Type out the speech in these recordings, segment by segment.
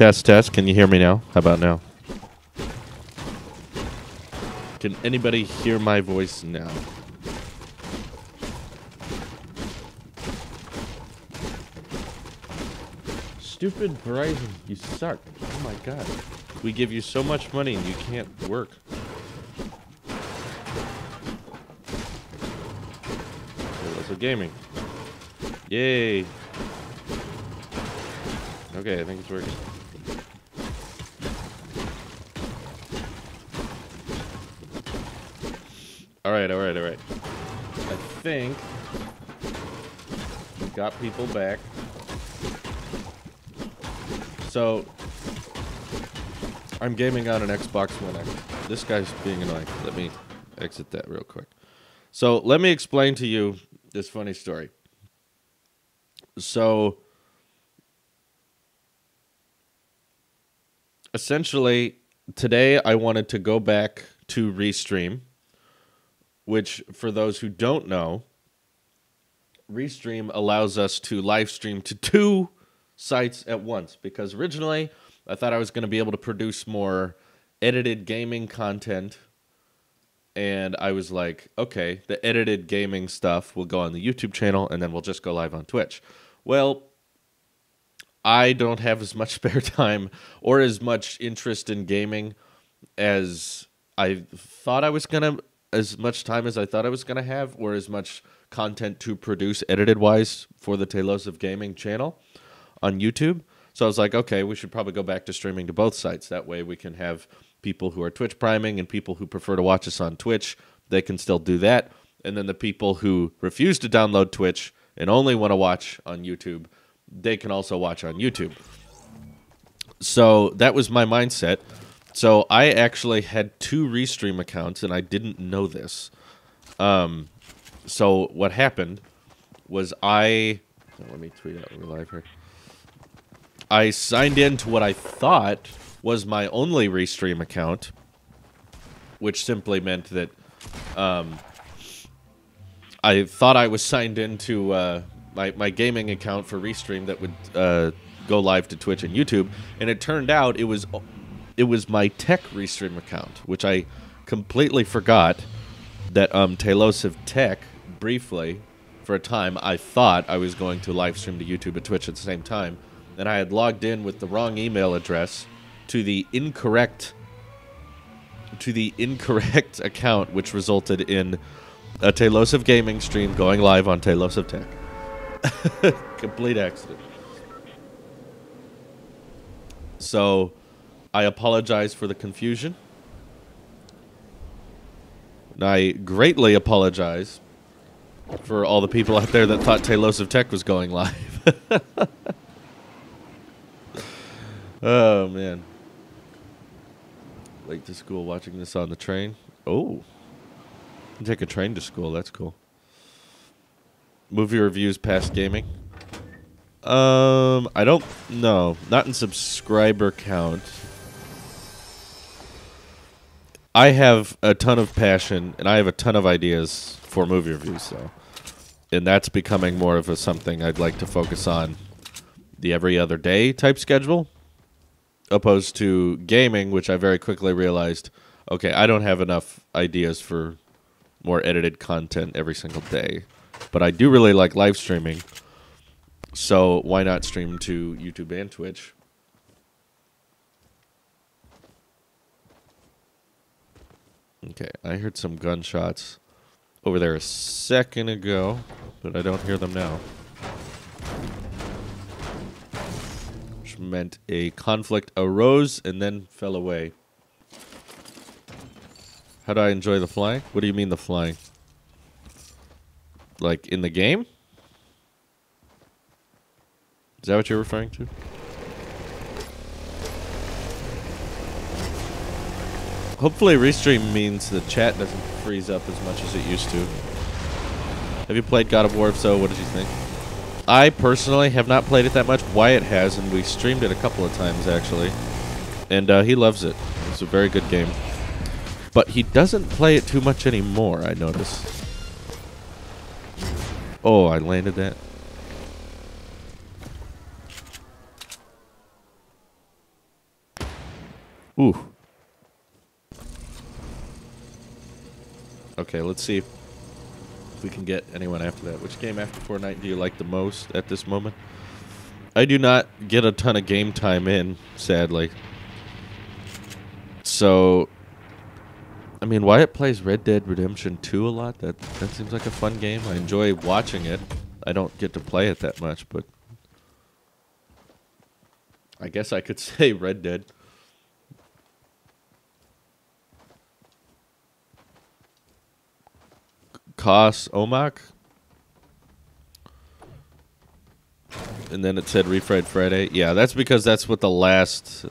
Test, test. Can you hear me now? How about now? Can anybody hear my voice now? Stupid Verizon, you suck. Oh my god. We give you so much money and you can't work. Also gaming. Yay. Okay, I think it's working. Alright, alright, alright. I think we got people back. So, I'm gaming on an Xbox One X. This guy's being annoying. Let me exit that real quick. So, let me explain to you this funny story. So, essentially, today I wanted to go back to Restream, which, for those who don't know, Restream allows us to live stream to 2 sites at once, because originally I thought I was going to be able to produce more edited gaming content, and I was like, okay, the edited gaming stuff will go on the YouTube channel and then we'll just go live on Twitch. Well, I don't have as much spare time or as much interest in gaming as I thought I was going to, as much time as I thought I was going to have, or as much content to produce edited wise for the Talos of Gaming channel on YouTube. So I was like, okay, we should probably go back to streaming to both sites. That way we can have people who are Twitch priming and people who prefer to watch us on Twitch, they can still do that. And then the people who refuse to download Twitch and only want to watch on YouTube, they can also watch on YouTube. So that was my mindset. So I actually had 2 Restream accounts, and I didn't know this. So what happened was let me tweet out, we're live here. I signed in to what I thought was my only Restream account, which simply meant that I thought I was signed into my gaming account for Restream that would go live to Twitch and YouTube, and it turned out it was my tech Restream account, which I completely forgot that Talos of Tech, briefly, for a time, I thought I was going to live stream to YouTube and Twitch at the same time, and I had logged in with the wrong email address to the incorrect account, which resulted in a Talos of Gaming stream going live on Talos of Tech. Complete accident. So, I apologize for the confusion. And I greatly apologize for all the people out there that thought Talos of Tech was going live. Oh, man. Late to school, watching this on the train. Oh. You take a train to school, that's cool. Movie reviews past gaming. I don't know. Not in subscriber count. I have a ton of passion, and I have a ton of ideas for movie reviews, though. And that's becoming more of something I'd like to focus on the every other day type schedule, opposed to gaming, which I very quickly realized, okay, I don't have enough ideas for more edited content every single day. But I do really like live streaming, so why not stream to YouTube and Twitch? Okay, I heard some gunshots over there a second ago, but I don't hear them now. Which meant a conflict arose and then fell away. How do I enjoy the flying? What do you mean the flying? Like in the game? Is that what you're referring to? Hopefully Restream means the chat doesn't freeze up as much as it used to. Have you played God of War? If so, what did you think? I personally have not played it that much. Wyatt has, and we streamed it a couple of times, actually. And he loves it. It's a very good game. But he doesn't play it too much anymore, I notice. Oh, I landed that. Ooh. Okay, let's see if we can get anyone after that. Which game after Fortnite do you like the most at this moment? I do not get a ton of game time in, sadly. So, I mean, Wyatt plays Red Dead Redemption 2 a lot. That seems like a fun game. I enjoy watching it. I don't get to play it that much, but I guess I could say Red Dead. Kos Omak. And then it said Refried Friday. Yeah, that's because that's what the last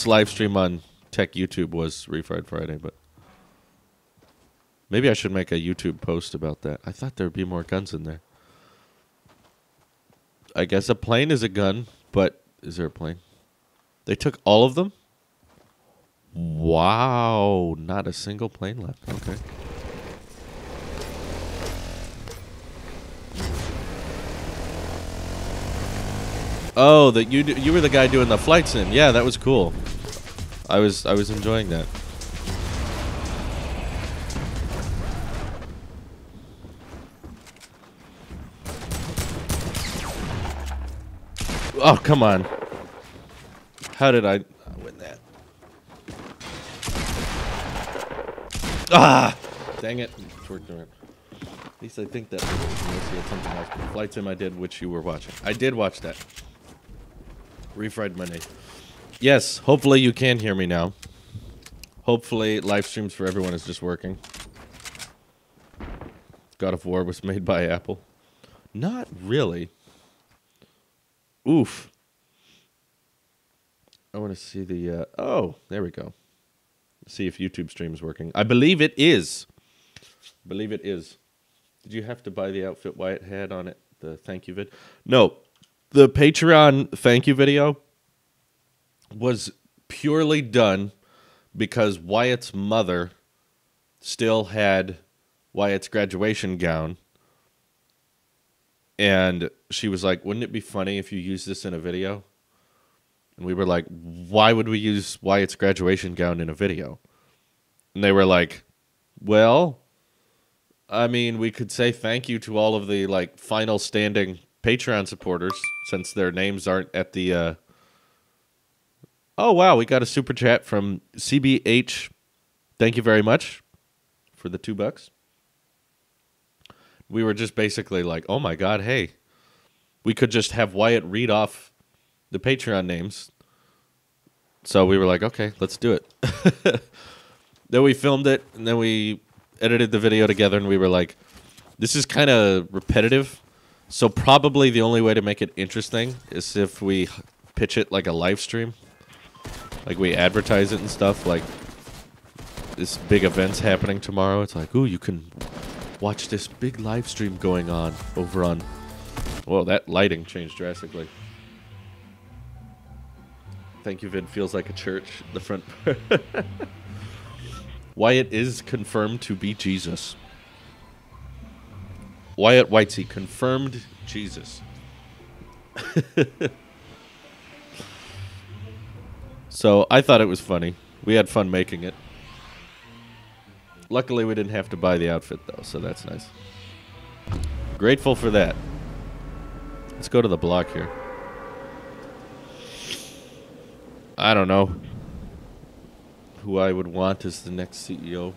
live stream on Tech YouTube was, Refried Friday, but maybe I should make a YouTube post about that. I thought there'd be more guns in there. I guess a plane is a gun, but is there a plane? They took all of them? Wow, not a single plane left. Okay. Oh, that you were the guy doing the flight sim. Yeah, that was cool. I was enjoying that. Oh, come on. How did I win that? Ah! Dang it. It's working. At least I think that was something else. Flight sim I did, which you were watching. I did watch that. Refried Monday. Yes, hopefully you can hear me now. Hopefully live streams for everyone is just working. God of War was made by Apple. Not really. Oof. I want to see the... oh, there we go. See if YouTube stream is working. I believe it is. I believe it is. Did you have to buy the outfit Wyatt had on it? The thank you vid? No. The Patreon thank you video was purely done because Wyatt's mother still had Wyatt's graduation gown. And she was like, wouldn't it be funny if you use this in a video? And we were like, why would we use Wyatt's graduation gown in a video? And they were like, well, I mean, we could say thank you to all of the like final standing Patreon supporters since their names aren't at the... Oh, wow, we got a super chat from CBH. Thank you very much for the $2. We were just basically like, oh my God, hey, we could just have Wyatt read off the Patreon names. So we were like, okay, let's do it. Then we filmed it, and then we edited the video together, and we were like, this is kind of repetitive. So probably the only way to make it interesting is if we pitch it like a live stream. Like we advertise it and stuff, like this big event's happening tomorrow. It's like, ooh, you can watch this big live stream going on over on... Whoa, that lighting changed drastically. Thank you, Vid. Feels like a church. The front. Wyatt is confirmed to be Jesus. Wyatt Whitesey confirmed Jesus. So I thought it was funny. We had fun making it. Luckily, we didn't have to buy the outfit, though, so that's nice. Grateful for that. Let's go to the block here. I don't know who I would want as the next CEO.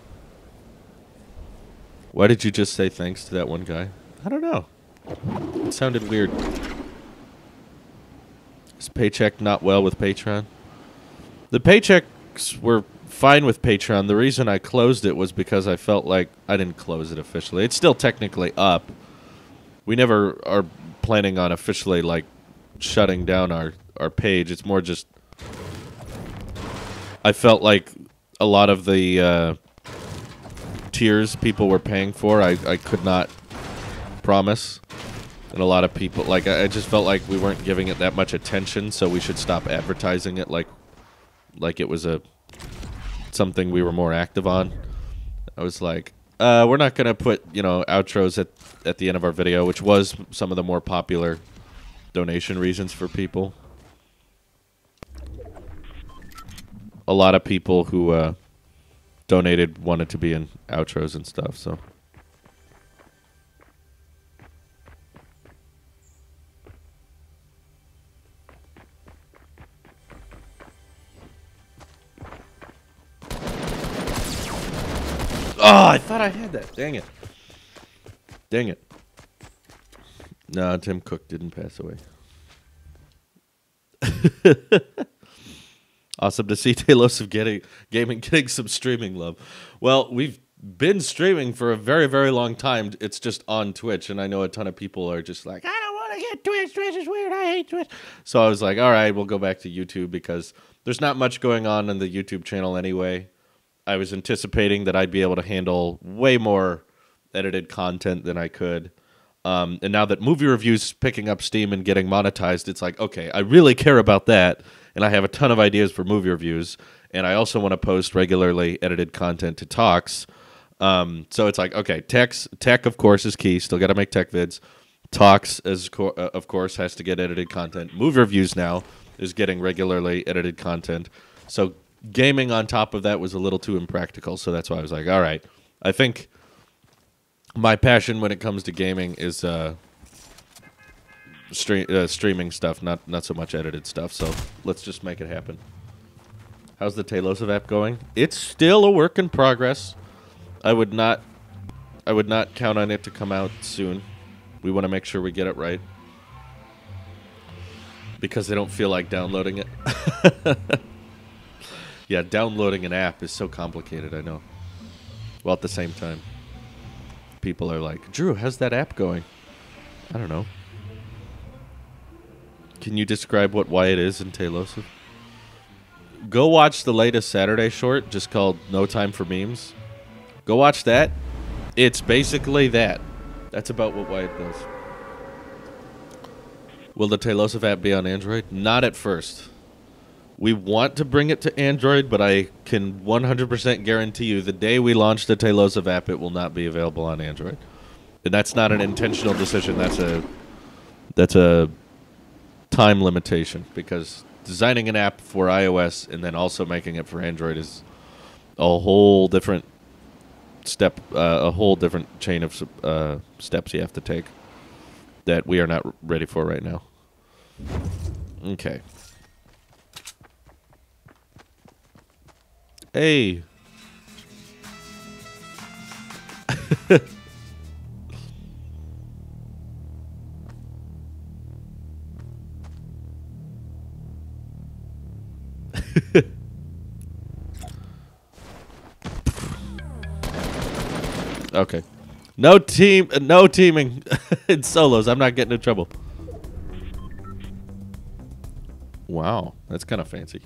Why did you just say thanks to that one guy? I don't know. It sounded weird. Is Paycheck not well with Patreon? The paychecks were fine with Patreon. The reason I closed it was because I felt like I didn't close it officially. It's still technically up. We never are planning on officially like shutting down our page. It's more just I felt like a lot of the tiers people were paying for I could not promise. And a lot of people, like, I just felt like we weren't giving it that much attention, so we should stop advertising it like it was something we were more active on. I was like, we're not going to put, outros at the end of our video, which was some of the more popular donation reasons for people. a lot of people who donated wanted to be in outros and stuff. So. Oh, I thought I had that. Dang it. Dang it. No, Tim Cook didn't pass away. Awesome to see Talos of Gaming getting some streaming love. Well, we've been streaming for a very, very long time. It's just on Twitch, and I know a ton of people are just like, I don't want to get Twitch. Twitch is weird. I hate Twitch. So I was like, all right, we'll go back to YouTube because there's not much going on the YouTube channel anyway. I was anticipating that I'd be able to handle way more edited content than I could. And now that movie reviews picking up steam and getting monetized, it's like, okay, I really care about that. And I have a ton of ideas for movie reviews. And I also want to post regularly edited content to talks. So it's like, okay, tech, of course, is key. Still got to make tech vids. Talks, of course, has to get edited content. Movie reviews now is getting regularly edited content. So gaming on top of that was a little too impractical, so that's why I was like, all right. I think my passion when it comes to gaming is streaming stuff, not so much edited stuff, so let's just make it happen. How's the Talos of app going? It's still a work in progress. I would not count on it to come out soon. We want to make sure we get it right. Because they don't feel like downloading it. Yeah, downloading an app is so complicated, I know. Well, at the same time, people are like, Drew, how's that app going? I don't know. Can you describe what Wyatt is in Talos? Go watch the latest Saturday short, just called No Time for Memes. Go watch that. It's basically that. That's about what Wyatt does. Will the Talos app be on Android? Not at first. We want to bring it to Android, but I can 100% guarantee you the day we launch the Talos app, it will not be available on Android. And that's not an intentional decision. That's a time limitation, because designing an app for iOS and then also making it for Android is a whole different step, a whole different chain of steps you have to take that we are not ready for right now. Okay. Hey. Okay. No teaming in solos. I'm not getting in trouble. Wow, that's kind of fancy.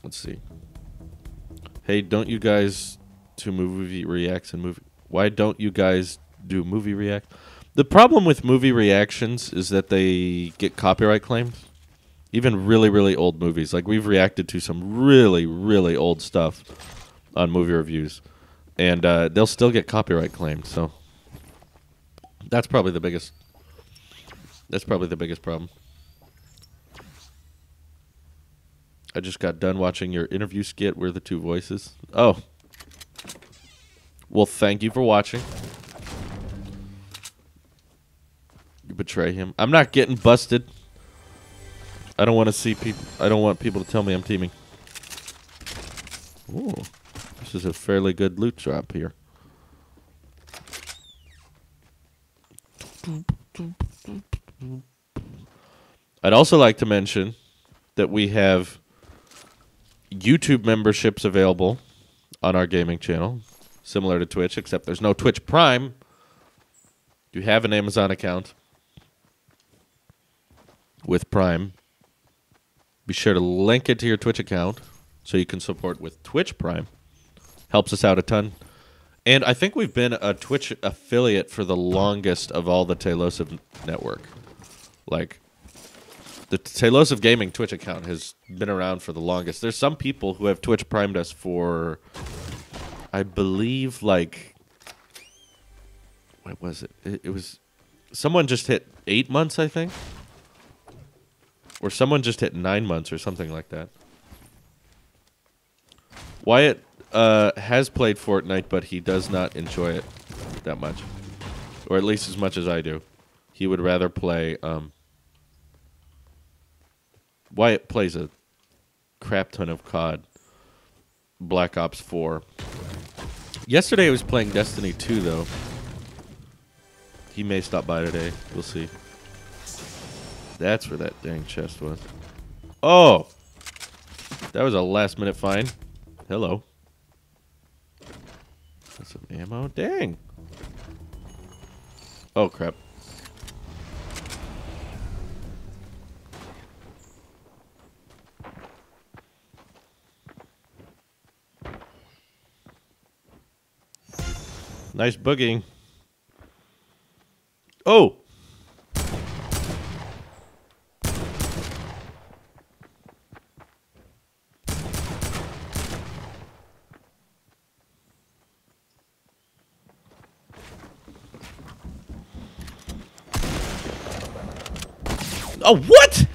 Let's see. Hey, don't you guys do movie reacts and movie? Why don't you guys do movie react? The problem with movie reactions is that they get copyright claims. Even really, really old movies. Like, we've reacted to some really, really old stuff on movie reviews, and they'll still get copyright claimed. So that's probably the biggest. That's probably the biggest problem. I just got done watching your interview skit. We're the two voices. Oh. Well, thank you for watching. You betray him. I'm not getting busted. I don't want to see people. I don't want people to tell me I'm teaming. Ooh. This is a fairly good loot drop here. I'd also like to mention that we have YouTube memberships available on our gaming channel, similar to Twitch, except there's no Twitch Prime. You have an Amazon account with Prime. Be sure to link it to your Twitch account so you can support with Twitch Prime. Helps us out a ton. And I think we've been a Twitch affiliate for the longest of all the Tailosive network. Like, the Tailosive Gaming Twitch account has been around for the longest. There's some people who have Twitch Primed us for, I believe, like, what was it? It was, someone just hit 8 months, I think. Or someone just hit 9 months or something like that. Wyatt has played Fortnite, but he does not enjoy it that much. Or at least as much as I do. He would rather play... Wyatt plays a crap ton of COD. Black Ops 4. Yesterday I was playing Destiny 2, though. He may stop by today. We'll see. That's where that dang chest was. Oh! That was a last-minute find. Hello. That's some ammo. Dang. Oh, crap. Nice boogieing. Oh! Oh, what?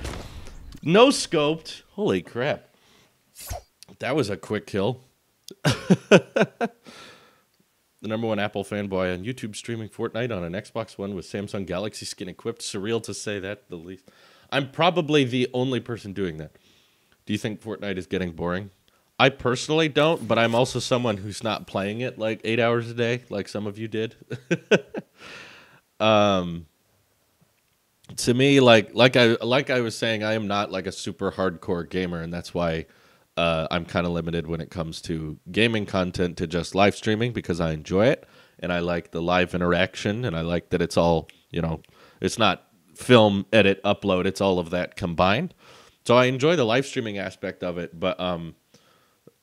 No scoped. Holy crap. That was a quick kill. The #1 Apple fanboy on YouTube streaming Fortnite on an Xbox One with Samsung Galaxy skin equipped. Surreal to say that, the least. I'm probably the only person doing that. Do you think Fortnite is getting boring? I personally don't, but I'm also someone who's not playing it like 8 hours a day, like some of you did. To me, like I was saying, I am not like a super hardcore gamer, and that's why I'm kind of limited when it comes to gaming content to just live streaming, because I enjoy it and I like the live interaction, and I like that it's all, you know, it's not film, edit, upload, it's all of that combined. So I enjoy the live streaming aspect of it, but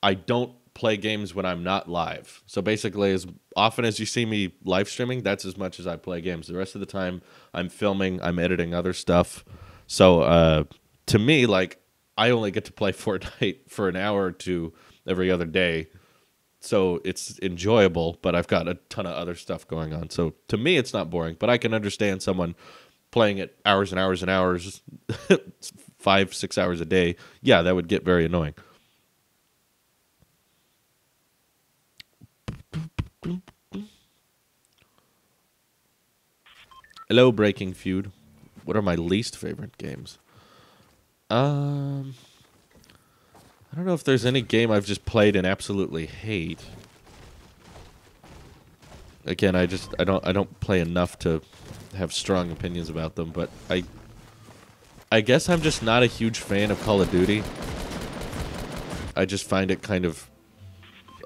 I don't play games when I'm not live. So basically, as often as you see me live streaming, that's as much as I play games. The rest of the time, I'm filming, I'm editing other stuff. So to me, like, I only get to play Fortnite for an hour or two every other day. So it's enjoyable, but I've got a ton of other stuff going on. So to me, it's not boring, but I can understand someone playing it hours and hours and hours, 5-6 hours a day. Yeah, that would get very annoying. Hello, Breaking Feud. What are my least favorite games? I don't know if there's any game I've just played and absolutely hate. Again, I don't play enough to have strong opinions about them, but I guess I'm just not a huge fan of Call of Duty. I just find it kind of...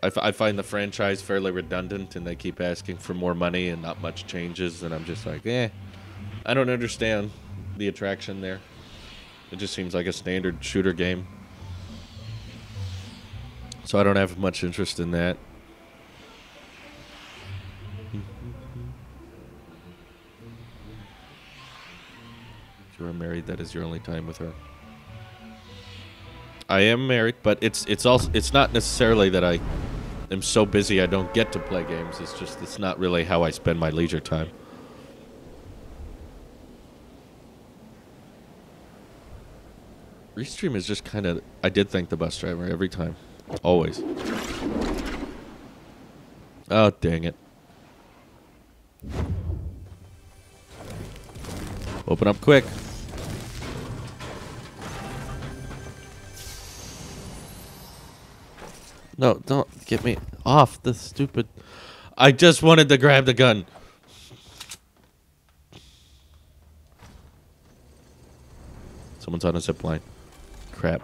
I find the franchise fairly redundant, and they keep asking for more money and not much changes, and I'm just like, I don't understand the attraction there. It just seems like a standard shooter game. So I don't have much interest in that. If you are married, that is your only time with her. I am married, but it's not necessarily that I am so busy I don't get to play games. It's just it's not really how I spend my leisure time. Restream is just kind of... I did thank the bus driver every time. Always. Oh, dang it. Open up quick. No, don't get me off the stupid... I just wanted to grab the gun. Someone's on a zip line. Crap.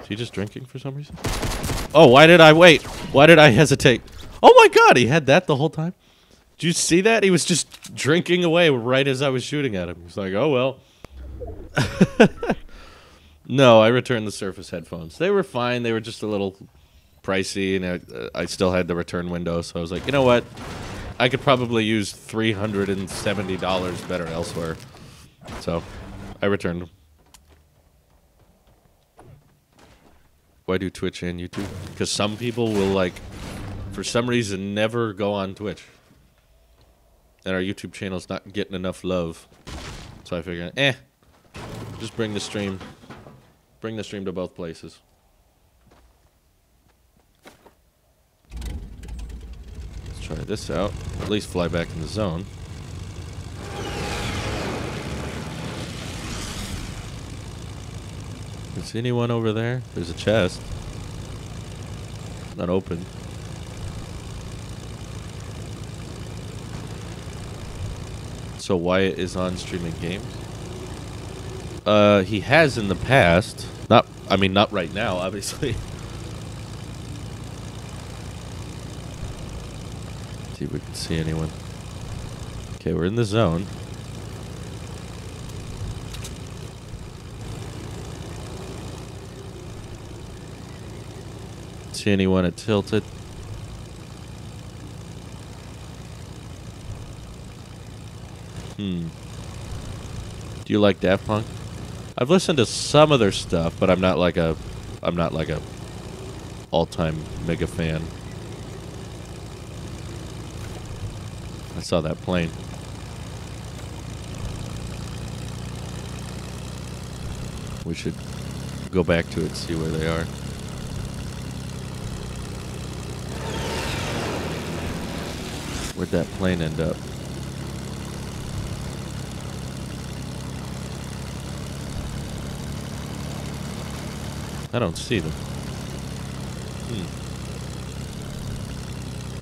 Is he just drinking for some reason? Oh, why did I wait? Why did I hesitate? Oh my god, he had that the whole time? Did you see that? He was just drinking away right as I was shooting at him. He's like, oh well. No, I returned the Surface headphones. They were fine. They were just a little pricey, and I still had the return window, so I was like, you know what? I could probably use $370 better elsewhere. So I returned them. Why do Twitch and YouTube? Because some people will, like, for some reason, never go on Twitch. And our YouTube channel's not getting enough love. So I figured, just bring the stream to both places. Let's try this out. At least fly back in the zone. Is anyone over there? There's a chest. Not open. So Wyatt is on streaming games? He has in the past. Not right now, obviously. See if we can see anyone. Okay, we're in the zone. See anyone at Tilted? Do you like Daft Punk? I've listened to some of their stuff, but I'm not like a all-time mega fan. I saw that plane. We should go back to it, see where they are. Where'd that plane end up? I don't see them.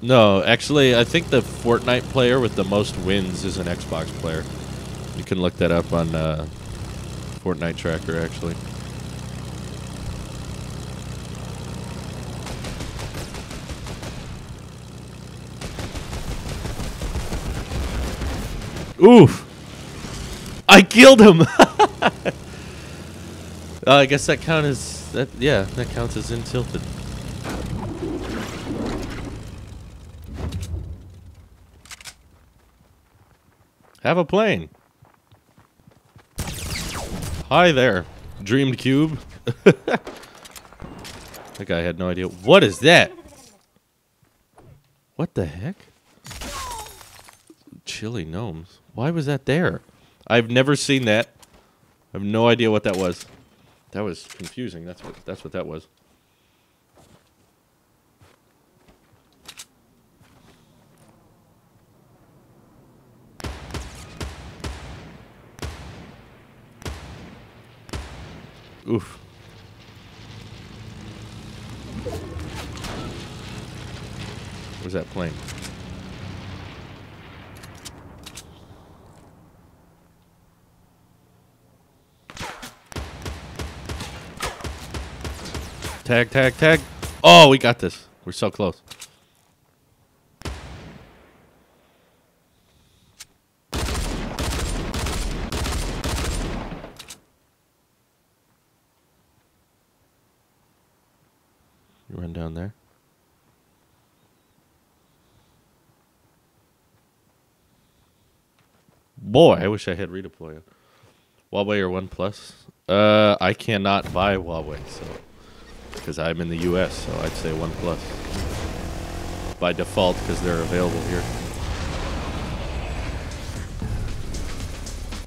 No, actually, I think the Fortnite player with the most wins is an Xbox player. You can look that up on Fortnite Tracker, actually. Oof! I killed him! I guess that counts as that counts as in Tilted. Have a plane. Hi there, Dreamed Cube. That guy had no idea. What is that? What the heck? Chili gnomes. Why was that there? I've never seen that. I have no idea what that was. That was confusing. That's what that was. Oof. Where's that plane? Tag, tag, tag. Oh, we got this. We're so close. You run down there. Boy, I wish I had redeploy. Huawei or OnePlus? I cannot buy Huawei, so because I'm in the U.S., so I'd say OnePlus by default because they're available here.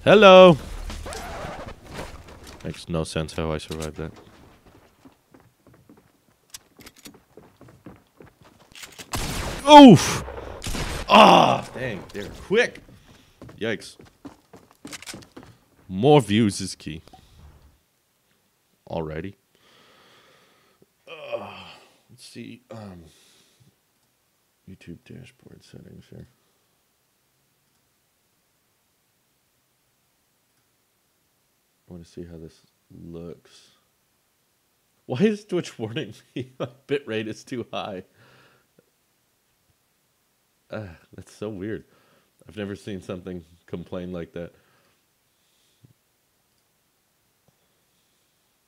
Hello. Makes no sense how I survived that. Oof! Ah, dang, they're quick. Yikes. More views is key. Alrighty. Let's see. YouTube dashboard settings here. I want to see how this looks. Why is Twitch warning me? My bitrate is too high. That's so weird. I've never seen something complain like that.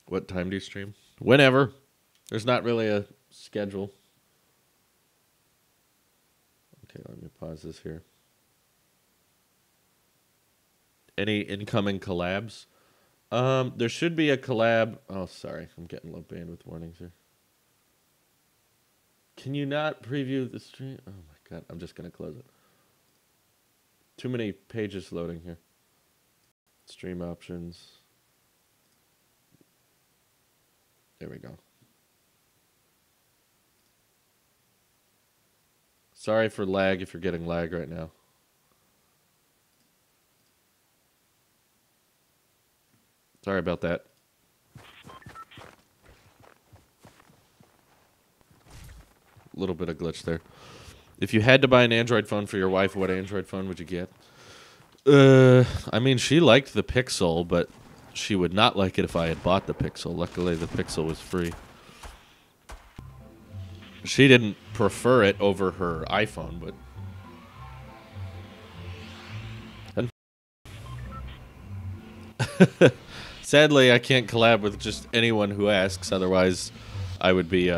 What time do you stream? Whenever. There's not really a schedule. Okay, let me pause this here. Any incoming collabs? There should be a collab. Oh, sorry. I'm getting low bandwidth warnings here. Can you not preview the stream? Oh my god, I'm just gonna close it. Too many pages loading here. Stream options. There we go. Sorry for lag if you're getting lag right now. Sorry about that. A little bit of glitch there. If you had to buy an Android phone for your wife, what Android phone would you get? I mean, she liked the Pixel, but she would not like it if I had bought the Pixel. Luckily, the Pixel was free. She didn't prefer it over her iPhone, but... Sadly, I can't collab with just anyone who asks. Otherwise, I would be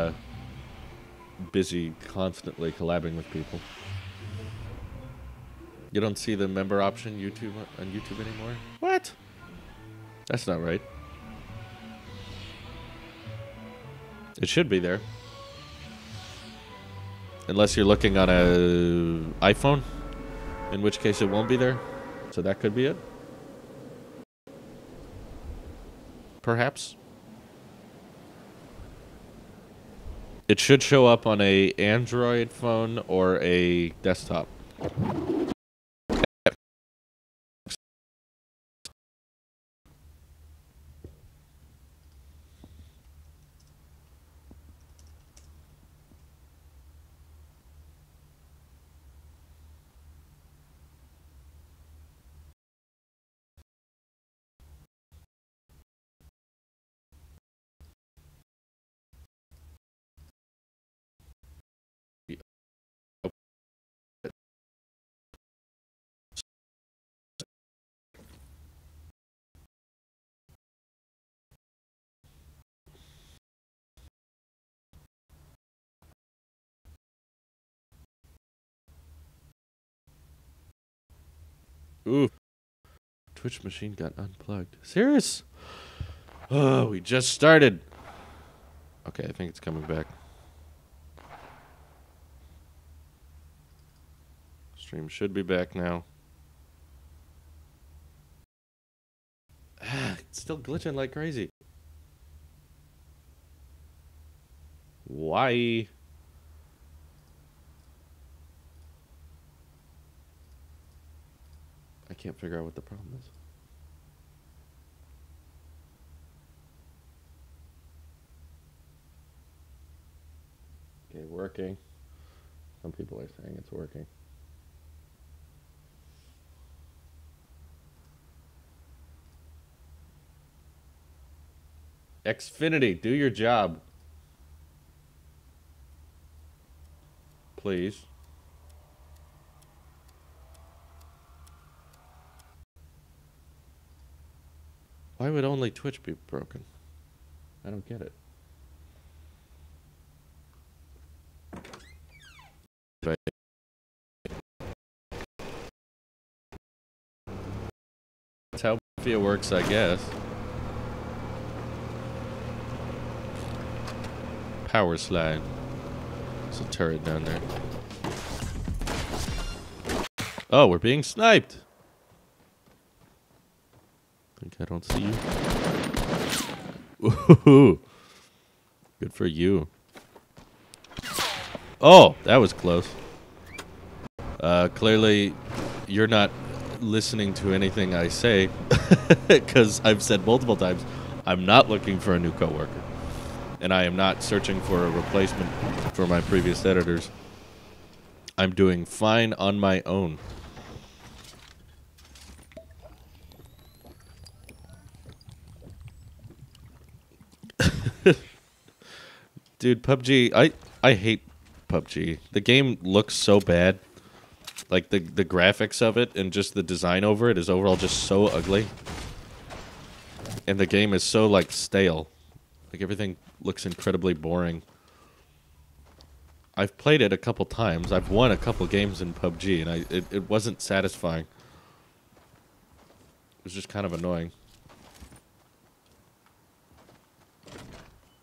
busy constantly collabing with people. You don't see the member option on YouTube anymore? What? That's not right. It should be there. Unless you're looking on a iPhone, in which case it won't be there. So that could be it. Perhaps. It should show up on a Android phone or a desktop. Ooh. Twitch machine got unplugged. Serious? Oh, we just started. Okay, I think it's coming back. Stream should be back now. It's still glitching like crazy. Why? I can't figure out what the problem is. Okay, working. Some people are saying it's working. Xfinity, do your job. Please. Why would only Twitch be broken? I don't get it. That's how it works, I guess. Power slide. There's a turret down there. Oh, we're being sniped. I think I don't see you. Ooh. Good for you. Oh, that was close. Clearly, you're not listening to anything I say, because I've said multiple times, I'm not looking for a new coworker, and I am not searching for a replacement for my previous editors. I'm doing fine on my own. Dude, PUBG, I hate PUBG. The game looks so bad. Like, the graphics of it and just the design over it is overall just so ugly. And the game is so, like, stale. Like, everything looks incredibly boring. I've played it a couple times. I've won a couple games in PUBG, and it wasn't satisfying. It was just kind of annoying.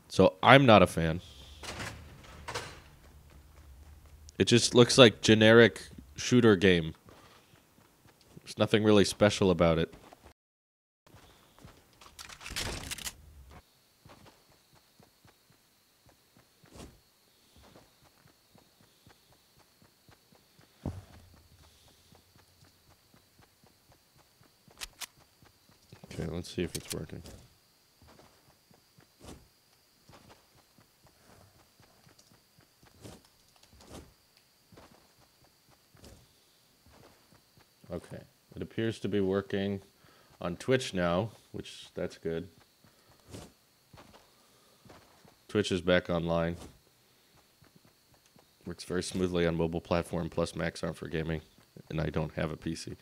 So, I'm not a fan. It just looks like generic shooter game. There's nothing really special about it. Okay, let's see if it's working. Okay, it appears to be working on Twitch now, which that's good. Twitch is back online. Works very smoothly on mobile platform, plus Macs aren't for gaming, and I don't have a PC.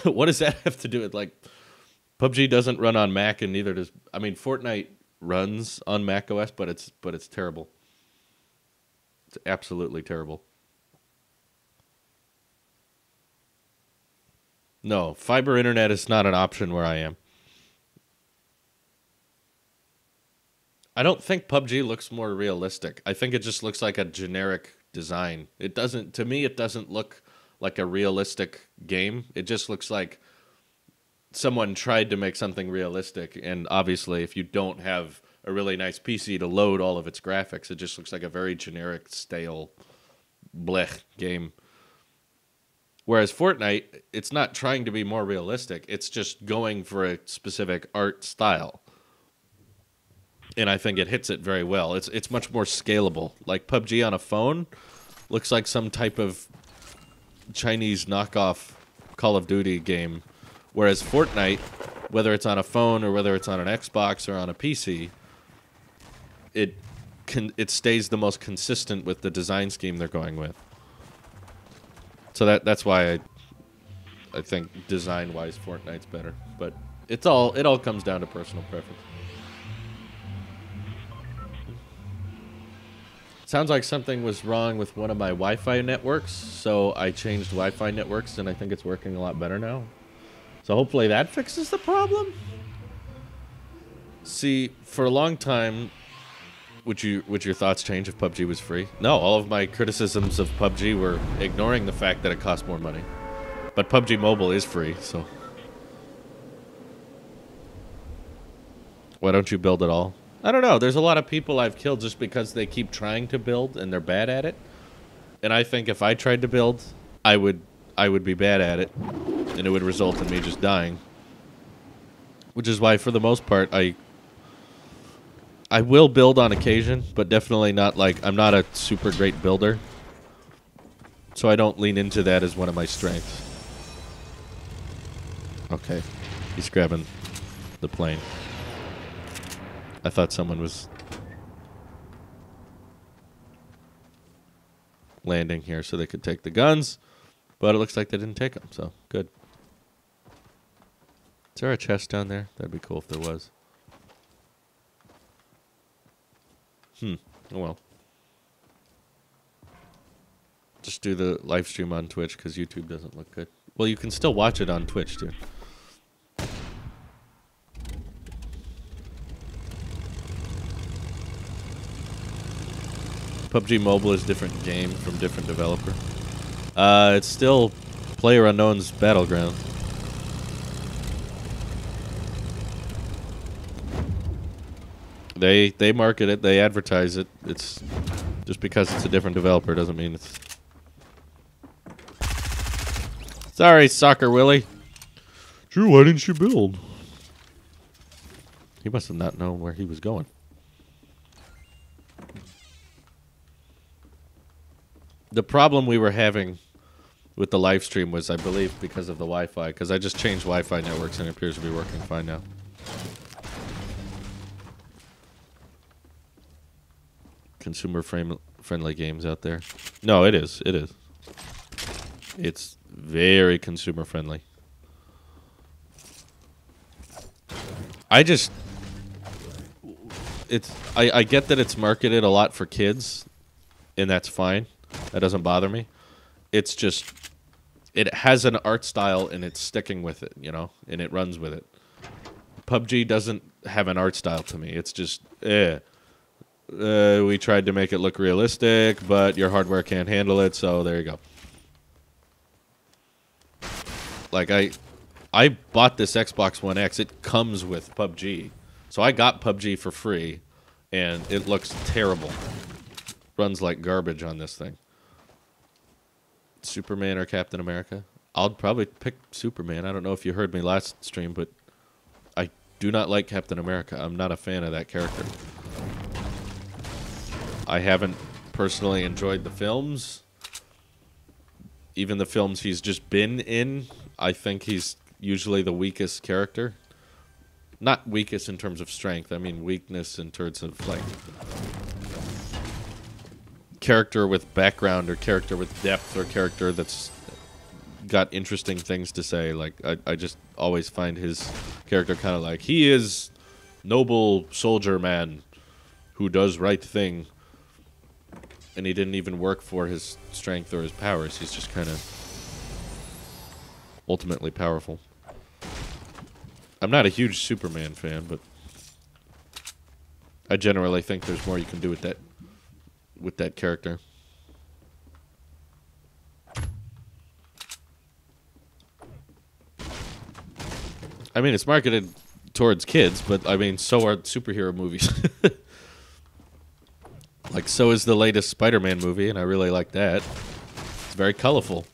What does that have to do with, like, PUBG doesn't run on Mac, and neither does, I mean, Fortnite runs on Mac OS, but it's terrible. It's absolutely terrible. No, fiber internet is not an option where I am. I don't think PUBG looks more realistic. I think it just looks like a generic design. It doesn't, to me, it doesn't look like a realistic game. It just looks like someone tried to make something realistic, and obviously if you don't have a really nice PC to load all of its graphics, it just looks like a very generic, stale, blech game. Whereas Fortnite, it's not trying to be more realistic. It's just going for a specific art style. And I think it hits it very well. It's much more scalable. Like PUBG on a phone looks like some type of Chinese knockoff Call of Duty game. Whereas Fortnite, whether it's on a phone or whether it's on an Xbox or on a PC, it stays the most consistent with the design scheme they're going with. So that's why I think design-wise Fortnite's better. But it all comes down to personal preference. Sounds like something was wrong with one of my Wi-Fi networks, so I changed Wi-Fi networks, and I think it's working a lot better now. So hopefully that fixes the problem. See, for a long time, would your thoughts change if PUBG was free? No, all of my criticisms of PUBG were ignoring the fact that it costs more money. But PUBG Mobile is free, so why don't you build it all? I don't know. There's a lot of people I've killed just because they keep trying to build and they're bad at it. And I think if I tried to build, I would be bad at it, and it would result in me just dying. Which is why, for the most part, I will build on occasion, but definitely not like, I'm not a super great builder. So I don't lean into that as one of my strengths. Okay, he's grabbing the plane. I thought someone was landing here so they could take the guns, but it looks like they didn't take them, so good. Is there a chest down there? That'd be cool if there was. Oh well. Just do the live stream on Twitch because YouTube doesn't look good. Well, you can still watch it on Twitch, too. PUBG Mobile is a different game from different developer. It's still PlayerUnknown's Battleground. They market it, they advertise it. It's just because it's a different developer doesn't mean it's. Sorry, Soccer Willie. Drew, why didn't you build? He must have not known where he was going. The problem we were having with the live stream was, I believe, because of the Wi-Fi, because I just changed Wi-Fi networks and it appears to be working fine now. Consumer-friendly games out there. No, it is. It is. It's very consumer-friendly. I get that it's marketed a lot for kids, and that's fine. That doesn't bother me. It's just, it has an art style and it's sticking with it, you know, and it runs with it. PUBG doesn't have an art style to me. It's just, We tried to make it look realistic, but your hardware can't handle it, so there you go. Like, I bought this Xbox One X. It comes with PUBG. So I got PUBG for free, and it looks terrible. Runs like garbage on this thing. Superman or Captain America? I'll probably pick Superman. I don't know if you heard me last stream, but I do not like Captain America. I'm not a fan of that character. I haven't personally enjoyed the films. Even the films he's just been in, I think he's usually the weakest character. Not weakest in terms of strength. I mean weakness in terms of, like, character with background or character with depth or character that's got interesting things to say. Like, I just always find his character kind of like, he is noble soldier man who does right thing. And he didn't even work for his strength or his powers. He's just kind of ultimately powerful. I'm not a huge Superman fan, but I generally think there's more you can do with that character. I mean, it's marketed towards kids, but I mean, so are superhero movies. Like, so is the latest Spider-Man movie, and I really like that. It's very colorful.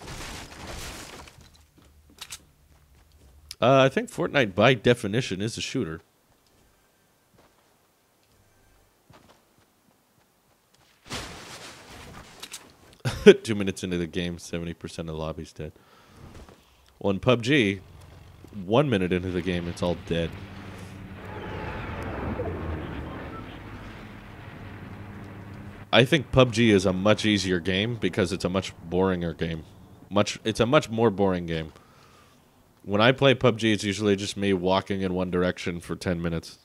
I think Fortnite, by definition, is a shooter. Two minutes into the game, 70% of the lobby's dead. Well, in PUBG, 1 minute into the game, it's all dead. I think PUBG is a much easier game because it's a much boringer game. It's a much more boring game. When I play PUBG, it's usually just me walking in one direction for 10 minutes.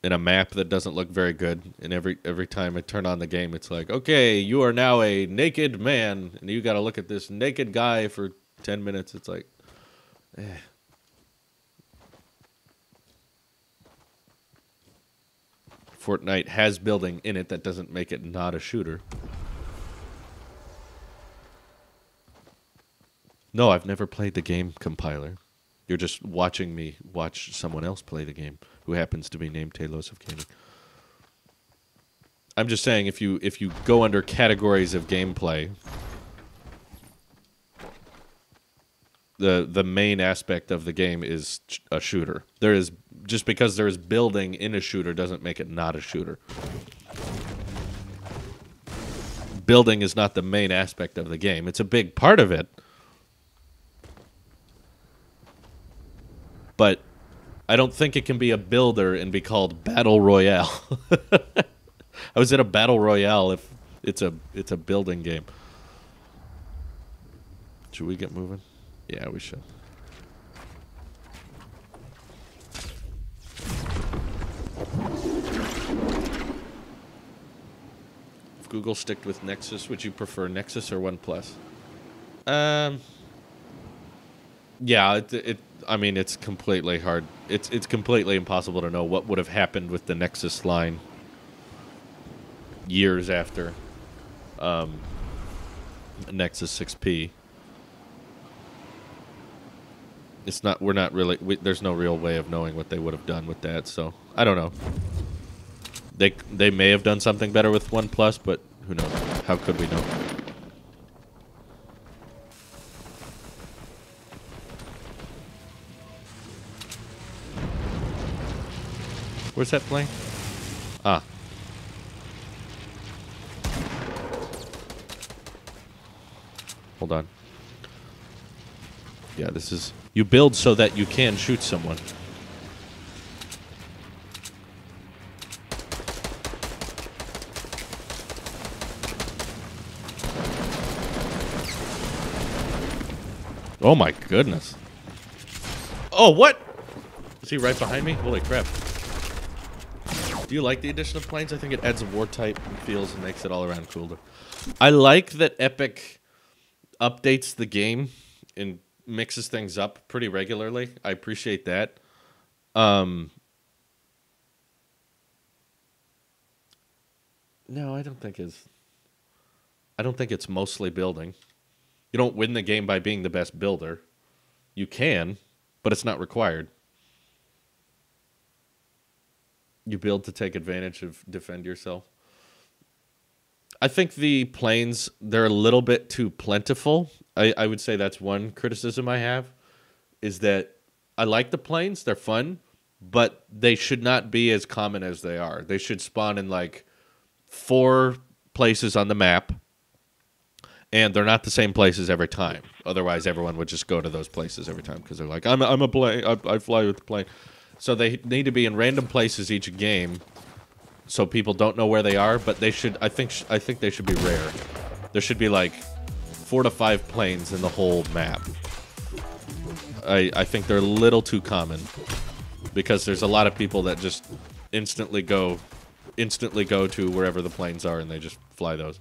In a map that doesn't look very good. And every time I turn on the game, it's like, okay, you are now a naked man. And you got to look at this naked guy for 10 minutes. It's like, eh. Fortnite has building in it that doesn't make it not a shooter. No, I've never played the game compiler. You're just watching me watch someone else play the game who happens to be named Talos of Gaming. I'm just saying, if you go under categories of gameplay, the main aspect of the game is a shooter. There is, just because there is building in a shooter doesn't make it not a shooter. Building is not the main aspect of the game. It's a big part of it. But I don't think it can be a builder and be called Battle Royale. I was in a Battle Royale if it's a building game. Should we get moving? Yeah, we should. If Google sticked with Nexus, would you prefer Nexus or OnePlus? Yeah, I mean, it's completely hard. It's completely impossible to know what would have happened with the Nexus line years after Nexus 6P. It's not. We're not really. There's no real way of knowing what they would have done with that. So I don't know. They may have done something better with OnePlus, but who knows? How could we know? Where's that plane? Ah. Hold on. Yeah, this is... You build so that you can shoot someone. Oh my goodness. Oh, what? Is he right behind me? Holy crap. Do you like the addition of planes? I think it adds a war-type feels and makes it all around cooler. I like that Epic updates the game and mixes things up pretty regularly. I appreciate that. No, I don't think it's. I don't think it's mostly building. You don't win the game by being the best builder. You can, but it's not required. You build to take advantage of defend yourself. I think the planes, they're a little bit too plentiful. I would say that's one criticism I have, is that I like the planes. They're fun, but they should not be as common as they are. They should spawn in like 4 places on the map, and they're not the same places every time. Otherwise, everyone would just go to those places every time because they're like, I'm a plane. I fly with the plane. So they need to be in random places each game, so people don't know where they are. But they should. I think they should be rare. There should be like 4 to 5 planes in the whole map. I think they're a little too common because there's a lot of people that just instantly go to wherever the planes are and they just fly those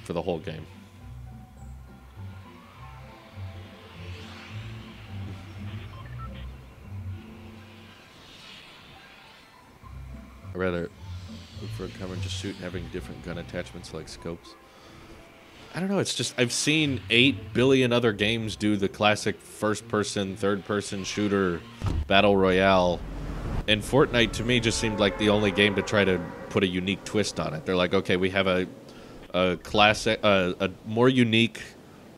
for the whole game. I'd rather look for a cover and just shoot and having different gun attachments like scopes. I don't know, it's just, I've seen 8 billion other games do the classic first-person, third-person shooter battle royale, and Fortnite to me just seemed like the only game to try to put a unique twist on it. They're like, okay, we have a classic, a more unique,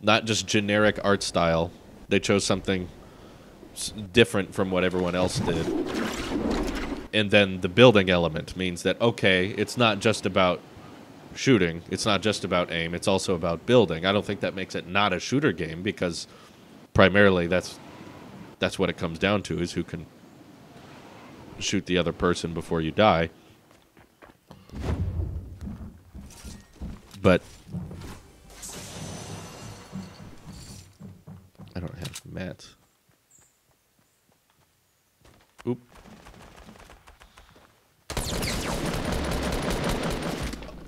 not just generic art style. They chose something different from what everyone else did. And then the building element means that, okay, it's not just about shooting, it's not just about aim, it's also about building. I don't think that makes it not a shooter game, because primarily that's what it comes down to, is who can shoot the other person before you die. But I don't have mats. Oop.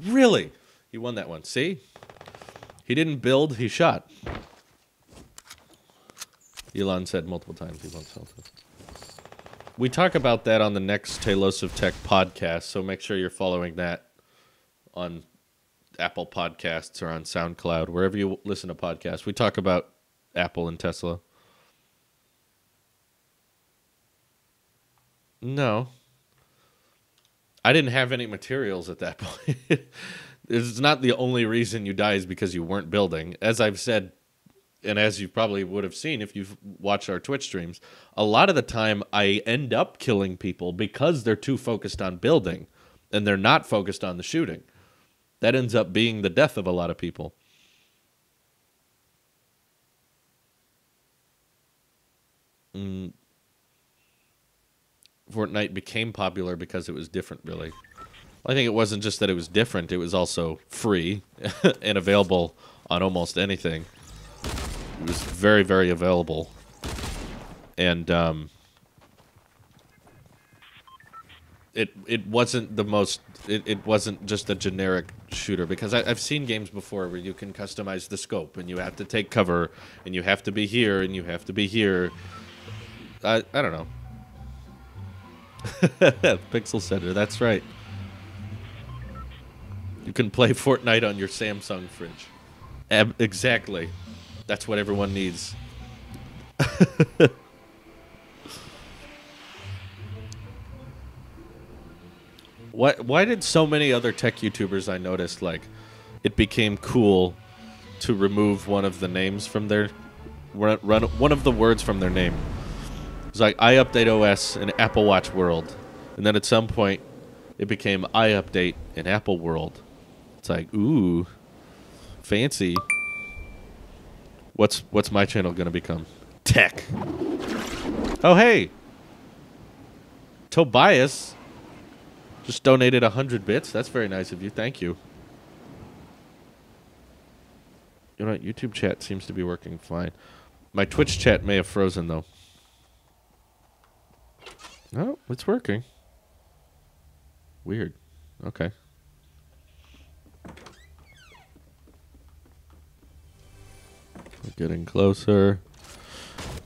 Really? He won that one. See? He didn't build, he shot. Elon said multiple times he won't sell to. We talk about that on the next Talos of Tech podcast, so make sure you're following that on Apple Podcasts or on SoundCloud, wherever you listen to podcasts. We talk about Apple and Tesla. No. I didn't have any materials at that point. It's not the only reason you die is because you weren't building. As I've said, and as you probably would have seen if you've watched our Twitch streams, a lot of the time I end up killing people because they're too focused on building and they're not focused on the shooting. That ends up being the death of a lot of people. Fortnite became popular because it was different, really. I think it wasn't just that it was different, it was also free and available on almost anything. It was very, very available. And it wasn't the most, it wasn't just a generic shooter, because I've seen games before where you can customize the scope and you have to take cover and you have to be here and you have to be here. I don't know. Pixel Center, that's right. You can play Fortnite on your Samsung fridge. Exactly. That's what everyone needs. Why did so many other tech YouTubers I noticed, like, it became cool to remove one of the names from their... one of the words from their name? It's like, I update OS in Apple Watch World. And then at some point, it became I update in Apple World. It's like, ooh, fancy. What's my channel going to become? Tech. Oh, hey. Tobias just donated 100 bits. That's very nice of you. Thank you. You know what? YouTube chat seems to be working fine. My Twitch chat may have frozen, though. Oh, it's working. Weird. Okay. We're getting closer.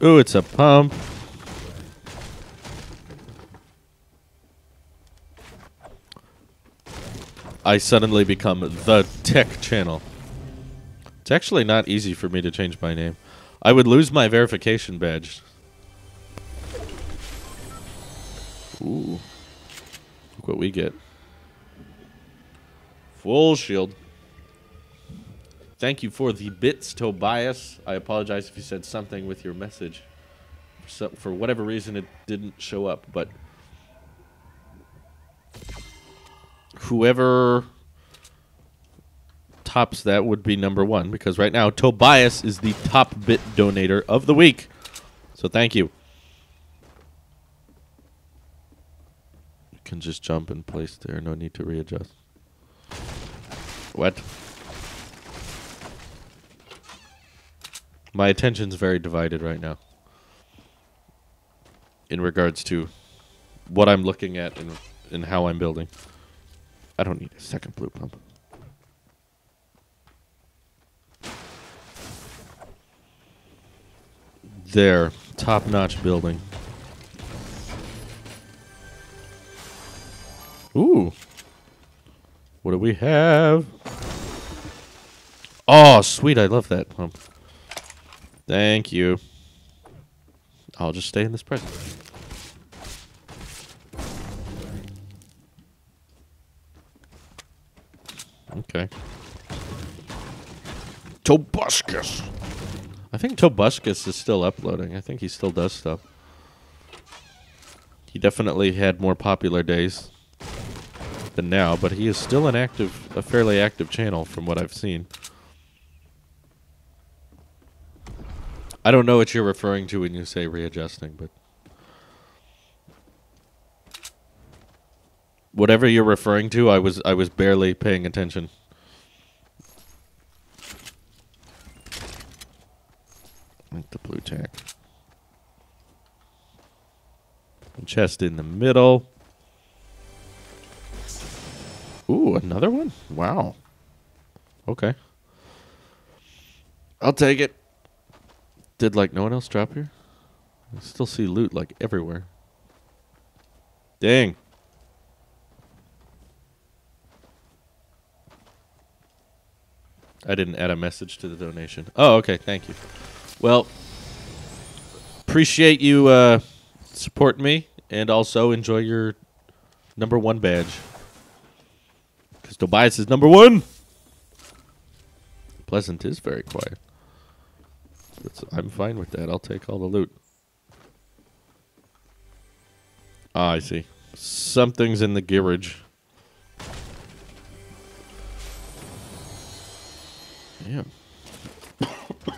Ooh, it's a pump. I suddenly become the tech channel. It's actually not easy for me to change my name. I would lose my verification badge. Ooh. Look what we get. Full shield. Thank you for the bits, Tobias. I apologize if you said something with your message. For whatever reason, it didn't show up, but whoever tops that would be number one, because right now, Tobias is the top bit donator of the week. So thank you. You can just jump in place there. No need to readjust. What? My attention's very divided right now in regards to what I'm looking at and how I'm building. I don't need a second blue pump. There. Top-notch building. Ooh. What do we have? Oh, sweet. I love that pump. Thank you. I'll just stay in this present. Okay. Tobuscus. I think Tobuscus is still uploading. I think he still does stuff. He definitely had more popular days than now, but he is still a fairly active channel from what I've seen. I don't know what you're referring to when you say readjusting, but whatever you're referring to, I was barely paying attention. Like the blue tack. Chest in the middle. Ooh, another one? Wow. Okay. I'll take it. Did, like, no one else drop here? I still see loot, like, everywhere. Dang. I didn't add a message to the donation. Oh, okay. Thank you. Well, appreciate you supporting me, and also enjoy your #1 badge. Because Tobias is #1. Pleasant is very quiet. I'm fine with that. I'll take all the loot. Ah, I see. Something's in the garage. Yeah.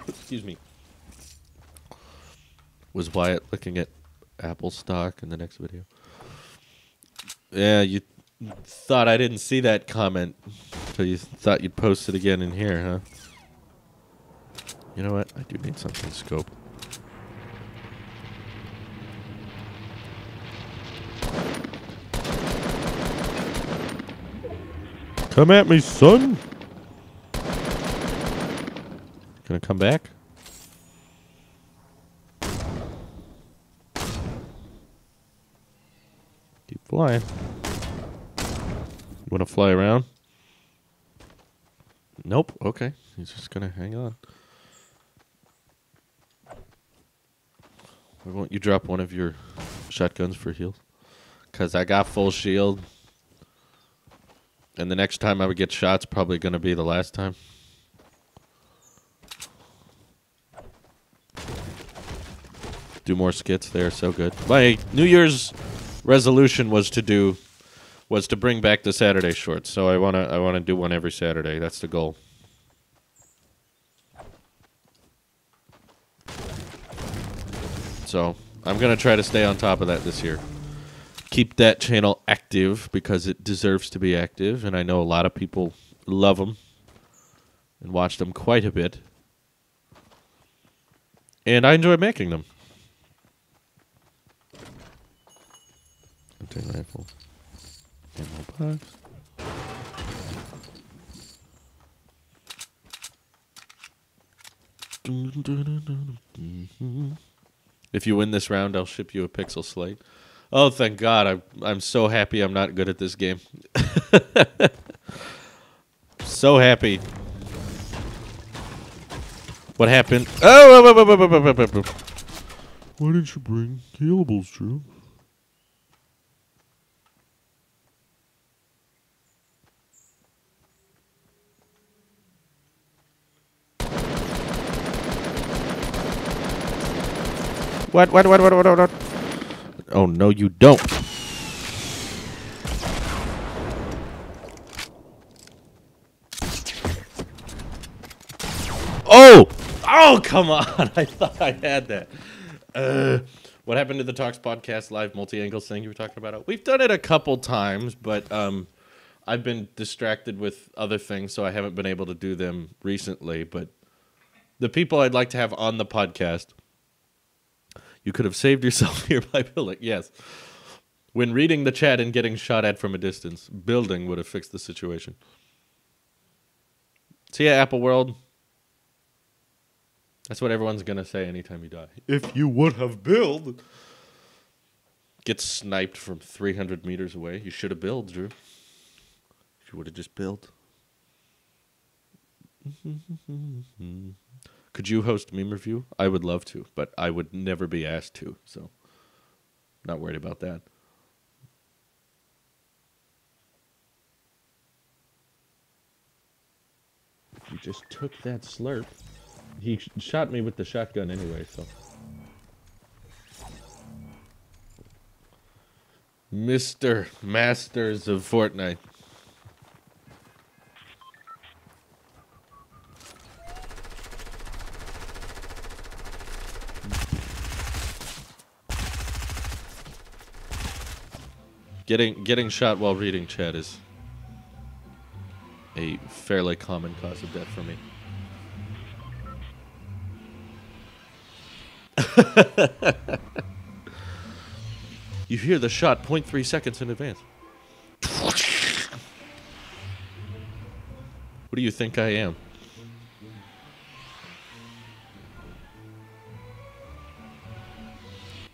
Excuse me. Was Wyatt looking at Apple stock in the next video? Yeah, you thought I didn't see that comment, so you thought you'd post it again in here, huh? You know what? I do need something to scope. Come at me, son! Gonna come back? Keep flying. Wanna fly around? Nope. Okay. He's just gonna hang on. Why won't you drop one of your shotguns for heals? Because I got full shield. And the next time I would get shot's probably going to be the last time. Do more skits. They're so good. My New Year's resolution was to bring back the Saturday shorts. So I wanna do one every Saturday. That's the goal. So I'm going to try to stay on top of that this year. Keep that channel active because it deserves to be active. And I know a lot of people love them and watch them quite a bit. And I enjoy making them. Hunting rifle. Ammo box. If you win this round, I'll ship you a pixel slate. Oh, thank God. I'm so happy I'm not good at this game. so happy. What happened? Oh! Why didn't you bring healables, Drew? What? Oh, no, you don't. Oh! Oh, come on. I thought I had that. What happened to the Talks Podcast live multi-angles thing you were talking about? We've done it a couple times, but I've been distracted with other things, so I haven't been able to do them recently. But the people I'd like to have on the podcast, you could have saved yourself here by building. Yes. When reading the chat and getting shot at from a distance, building would have fixed the situation. See ya, Apple World. That's what everyone's going to say anytime you die. If you would have built. Get sniped from 300 meters away. You should have built, Drew. If you would have just built. Could you host meme review? I would love to, but I would never be asked to, so not worried about that. You just took that slurp. He shot me with the shotgun anyway, so. Mr. Masters of Fortnite. Getting shot while reading chat is a fairly common cause of death for me. You hear the shot 0.3 seconds in advance. What do you think I am?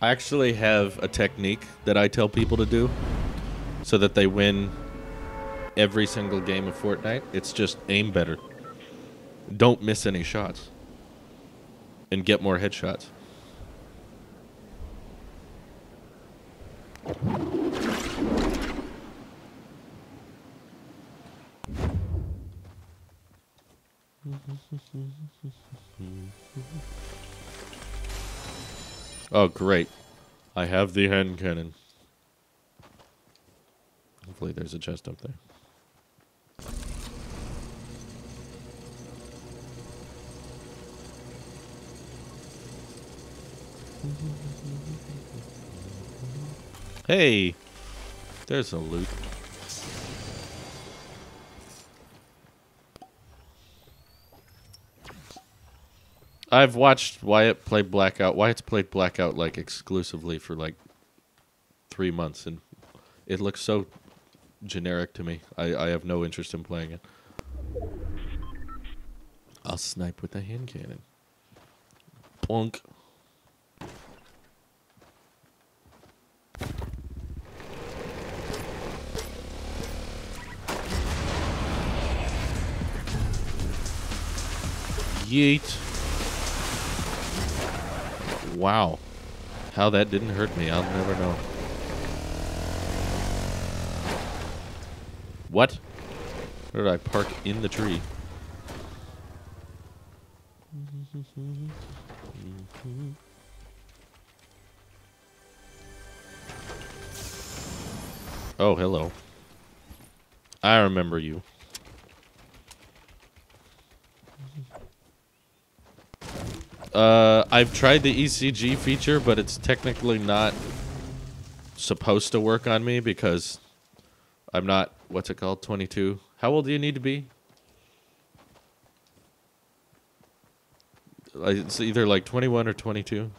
I actually have a technique that I tell people to do so that they win every single game of Fortnite. It's just aim better. Don't miss any shots. And get more headshots. Oh, great. I have the hand cannon. Hopefully there's a chest up there. Hey! There's a loot. I've watched Wyatt play Blackout. Wyatt's played Blackout like exclusively for like 3 months, and it looks so generic to me. I have no interest in playing it. I'll snipe with a hand cannon. Plunk. Yeet. Wow. How that didn't hurt me, I'll never know. What? Where did I park in the tree? Oh, hello. I remember you. I've tried the ECG feature, but it's technically not supposed to work on me because I'm not, what's it called, 22. How old do you need to be? It's either like 21 or 22.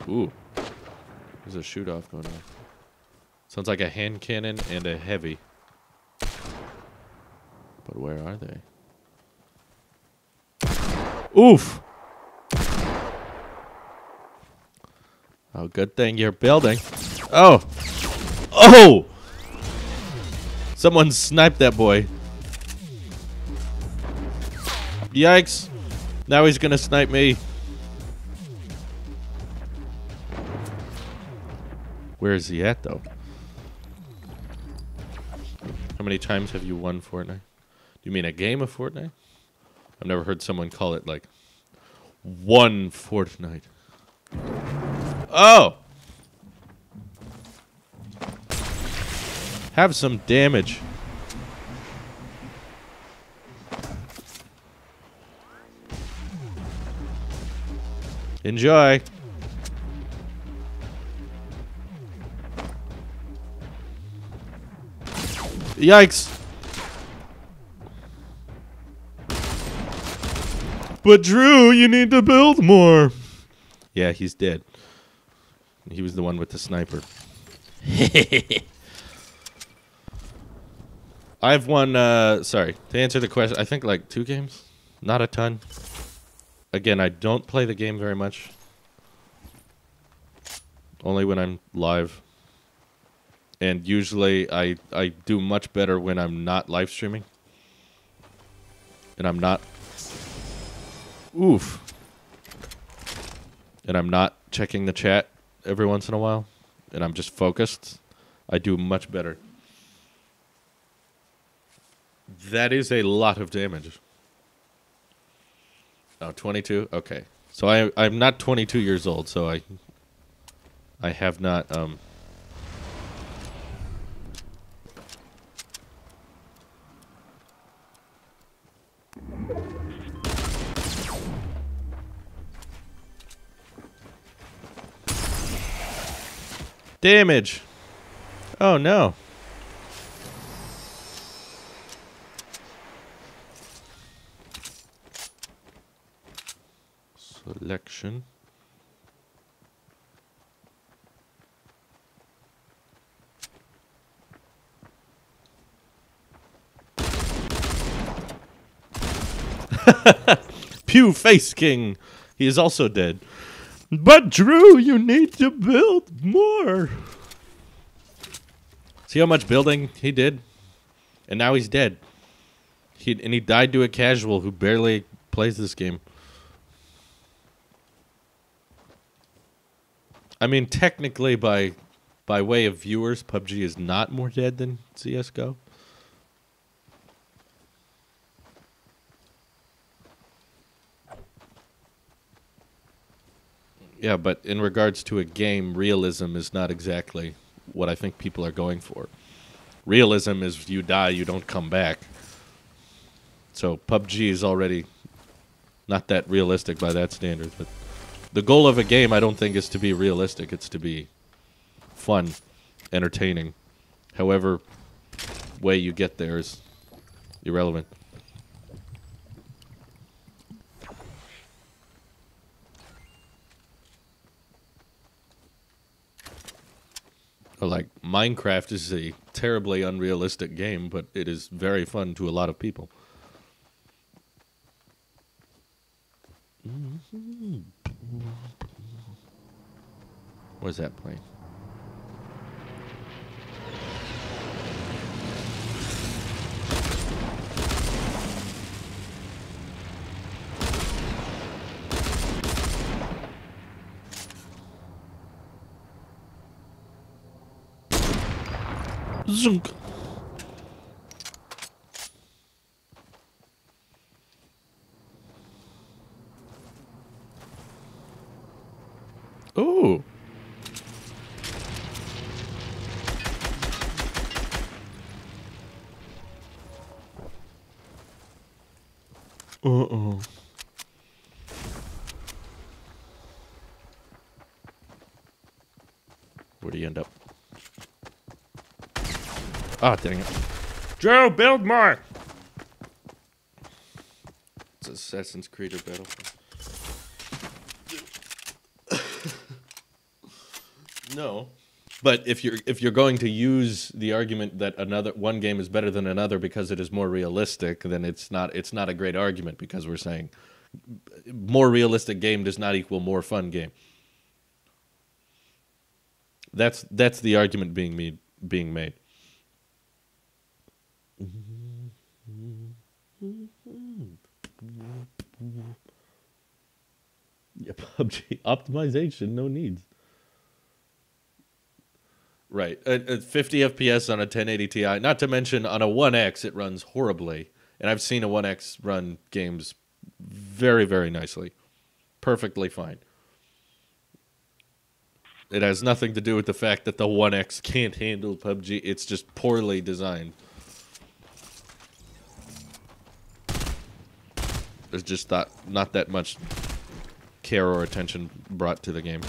Ooh. There's a shoot-off going on. Sounds like a hand cannon and a heavy. But where are they? Oof! Oh, good thing you're building. Oh! Oh! Someone sniped that boy. Yikes. Now he's gonna snipe me. Where is he at, though? How many times have you won Fortnite? Do you mean a game of Fortnite? I've never heard someone call it, like, one Fortnite. Oh! Have some damage. Enjoy. Yikes. But Drew, you need to build more. Yeah, he's dead. He was the one with the sniper. I've won, sorry, to answer the question, I think like 2 games. Not a ton. Again, I don't play the game very much. Only when I'm live. And usually I do much better when I'm not live streaming. And I'm not... Oof. And I'm not checking the chat every once in a while. And I'm just focused. I do much better. That is a lot of damage. Oh, 22? Okay. So I'm not 22 years old, so I have not... Damage! Oh, no. Selection. Pew Face King. He is also dead. But Drew, you need to build more. See how much building he did? And now he's dead. He died to a casual who barely plays this game. I mean, technically, by way of viewers, PUBG is not more dead than CSGO. Yeah, but in regards to a game, realism is not exactly what I think people are going for. Realism is you die, you don't come back. So PUBG is already not that realistic by that standard. But the goal of a game, I don't think, is to be realistic. It's to be fun, entertaining. However way you get there is irrelevant. Like, Minecraft is a terribly unrealistic game, but it is very fun to a lot of people. What is that playing? Zunk. Oh. Uh-oh. Where'd he end up? Ah, dang it. Joe, build more! It's Assassin's Creed or Battlefield. No. But if you're going to use the argument that one game is better than another because it is more realistic, then it's not a great argument, because we're saying more realistic game does not equal more fun game. That's the argument being made. Yeah, PUBG optimization, no needs. Right, at 50 FPS on a 1080 Ti. Not to mention on a 1X, it runs horribly, and I've seen a 1X run games very, very nicely, perfectly fine. It has nothing to do with the fact that the 1X can't handle PUBG. It's just poorly designed. There's just not that much care or attention brought to the game.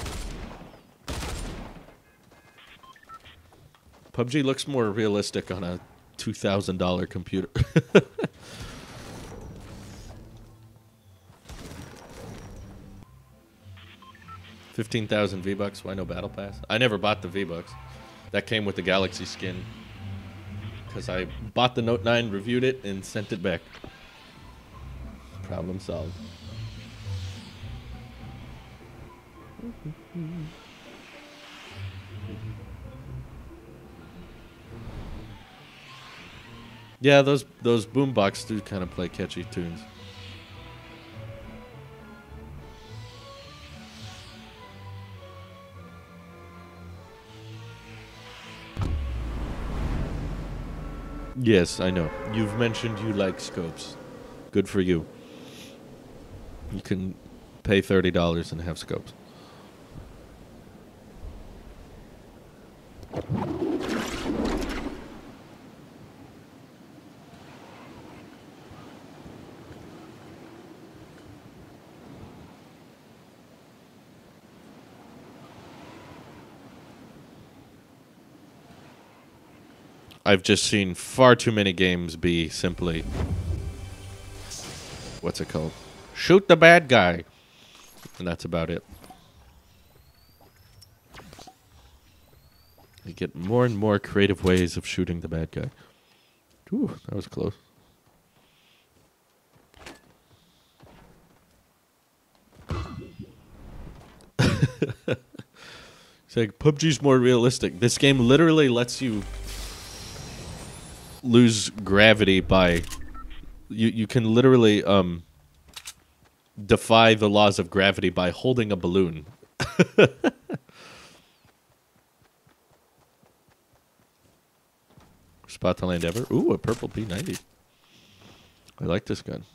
PUBG looks more realistic on a $2,000 computer. 15,000 V-Bucks. Why no Battle Pass? I never bought the V-Bucks. That came with the Galaxy skin. Because I bought the Note 9, reviewed it, and sent it back. Problem solved. Yeah, those boombox do kind of play catchy tunes. Yes, I know. You've mentioned you like scopes. Good for you. You can pay $30 and have scopes. I've just seen far too many games be simply, what's it called? Shoot the bad guy. And that's about it. You get more and more creative ways of shooting the bad guy. Ooh, that was close. It's like, PUBG's more realistic. This game literally lets you lose gravity by... You can literally defy the laws of gravity by holding a balloon. Spot to land ever. Ooh, a purple P90. I like this gun.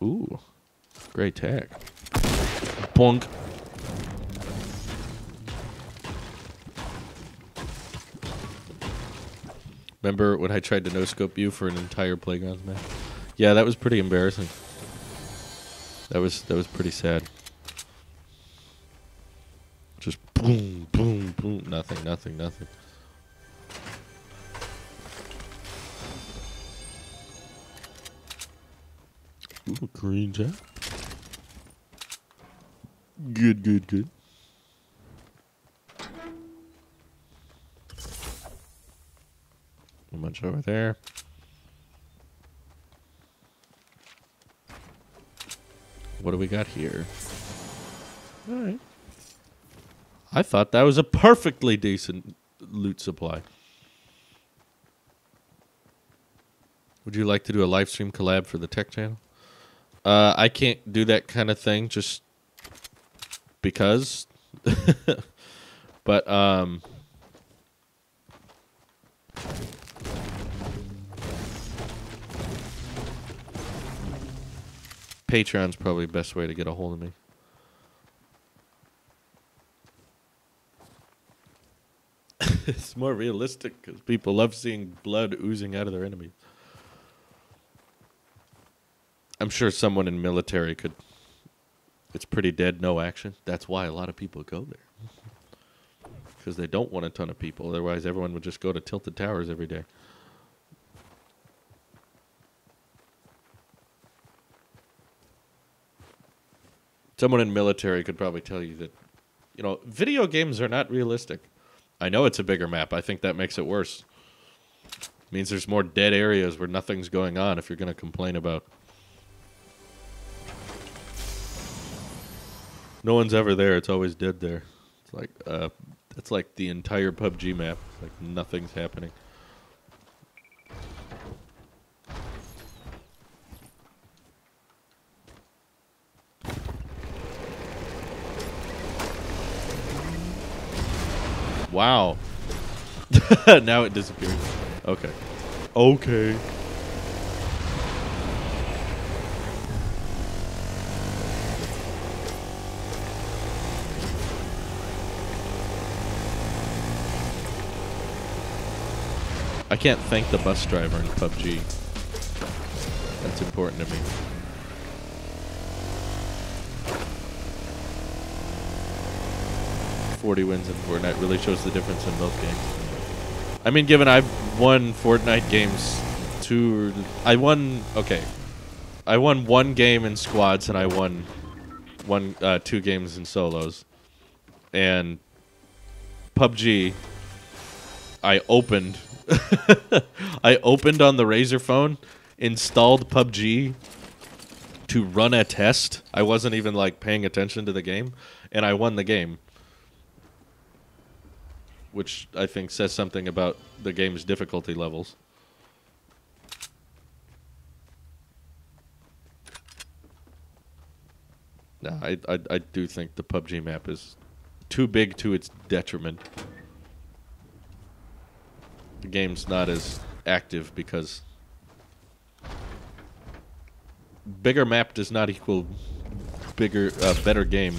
Ooh, great tag. Bonk. Remember when I tried to no-scope you for an entire Playgrounds match? Yeah, that was pretty embarrassing. That was pretty sad. Just boom, boom, boom. Nothing, nothing, nothing. Ooh, green jack. Good, good, good. A bunch over there. What do we got here? All right. I thought that was a perfectly decent loot supply. Would you like to do a live stream collab for the tech channel? I can't do that kind of thing just because. But Patreon's probably the best way to get a hold of me. It's more realistic because people love seeing blood oozing out of their enemies. I'm sure someone in military could... It's pretty dead, no action. That's why a lot of people go there. Because they don't want a ton of people. Otherwise, everyone would just go to Tilted Towers every day. Someone in military could probably tell you that, you know, video games are not realistic. I know it's a bigger map. I think that makes it worse. It means there's more dead areas where nothing's going on if you're going to complain about... No one's ever there. It's always dead there. It's like, that's like the entire PUBG map. It's like nothing's happening. Wow. Now it disappeared. Okay. Okay. I can't thank the bus driver in PUBG. That's important to me. .40 wins in Fortnite really shows the difference in both games. I mean, given I've won Fortnite games I won one game in squads and I won 2 games in solos. And PUBG, I opened I opened on the Razer phone, installed PUBG to run a test. I wasn't even like paying attention to the game, and I won the game. Which I think says something about the game's difficulty levels. No, I do think the PUBG map is too big to its detriment. The game's not as active because bigger map does not equal better game.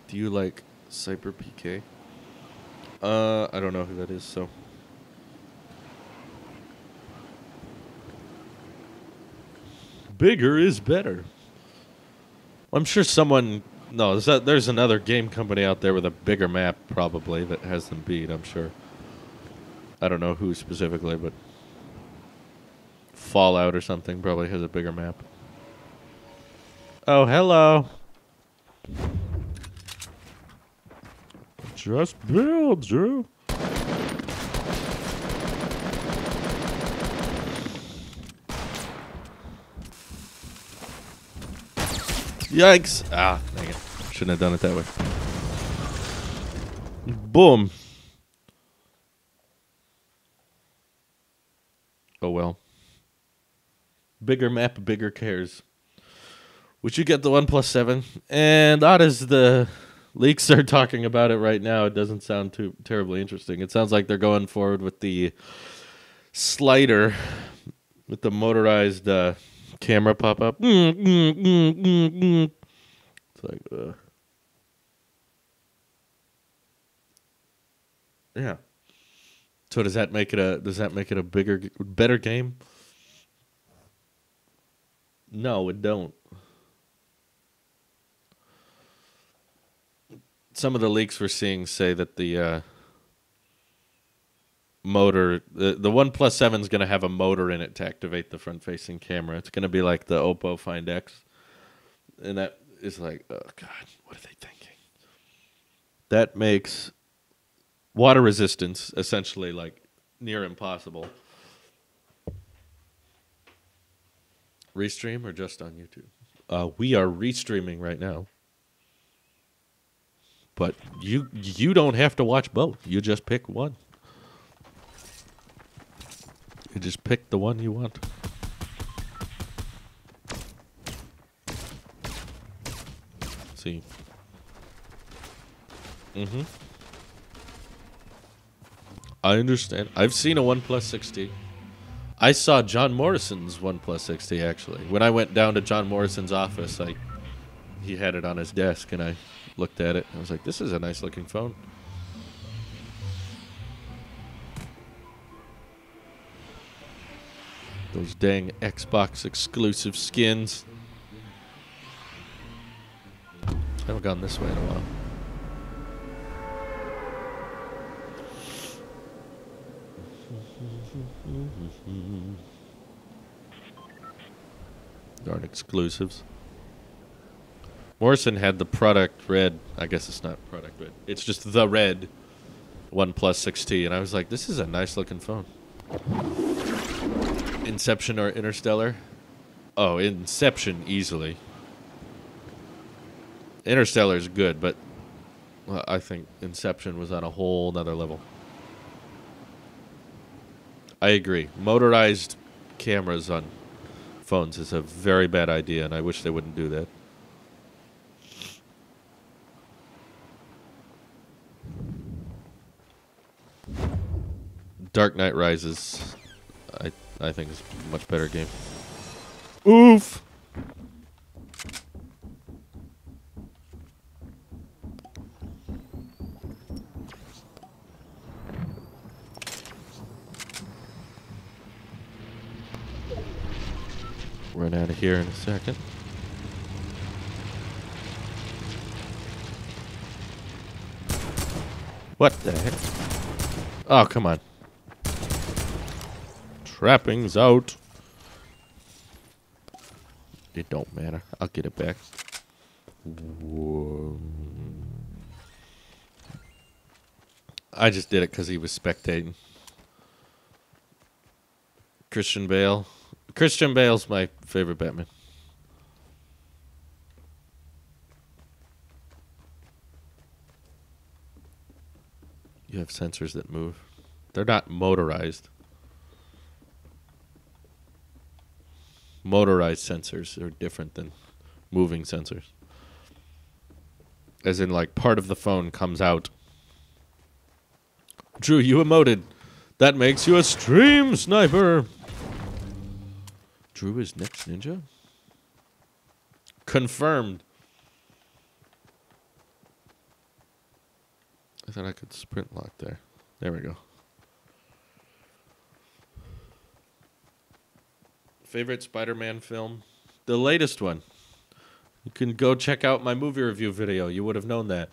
Do you like Cyber PK? I don't know who that is, so. Bigger is better. I'm sure someone... No, there's another game company out there with a bigger map, probably, that has them beat, I'm sure. I don't know who specifically, but... Fallout or something probably has a bigger map. Oh, hello. Just build, Drew. Yikes. Ah, dang it. Shouldn't have done it that way. Boom. Oh well. Bigger map, bigger cares. Would you get the OnePlus 7? And that is the leaks are talking about it right now. It doesn't sound too terribly interesting. It sounds like they're going forward with the slider with the motorized camera pop-up. It's like, yeah. So does that make it a better game? No, it don't. Some of the leaks we're seeing say that the motor, the OnePlus 7 is going to have a motor in it to activate the front-facing camera. It's going to be like the Oppo Find X. And that is like, oh, God, what are they thinking? That makes water resistance essentially like near impossible. Restream or just on YouTube? We are restreaming right now. But you don't have to watch both. You just pick one. You just pick the one you want. See. Mm-hmm. I understand. I've seen a OnePlus 6T. I saw John Morrison's OnePlus 6T, actually. When I went down to John Morrison's office, he had it on his desk, and I looked at it. And I was like, this is a nice-looking phone. Those dang Xbox exclusive skins. I haven't gone this way in a while. Darn exclusives. Morrison had the product red. I guess it's not product red. It's just the red OnePlus 6T. And I was like, this is a nice looking phone. Inception or Interstellar? Oh, Inception easily. Interstellar is good, but I think Inception was on a whole nother level. I agree. Motorized cameras on phones is a very bad idea, and I wish they wouldn't do that. Dark Knight Rises, I think is a much better game. Oof! Run out of here in a second. What the heck? Oh, come on. Trappings out. It don't matter. I'll get it back. Whoa. I just did it because he was spectating. Christian Bale. Christian Bale's my favorite Batman. You have sensors that move. They're not motorized. Motorized sensors are different than moving sensors. As in, like, part of the phone comes out. Drew, you emoted. That makes you a stream sniper. Drew is next ninja? Confirmed. I thought I could sprint lock there. There we go. Favorite Spider-Man film? The latest one. You can go check out my movie review video. You would have known that.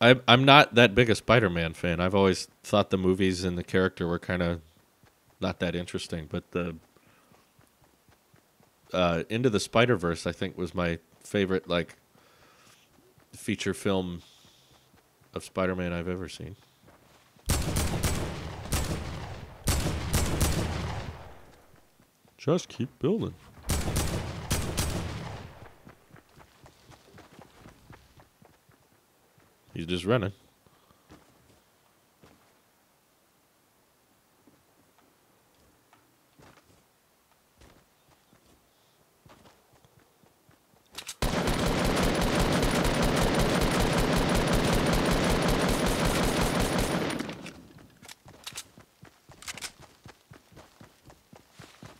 I'm not that big a Spider-Man fan. I've always thought the movies and the character were kind of not that interesting. But the Into the Spider-Verse, I think, was my favorite, like, feature film of Spider-Man I've ever seen. Just keep building. He's just running.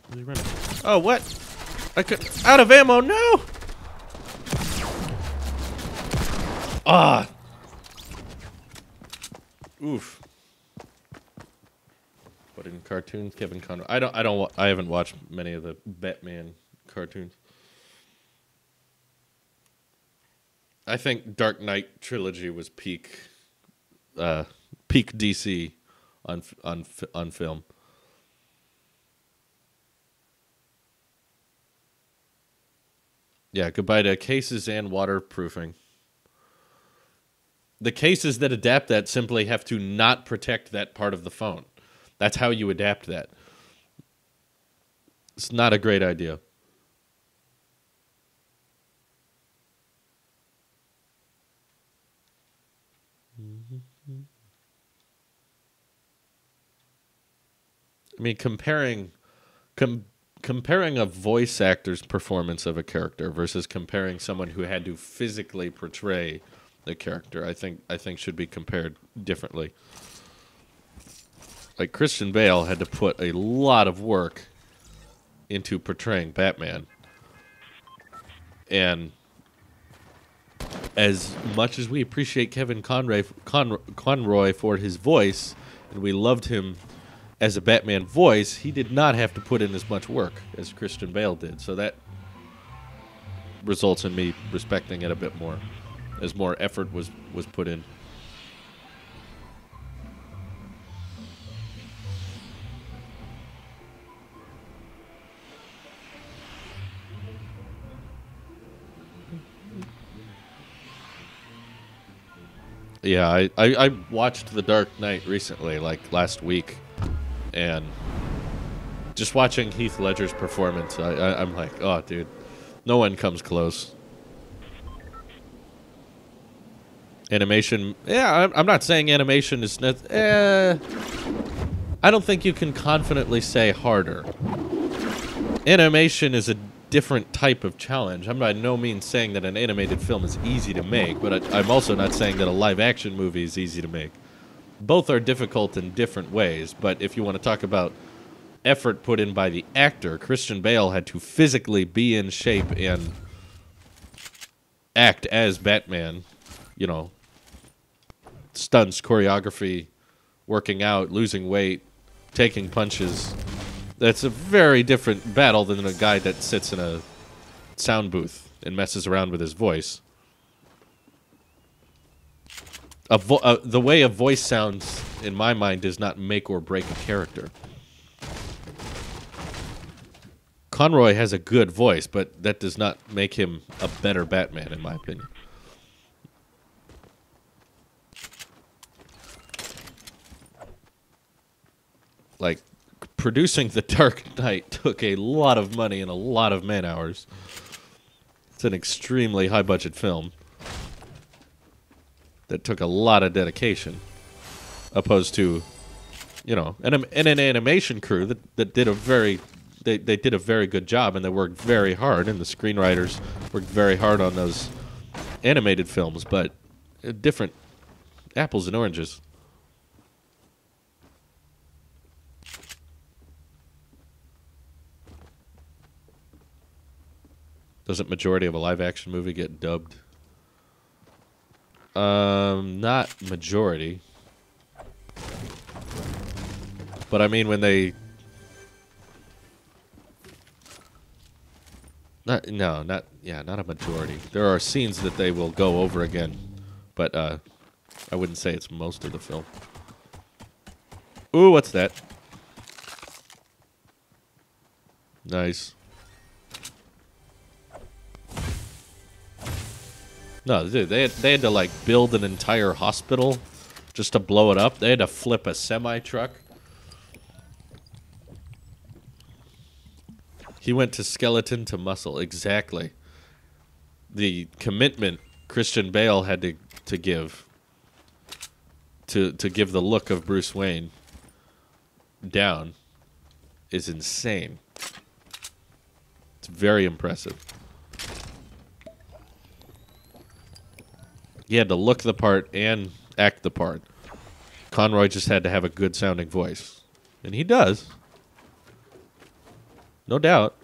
Where's he running? Oh, what? I could... Out of ammo, no! Ah! Oof. But in cartoons, Kevin Conroy. I haven't watched many of the Batman cartoons. I think Dark Knight trilogy was peak DC on film. Yeah, goodbye to cases and waterproofing. The cases that adapt that simply have to not protect that part of the phone. That's how you adapt that. It's not a great idea. I mean, comparing a voice actor's performance of a character versus comparing someone who had to physically portray the character, I think should be compared differently. Like, Christian Bale had to put a lot of work into portraying Batman. And as much as we appreciate Kevin Conroy for his voice, and we loved him as a Batman voice, he did not have to put in as much work as Christian Bale did. So that results in me respecting it a bit more, as more effort was put in. Yeah, I watched The Dark Knight recently, like last week, and just watching Heath Ledger's performance, I'm like, oh, dude, no one comes close. Animation, yeah, I'm not saying animation is I don't think you can confidently say harder. Animation is a different type of challenge. I'm by no means saying that an animated film is easy to make, but I'm also not saying that a live-action movie is easy to make. Both are difficult in different ways, but if you want to talk about effort put in by the actor, Christian Bale had to physically be in shape and act as Batman, you know, stunts, choreography, working out, losing weight, taking punches. That's a very different battle than a guy that sits in a sound booth and messes around with his voice. The way a voice sounds, in my mind, does not make or break a character. Conroy has a good voice, but that does not make him a better Batman, in my opinion. Like, producing The Dark Knight took a lot of money and a lot of man hours. It's an extremely high-budget film that took a lot of dedication, opposed to, you know, an animation crew that did a very... They did a very good job, and they worked very hard, and the screenwriters worked very hard on those animated films, but different apples and oranges. Doesn't majority of a live-action movie get dubbed? Not majority. But I mean, when they... Not a majority. There are scenes that they will go over again, but I wouldn't say it's most of the film. Ooh, what's that? Nice. No, dude, they had to like build an entire hospital just to blow it up. They had to flip a semi-truck. He went to skeleton to muscle, exactly. The commitment Christian Bale had to give the look of Bruce Wayne down is insane. It's very impressive. He had to look the part and act the part. Conroy just had to have a good sounding voice. And he does. No doubt.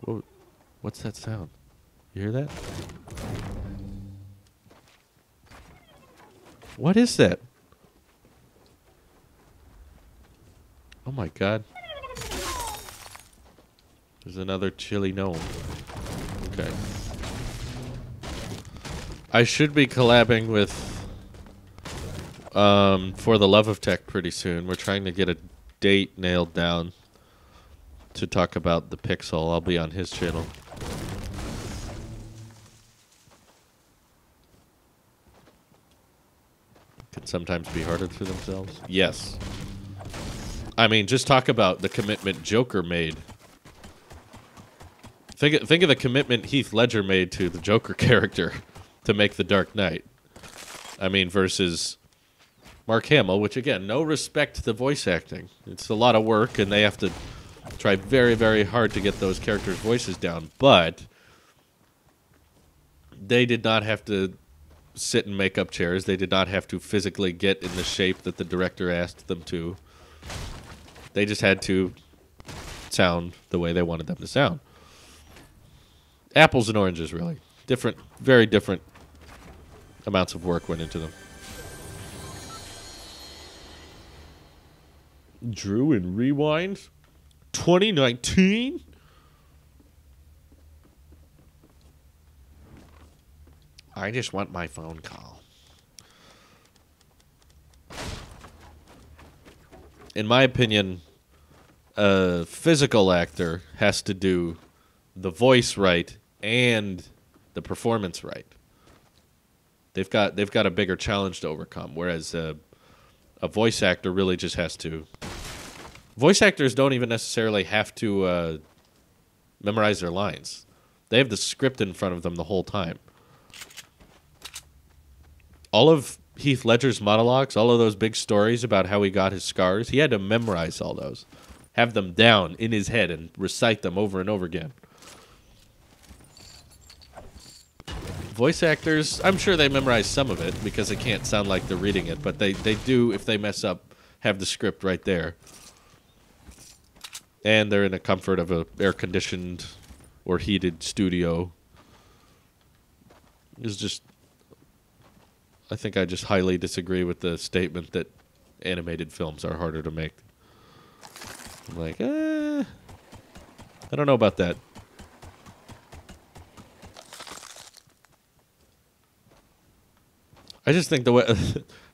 Whoa, what's that sound? You hear that? What is that? Oh my god. There's another chilly gnome. Okay. I should be collabing with For the Love of Tech pretty soon. We're trying to get a date nailed down to talk about the Pixel. I'll be on his channel. Can sometimes be harder to themselves. Yes. I mean, just talk about the commitment Joker made. Think of the commitment Heath Ledger made to the Joker character to make The Dark Knight. I mean, versus Mark Hamill, which again, no respect to the voice acting. It's a lot of work, and they have to try very, very hard to get those characters' voices down. But they did not have to sit in makeup chairs. They did not have to physically get in the shape that the director asked them to. They just had to sound the way they wanted them to sound. Apples and oranges, really. Different, very different amounts of work went into them. Drew and Rewind 2019? I just want my phone call. In my opinion, a physical actor has to do the voice right and the performance right. They've got a bigger challenge to overcome, whereas a voice actor really just has to... Voice actors don't even necessarily have to memorize their lines. They have the script in front of them the whole time. All of Heath Ledger's monologues, all of those big stories about how he got his scars, he had to memorize all those, have them down in his head and recite them over and over again. Voice actors, I'm sure they memorize some of it because it can't sound like they're reading it, but they do, if they mess up, have the script right there. And they're in the comfort of a air-conditioned or heated studio. It's just, I think I just highly disagree with the statement that animated films are harder to make. I'm like, I don't know about that. I just think the way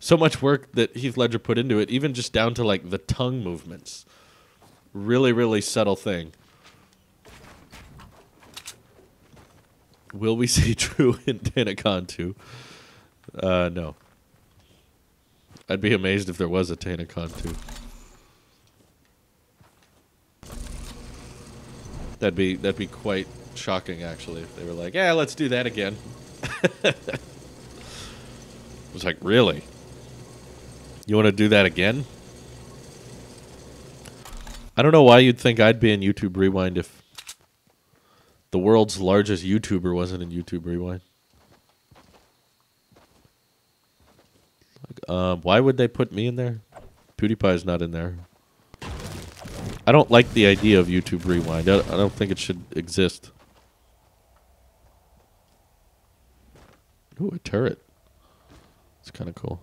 so much work that Heath Ledger put into it, even just down to like the tongue movements, really, really subtle thing. Will we see Drew in Tanacon 2? No. I'd be amazed if there was a Tanacon 2. That'd be quite shocking, actually, if they were like, yeah, let's do that again. I was like, really? You want to do that again? I don't know why you'd think I'd be in YouTube Rewind if the world's largest YouTuber wasn't in YouTube Rewind. Like, why would they put me in there? PewDiePie's not in there. I don't like the idea of YouTube Rewind. I don't think it should exist. Ooh, a turret. It's kind of cool.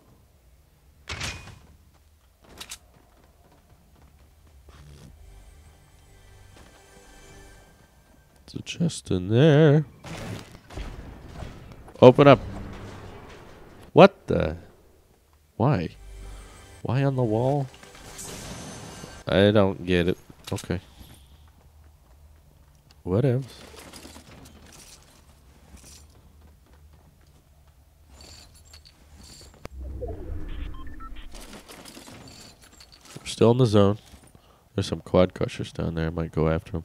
There's a chest in there. Open up. What the? Why? Why on the wall? I don't get it. Okay. What else? We're still in the zone. There's some quad crushers down there. I might go after them.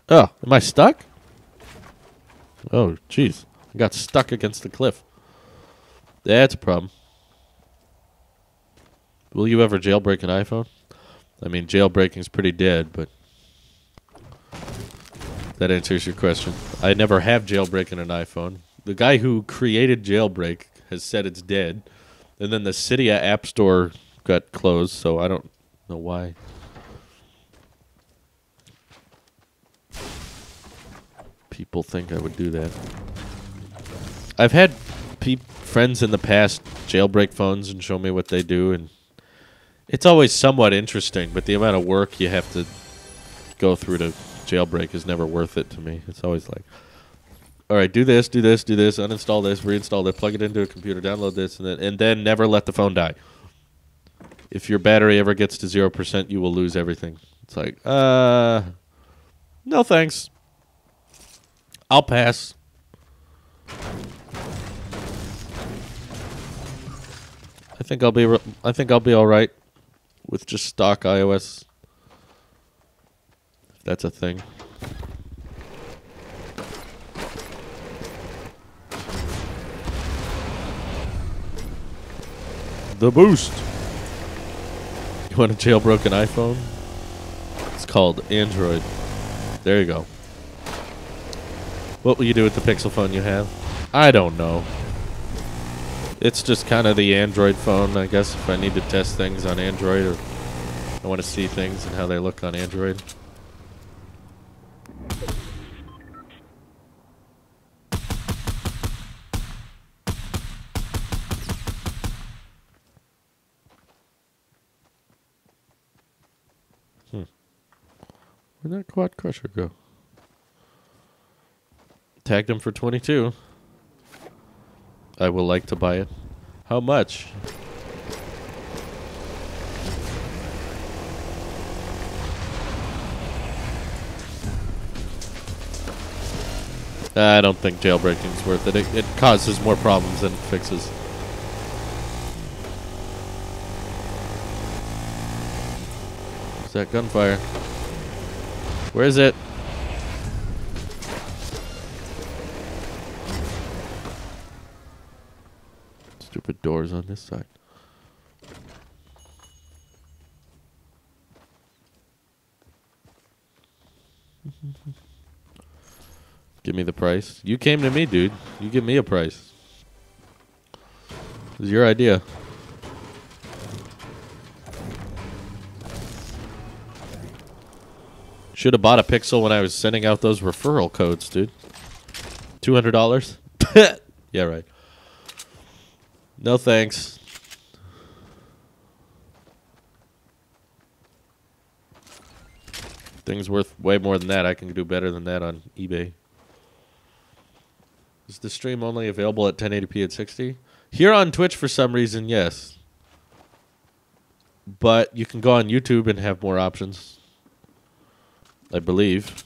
Oh, am I stuck? Oh, jeez. I got stuck against the cliff. That's a problem. Will you ever jailbreak an iPhone? I mean, jailbreaking's pretty dead, but that answers your question. I never have jailbreaking an iPhone. The guy who created Jailbreak has said it's dead. And then the Cydia App Store got closed, so I don't know why. People think I would do that. I've had friends in the past jailbreak phones and show me what they do, and it's always somewhat interesting, but the amount of work you have to go through to jailbreak is never worth it to me. It's always like, all right, do this, uninstall this, reinstall it, plug it into a computer, download this, and then never let the phone die. If your battery ever gets to 0%, you will lose everything. It's like, no thanks. I'll pass. I think I'll be all right with just stock iOS. If that's a thing. The boost. You want a jailbroken iPhone? It's called Android. There you go. What will you do with the Pixel phone you have? I don't know. It's just kind of the Android phone, I guess, if I need to test things on Android or I want to see things and how they look on Android. Where'd that quad crusher go? Tagged him for 22. I will like to buy it. How much? I don't think jailbreaking is worth it. It causes more problems than it fixes. Where's that gunfire? Where is it? Stupid doors on this side. Give me the price. You came to me, dude. You give me a price. It was your idea. Should have bought a Pixel when I was sending out those referral codes, dude. $200? Yeah, right. No thanks. Things worth way more than that. I can do better than that on eBay. Is the stream only available at 1080p at 60? Here on Twitch, for some reason, yes. But you can go on YouTube and have more options, I believe.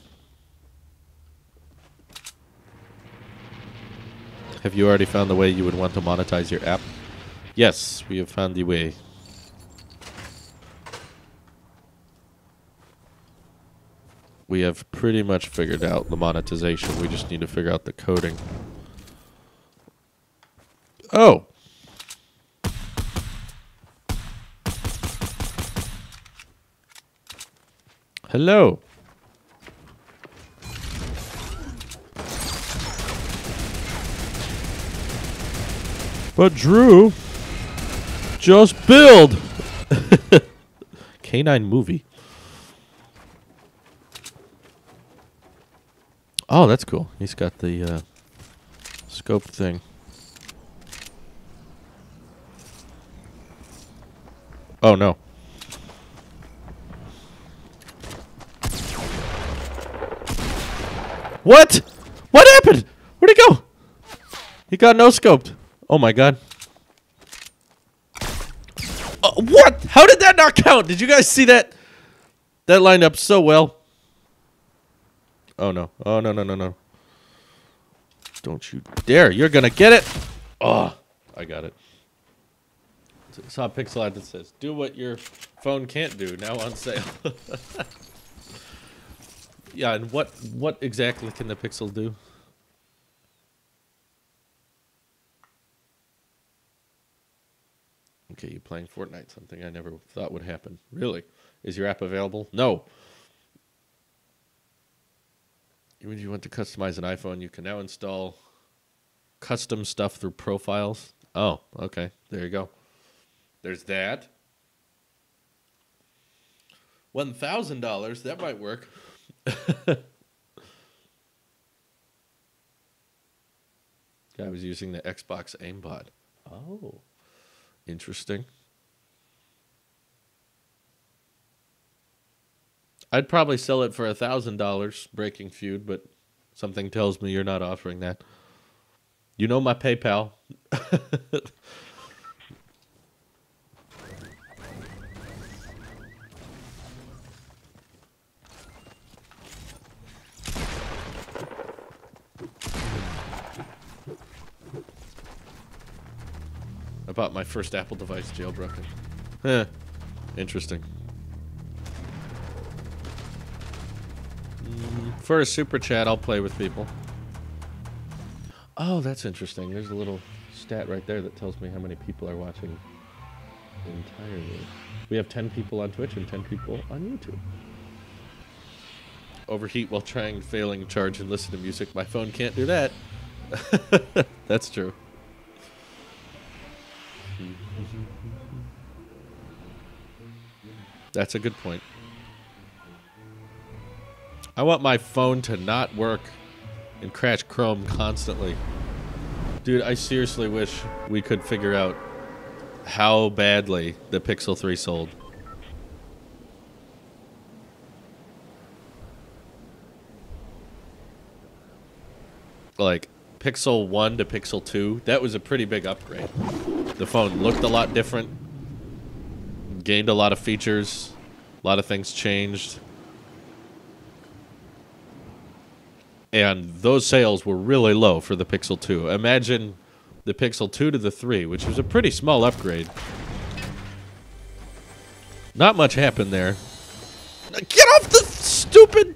Have you already found the way you would want to monetize your app? Yes, we have found the way. We have pretty much figured out the monetization. We just need to figure out the coding. Oh! Hello. But Drew, just build. Canine movie. Oh, that's cool. He's got the scope thing. Oh, no. What? What happened? Where'd he go? He got no-scoped. Oh, my God. What? How did that not count? Did you guys see that? That lined up so well. Oh, no. Oh, no, no, no, no. Don't you dare. You're going to get it. Oh, I got it. I saw a pixel ad that says, do what your phone can't do, now on sale. Yeah, and what exactly can the Pixel do? Okay, you playing Fortnite, something I never thought would happen. Really? Is your app available? No. When you want to customize an iPhone, you can now install custom stuff through profiles. Oh, okay. There you go. There's that. $1,000. That might work. Guy was using the Xbox aimbot. Oh, interesting. I'd probably sell it for $1,000, breaking feud, but something tells me you're not offering that. You know my PayPal. I bought my first Apple device jailbroken. Interesting. For a super chat, I'll play with people. Oh, that's interesting. There's a little stat right there that tells me how many people are watching entirely. We have 10 people on Twitch and 10 people on YouTube. Overheat while failing, charge, and listen to music. My phone can't do that. That's true. That's a good point. I want my phone to not work and crash Chrome constantly. Dude, I seriously wish we could figure out how badly the Pixel 3 sold. Like, Pixel 1 to Pixel 2, that was a pretty big upgrade. The phone looked a lot different, gained a lot of features, a lot of things changed. And those sales were really low for the Pixel 2. Imagine the Pixel 2 to the 3, which was a pretty small upgrade. Not much happened there. Get off the stupid...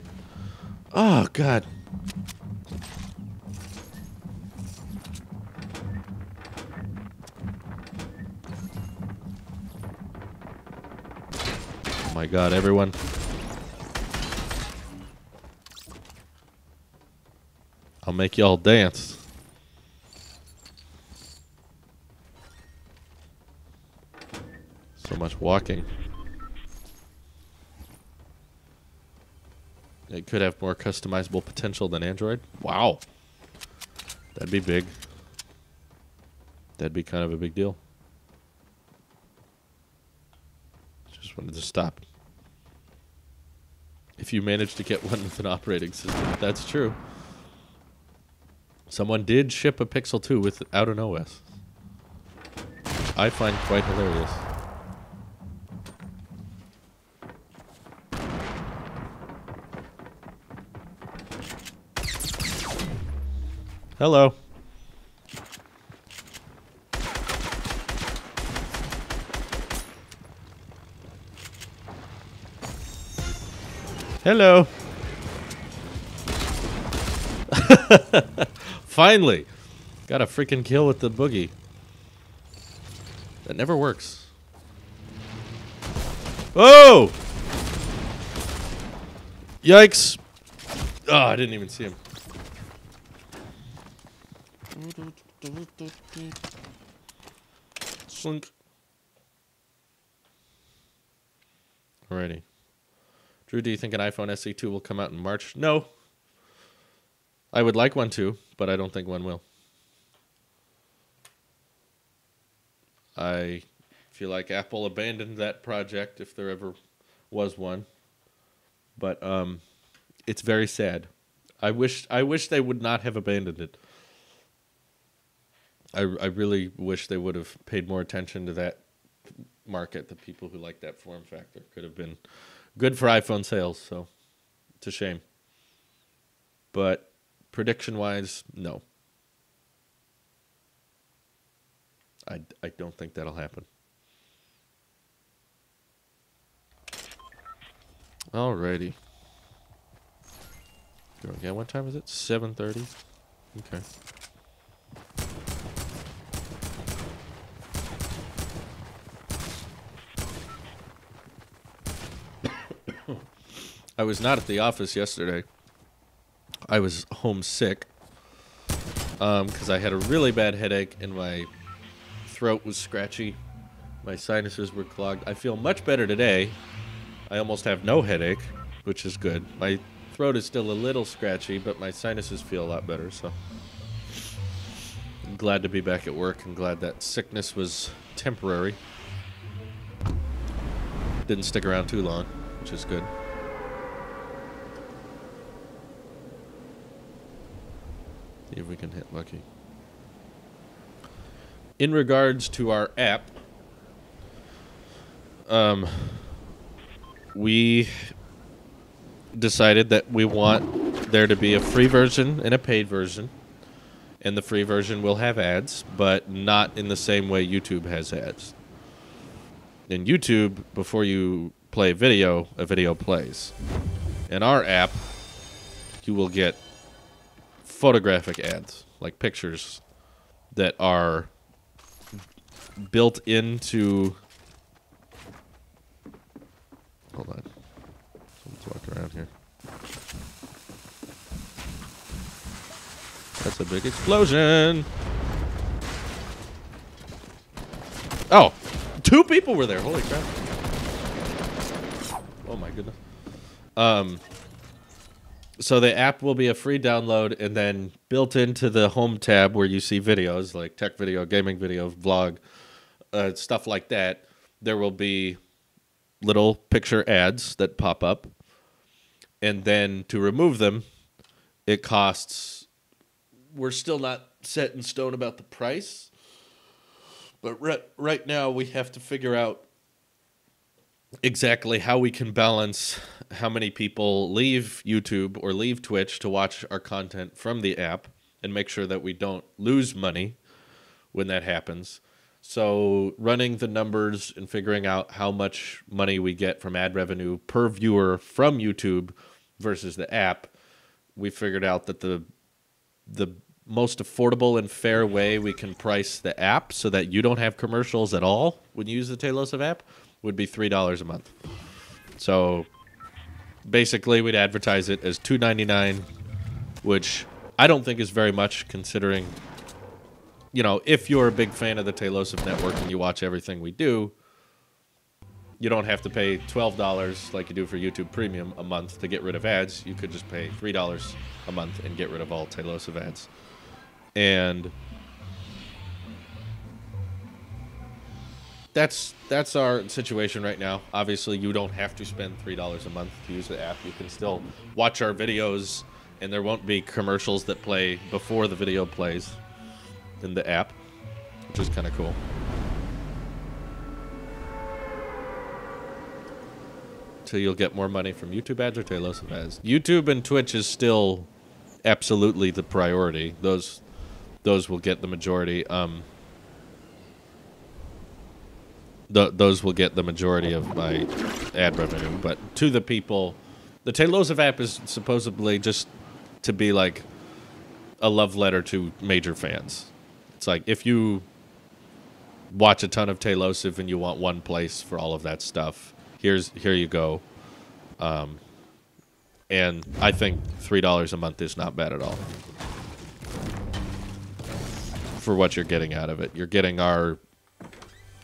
Oh, God. my god, everyone. I'll make y'all dance. So much walking. It could have more customizable potential than Android. Wow. That'd be big. That'd be kind of a big deal. Just wanted to stop. If you manage to get one with an operating system, that's true. Someone did ship a Pixel 2 without an OS. Which I find quite hilarious. Hello. Hello. Finally. Got a freaking kill with the boogie. That never works. Oh! Yikes. Oh, I didn't even see him. Slunk. Alrighty. Drew, do you think an iPhone SE2 will come out in March? No. I would like one too, but I don't think one will. I feel like Apple abandoned that project if there ever was one. But it's very sad. I wish they would not have abandoned it. I really wish they would have paid more attention to that market. The people who like that form factor could have been good for iPhone sales. So it's a shame. But prediction-wise, no. I don't think that'll happen. Alrighty. Go again. What time is it? 7:30. Okay. I was not at the office yesterday. I was homesick because I had a really bad headache and my throat was scratchy. My sinuses were clogged. I feel much better today. I almost have no headache, which is good. My throat is still a little scratchy, but my sinuses feel a lot better, so I'm glad to be back at work and glad that sickness was temporary. Didn't stick around too long, which is good. See if we can hit lucky. In regards to our app, we decided that we want there to be a free version and a paid version. And the free version will have ads, but not in the same way YouTube has ads. In YouTube, before you play video, a video plays. In our app, you will get photographic ads, like pictures that are built into... Hold on. Someone's walking around here. That's a big explosion. Oh, 2 people were there. Holy crap. Oh my goodness. So the app will be a free download, and then built into the home tab where you see videos like tech video, gaming video, vlog, stuff like that, there will be little picture ads that pop up. And then to remove them, it costs... We're still not set in stone about the price, but right now we have to figure out exactly how we can balance how many people leave YouTube or leave Twitch to watch our content from the app and make sure that we don't lose money when that happens. So running the numbers and figuring out how much money we get from ad revenue per viewer from YouTube versus the app, we figured out that the most affordable and fair way we can price the app so that you don't have commercials at all when you use the Tailosive app would be $3 a month. So basically, we'd advertise it as $2.99, which I don't think is very much considering, you know, if you're a big fan of the Tailosive Network and you watch everything we do, you don't have to pay $12 like you do for YouTube Premium a month to get rid of ads. You could just pay $3 a month and get rid of all Tailosive ads. And that's our situation right now. Obviously, you don't have to spend $3 a month to use the app. You can still watch our videos, and there won't be commercials that play before the video plays in the app, which is kind of cool. So you'll get more money from YouTube ads or Tailosive ads. YouTube and Twitch is still absolutely the priority. Those will get the majority. Those will get the majority of my ad revenue. But to the people, the Tailosive app is supposedly just to be like a love letter to major fans. It's like if you watch a ton of Tailosive and you want one place for all of that stuff, here you go. And I think $3 a month is not bad at all for what you're getting out of it. You're getting our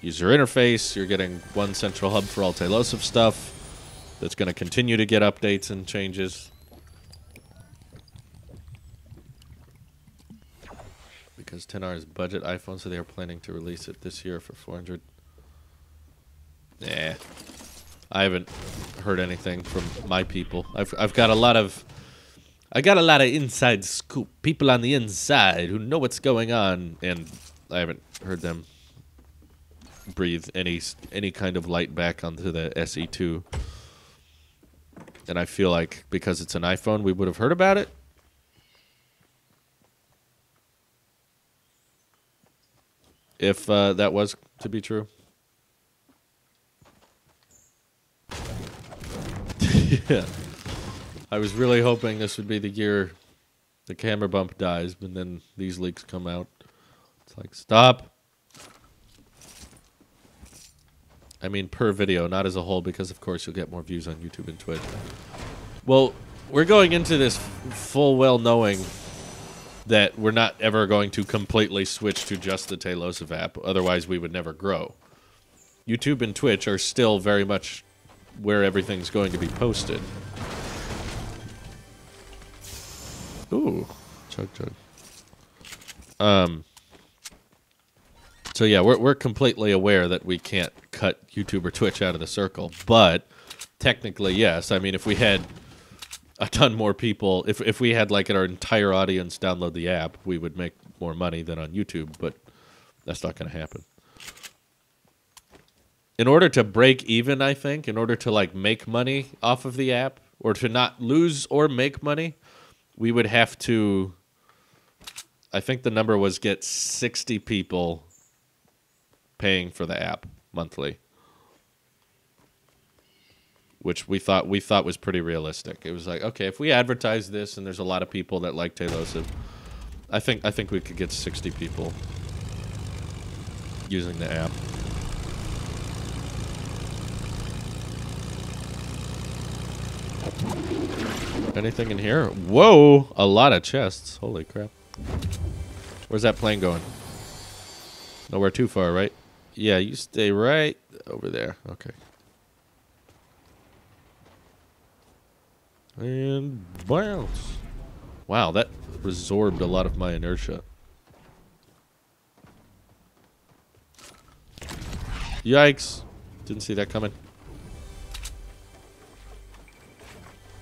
user interface. You're getting one central hub for all Tailosive stuff that's going to continue to get updates and changes. Because 10R is budget iPhone, so they are planning to release it this year for $400. Nah. I haven't heard anything from my people. I've got a lot of inside scoop, people on the inside who know what's going on, and I haven't heard them breathe any kind of light back onto the SE2. And I feel like because it's an iPhone, we would have heard about it. If that was to be true. Yeah. I was really hoping this would be the year the camera bump dies, but then these leaks come out. It's like, stop. I mean, per video, not as a whole, because of course you'll get more views on YouTube and Twitch. Well, we're going into this full well knowing that we're not ever going to completely switch to just the Tailosive app. Otherwise, we would never grow. YouTube and Twitch are still very much where everything's going to be posted. Ooh, chug. So yeah, we're completely aware that we can't cut YouTube or Twitch out of the circle, but technically, yes. I mean, if we had a ton more people, if we had like our entire audience download the app, we would make more money than on YouTube, but that's not going to happen. In order to break even, I think, in order to like make money off of the app, or to not lose or make money, we would have to, I think the number was get 60 people paying for the app monthly, which we thought was pretty realistic. It was like, okay, if we advertise this and there's a lot of people that like Tailosive, I think we could get 60 people using the app. Anything in here? Whoa, a lot of chests. Holy crap. Where's that plane going? Nowhere too far, right? Yeah, you stay right over there. Okay. And bounce. Wow, that resorbed a lot of my inertia. Yikes. Didn't see that coming.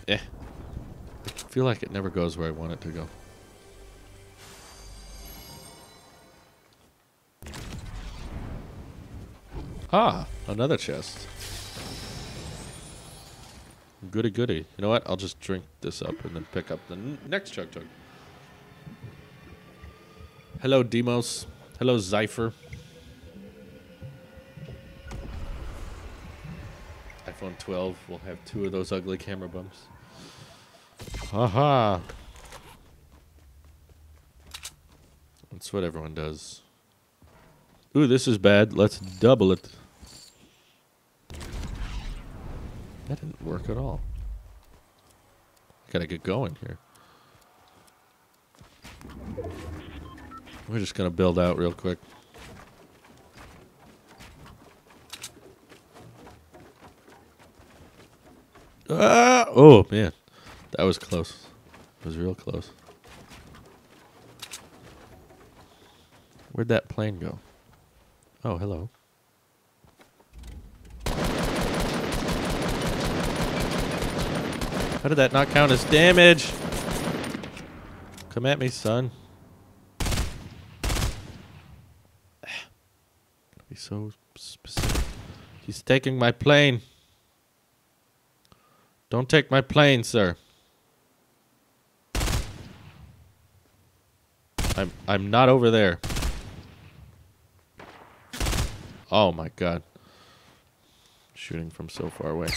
I feel like it never goes where I want it to go. Ah, another chest. Goody goody. You know what? I'll just drink this up and then pick up the next chug. Hello, Demos. Hello, Zypher. iPhone 12 will have 2 of those ugly camera bumps. Haha. That's what everyone does. Ooh, this is bad. Let's double it. That didn't work at all. Gotta get going here. We're just gonna build out real quick. Ah! Oh, man. That was close. It was real close. Where'd that plane go? Oh, hello. How did that not count as damage? Come at me, son. Be so specific. He's taking my plane. Don't take my plane, sir. I'm not over there. Oh my god. Shooting from so far away.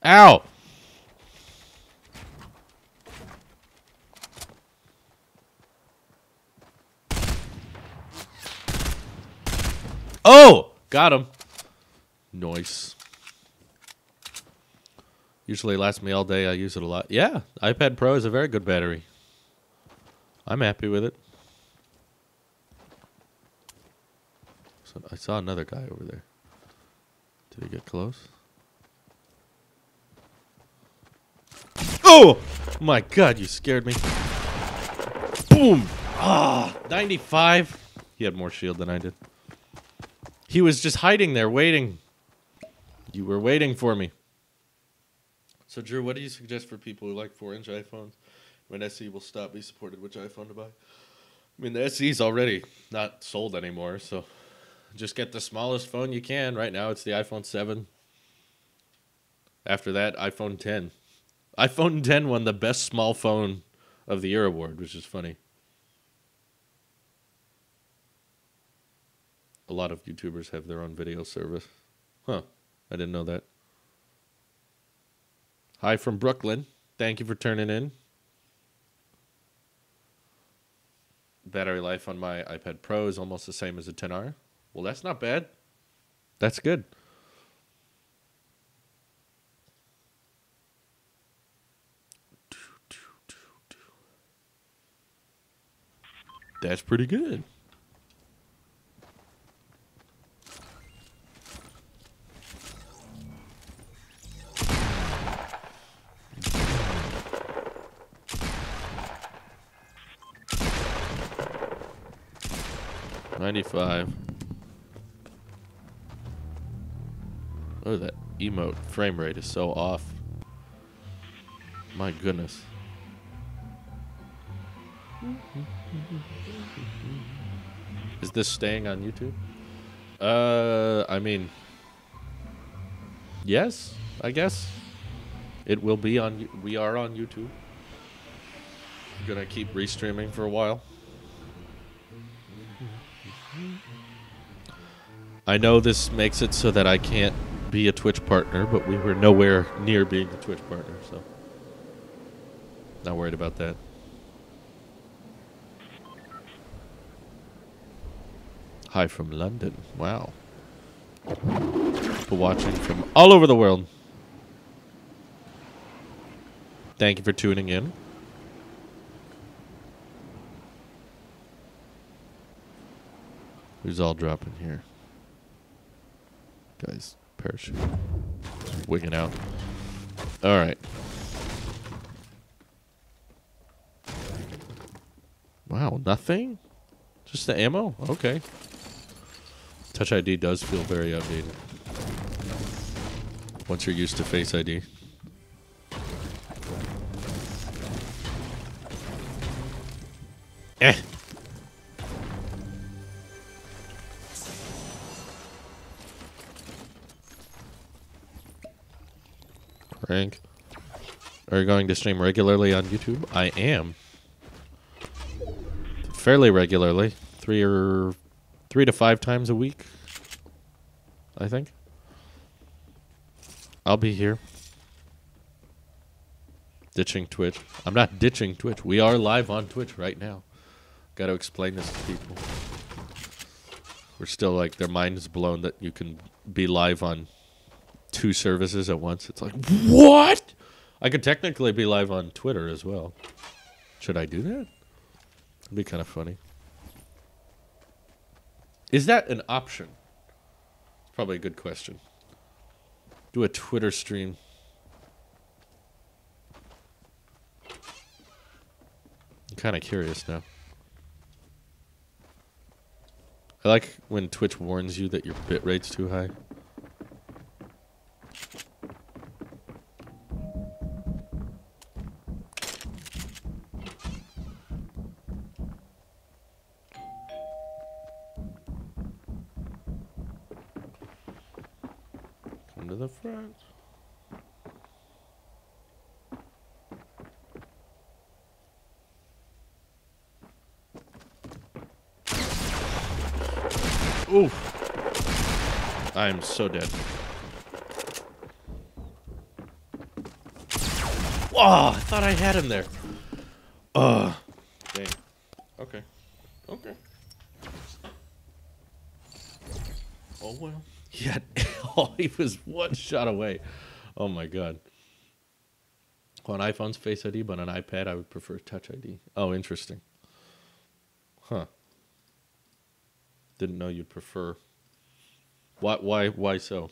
Ow! Oh! Got him. Nice. Usually lasts me all day. I use it a lot. Yeah, iPad Pro is a very good battery. I'm happy with it. So I saw another guy over there. Did he get close? Oh! My god, you scared me. Boom! Ah, 95. He had more shield than I did. He was just hiding there, waiting. You were waiting for me. So, Drew, what do you suggest for people who like 4-inch iPhones when SE will stop being supported? Which iPhone to buy? I mean, the SE's already not sold anymore, so just get the smallest phone you can. Right now, it's the iPhone 7. After that, iPhone 10. iPhone 10 won the best small phone of the year award, which is funny. A lot of YouTubers have their own video service. Huh. I didn't know that. Hi from Brooklyn. Thank you for turning in. Battery life on my iPad Pro is almost the same as a 10R. Well, that's not bad. That's good. That's pretty good. $95. Oh, that emote frame rate is so off. My goodness. Is this staying on YouTube? I mean, yes, I guess. It will be on, we are on YouTube. I'm gonna keep restreaming for a while. I know this makes it so that I can't be a Twitch partner, but we were nowhere near being a Twitch partner, so not worried about that. Hi from London. Wow. People watching from all over the world. Thank you for tuning in. Who's all dropping here? Guys, parachute. Wigging out. Alright. Wow, nothing? Just the ammo? Okay. Touch ID does feel very outdated. Once you're used to Face ID. Eh. Frank. Are you going to stream regularly on YouTube? I am. Fairly regularly. 3 to 5 times a week, I think. I'll be here. Ditching Twitch. I'm not ditching Twitch. We are live on Twitch right now. Got to explain this to people. We're still like, their mind is blown that you can be live on 2 services at once. It's like, what? I could technically be live on Twitter as well. Should I do that? It'd be kind of funny. Is that an option? It's probably a good question. Do a Twitter stream. I'm kind of curious now. I like when Twitch warns you that your bitrate's too high. Come to the front. Oof. I'm so dead. Oh, I thought I had him there. Dang. Okay. Okay. Oh, well. Yeah. Oh, he was one shot away. Oh, my God. On iPhone's Face ID, but on iPad, I would prefer Touch ID. Oh, interesting. Huh. Didn't know you'd prefer. Why so?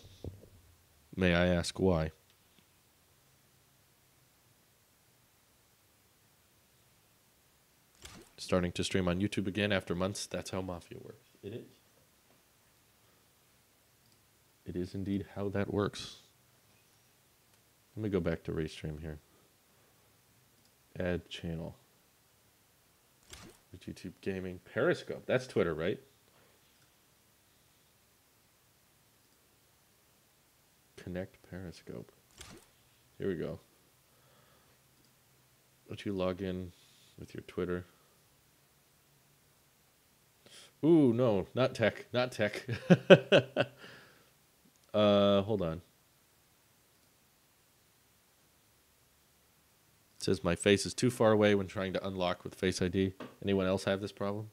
May I ask why? Starting to stream on YouTube again after months. That's how Mafia works. It is. It is indeed how that works. Let me go back to Restream here. Add channel. YouTube Gaming. Periscope. That's Twitter, right? Connect Periscope. Here we go. Let you log in with your Twitter. Ooh, no, not tech. Not tech. Hold on. It says my face is too far away when trying to unlock with Face ID. Anyone else have this problem?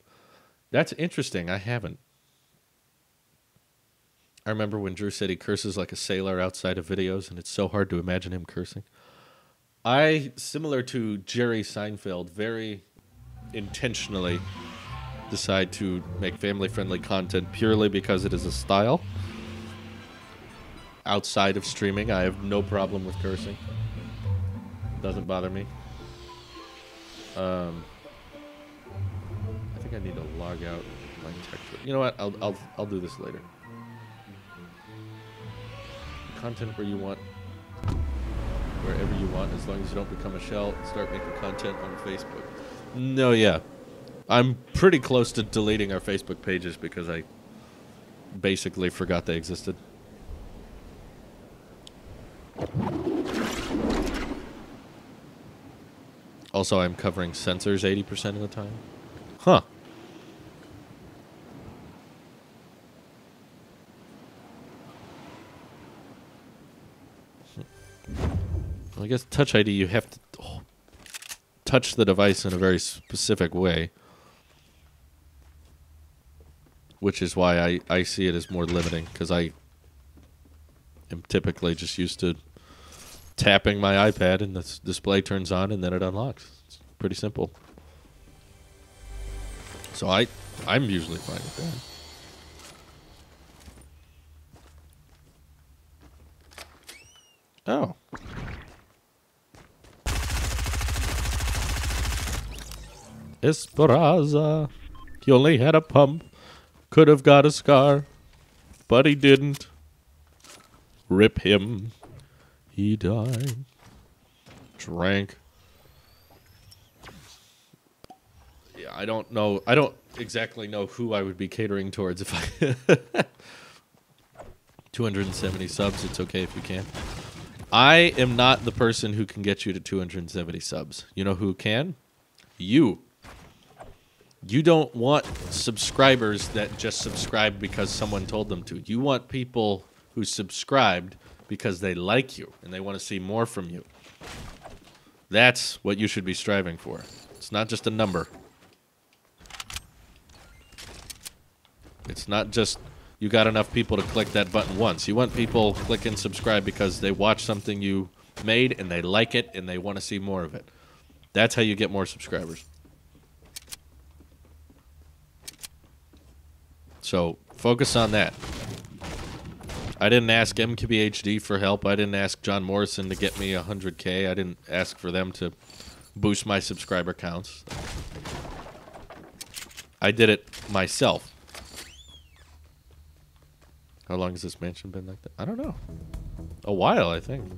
That's interesting. I haven't. I remember when Drew said he curses like a sailor outside of videos, and it's so hard to imagine him cursing. I, similar to Jerry Seinfeld, very intentionally decide to make family-friendly content purely because it is a style. Outside of streaming, I have no problem with cursing. Doesn't bother me. I think I need to log out my tech. You know what? I'll do this later. Content where you want, wherever you want, as long as you don't become a shell. Start making content on Facebook. No, yeah, I'm pretty close to deleting our Facebook pages because I basically forgot they existed. Also, I'm covering censors 80% of the time. Huh. Well, I guess Touch ID, you have to touch the device in a very specific way. Which is why I see it as more limiting, because I am typically just used to tapping my iPad and the display turns on and then it unlocks. It's pretty simple. So I'm usually fine with that. Oh. Esperanza. He only had a pump. Could have got a scar. But he didn't. Rip him. He died. Drank. Yeah, I don't know. I don't exactly know who I would be catering towards if I... 270 subs, it's okay if you can. I am not the person who can get you to 270 subs. You know who can? You. You don't want subscribers that just subscribe because someone told them to. You want people who subscribed because they like you and they want to see more from you. That's what you should be striving for. It's not just a number. It's not just you got enough people to click that button once. You want people clicking subscribe because they watch something you made and they like it and they want to see more of it. That's how you get more subscribers. So focus on that. I didn't ask MKBHD for help. I didn't ask John Morrison to get me 100K. I didn't ask for them to boost my subscriber counts. I did it myself. How long has this mansion been like that? I don't know. A while, I think.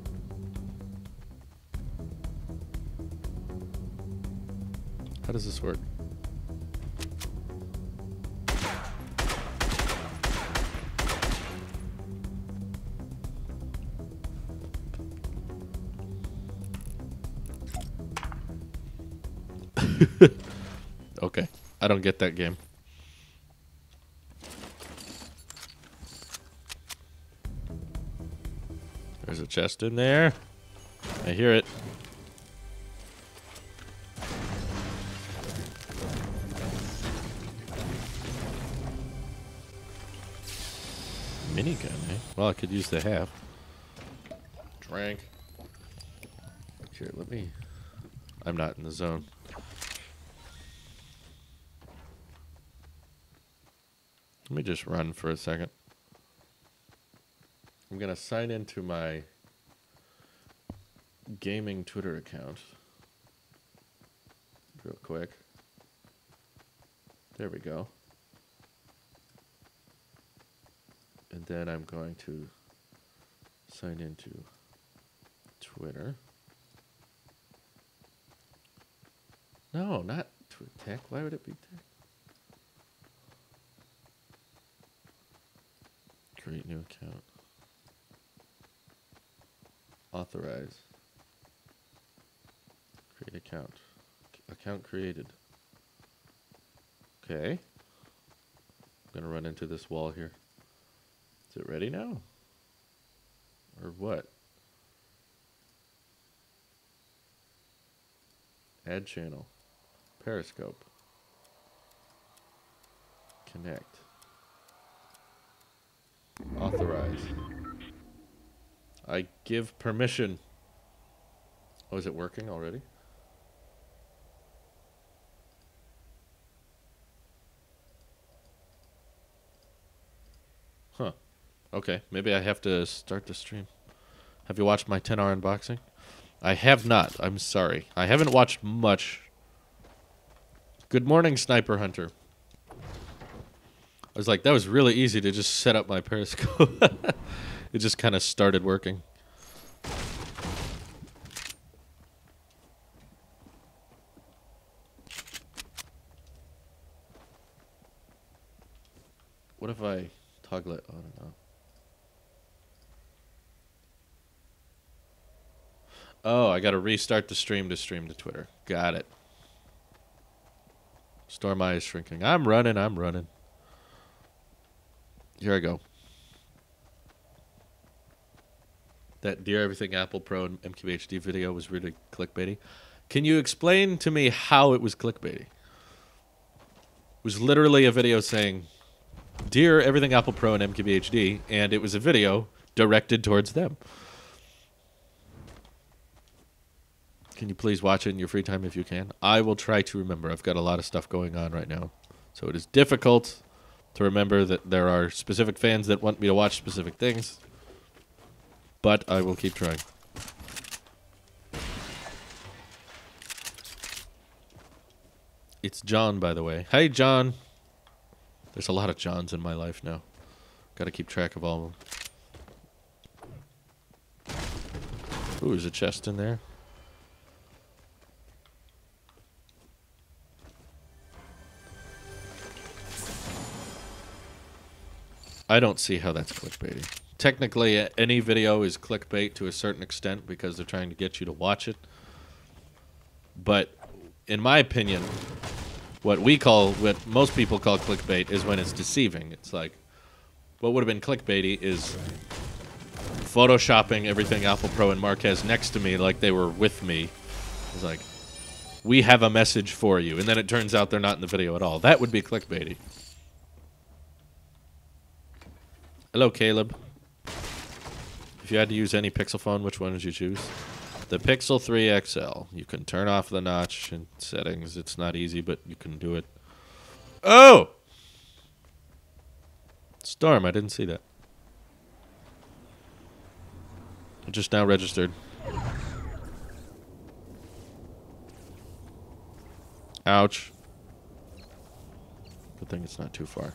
How does this work? Okay. I don't get that game. There's a chest in there. I hear it. Minigun, eh? Well, I could use the half. Drank. Here, let me... I'm not in the zone. Let me just run for a second. I'm going to sign into my gaming Twitter account real quick. There we go. And then I'm going to sign into Twitter. No, not Tech. Why would it be Tech? Create new account. Authorize. Create account. Account created. Okay. I'm gonna run into this wall here. Is it ready now? Or what? Add channel. Periscope. Connect. Authorize. I give permission. Oh, is it working already? Huh. Okay, maybe I have to start the stream. Have you watched my 10-hour unboxing? I have not. I'm sorry. I haven't watched much. Good morning, Sniper Hunter. I was like, that was really easy to just set up my Periscope. It just kind of started working. What if I toggle it on and off? Oh, I gotta restart the stream to Twitter. Got it. Storm Eye is shrinking. I'm running. Here I go. That Dear Everything Apple Pro and MKBHD video was really clickbaity. Can you explain to me how it was clickbaity? It was literally a video saying, Dear Everything Apple Pro and MKBHD, and it was a video directed towards them. Can you please watch it in your free time if you can? I will try to remember. I've got a lot of stuff going on right now. So it is difficult to remember that there are specific fans that want me to watch specific things. But I will keep trying. It's John, by the way. Hey, John. There's a lot of Johns in my life now. Got to keep track of all of them. Ooh, there's a chest in there. I don't see how that's clickbaity. Technically, any video is clickbait to a certain extent because they're trying to get you to watch it. But in my opinion, what most people call clickbait is when it's deceiving. It's like, what would have been clickbaity is photoshopping everything Apple Pro and Marquez next to me like they were with me. It's like, we have a message for you. And then it turns out they're not in the video at all. That would be clickbaity. Hello, Caleb. If you had to use any Pixel phone, which one would you choose? The Pixel 3 XL. You can turn off the notch in settings. It's not easy, but you can do it. Oh! Storm, I didn't see that. I just now registered. Ouch. Good thing it's not too far.